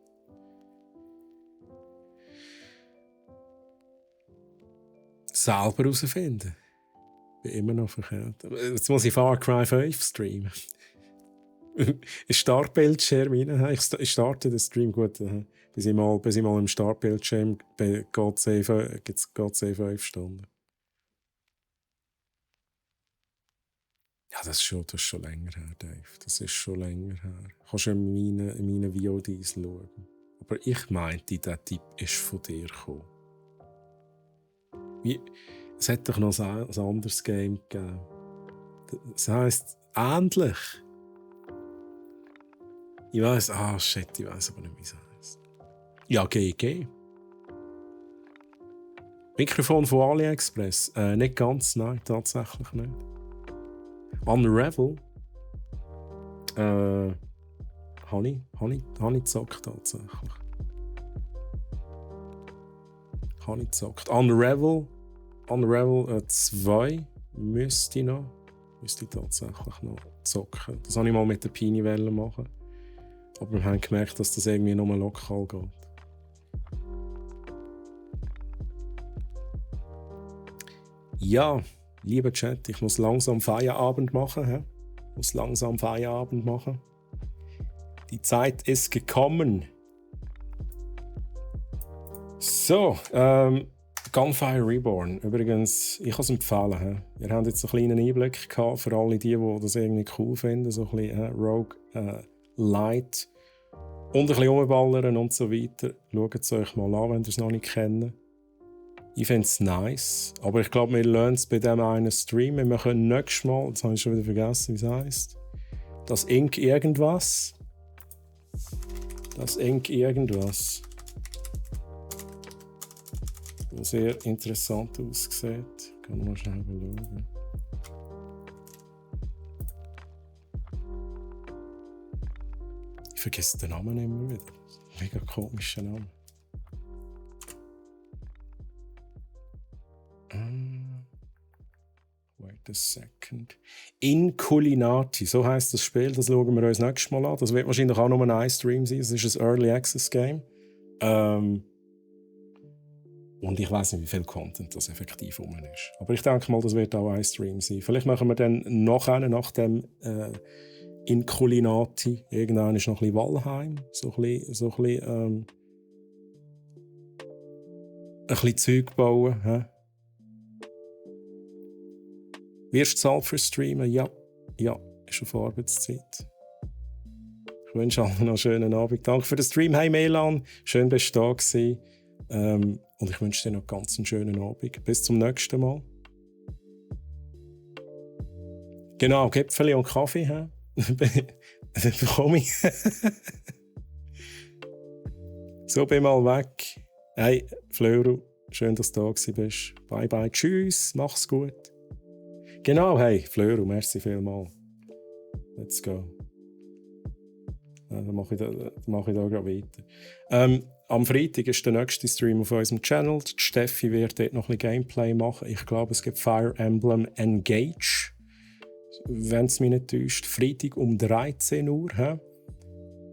Selber herausfinden. Bin immer noch verkehrt. Jetzt muss ich Far Cry 5 streamen. Ein Startbildschirm rein. Ich starte den Stream gut. Bis ich mal im Startbildschirm bei God Save 5 Stunden. Ja, das ist schon länger her, Dave. Das ist schon länger her. Kannst du in meinen VODs schauen. Aber ich meinte, der Tipp ist von dir gekommen. Es hat doch noch ein anderes Game gegeben. Das heisst, ähnlich. Ich weiss, ich weiss aber nicht, wie es heisst. Ja, GG. Mikrofon von AliExpress. Nicht ganz, nein, tatsächlich nicht. Unravel. Habe ich gezockt tatsächlich. Habe ich gezockt. Unravel 2 müsste ich tatsächlich noch zocken. Das wollte ich mal mit der Pini machen. Aber wir haben gemerkt, dass das irgendwie nur lokal geht. Ja, lieber Chat, ich muss langsam Feierabend machen. Die Zeit ist gekommen. So, Gunfire Reborn. Übrigens, ich kann es empfehlen. Wir haben jetzt einen kleinen Einblick gehabt für alle die das irgendwie cool finden. So ein bisschen Rogue Light. Und ein bisschen rumballern und so weiter. Schaut es euch mal an, wenn ihr es noch nicht kennt. Ich finde es nice. Aber ich glaube, wir lernen es bei diesem einen Stream. Wir können nächstes Mal, jetzt habe ich schon wieder vergessen, wie es heisst. Das Ink irgendwas. Das sehr interessant aussieht. Kann man mal schnell schauen. Ich vergesse den Namen immer wieder. Mega komischer Name. Wait a second. Inculinati, so heisst das Spiel. Das schauen wir uns nächstes Mal an. Das wird wahrscheinlich auch nur ein Stream sein. Es ist ein Early Access Game. Und ich weiß nicht, wie viel Content das effektiv rum ist. Aber ich denke mal, das wird auch ein Stream sein. Vielleicht machen wir dann nach dem Inculinati, irgendwann ist noch ein bisschen Valheim, ein bisschen Zeug bauen. He? Wirst du zahlt für Streamen? Ja, ist auf Arbeitszeit. Ich wünsche allen noch einen schönen Abend. Danke für den Stream. Hey Melan, schön, dass du da warst. Und ich wünsche dir noch ganz einen schönen Abend. Bis zum nächsten Mal. Genau, Gipfeli und Kaffee. Bekomme ich. So, bin mal weg. Hey, Flöru, schön, dass du da bist. Bye bye, tschüss, mach's gut. Genau, hey, Flöru, merci vielmals. Let's go. Dann mache ich da gerade weiter. Am Freitag ist der nächste Stream auf unserem Channel. Die Steffi wird dort noch ein bisschen Gameplay machen. Ich glaube, es gibt Fire Emblem Engage. Wenn es mich nicht täuscht. Freitag um 13 Uhr. He?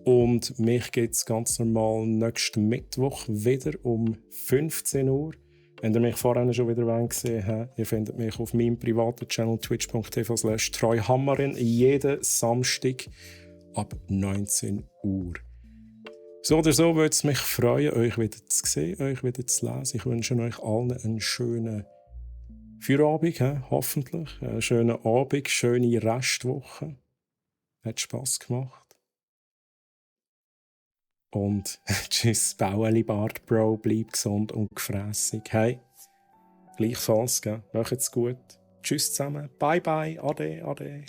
Und mich gibt es ganz normal nächsten Mittwoch wieder um 15 Uhr. Wenn ihr mich vorhin schon wieder gesehen habt, ihr findet mich auf meinem privaten Channel twitch.tv/treuhammerin jeden Samstag ab 19 Uhr. So oder so würde es mich freuen, euch wieder zu sehen, euch wieder zu lesen. Ich wünsche euch allen einen schönen Feierabend, hoffentlich. Einen schönen Abend, schöne Restwoche. Hat Spass gemacht. Und tschüss, Baueli Bart Bro, bleib gesund und gefrässig. Hey, gleichfalls, gell? Macht's gut. Tschüss zusammen. Bye bye. Ade, ade.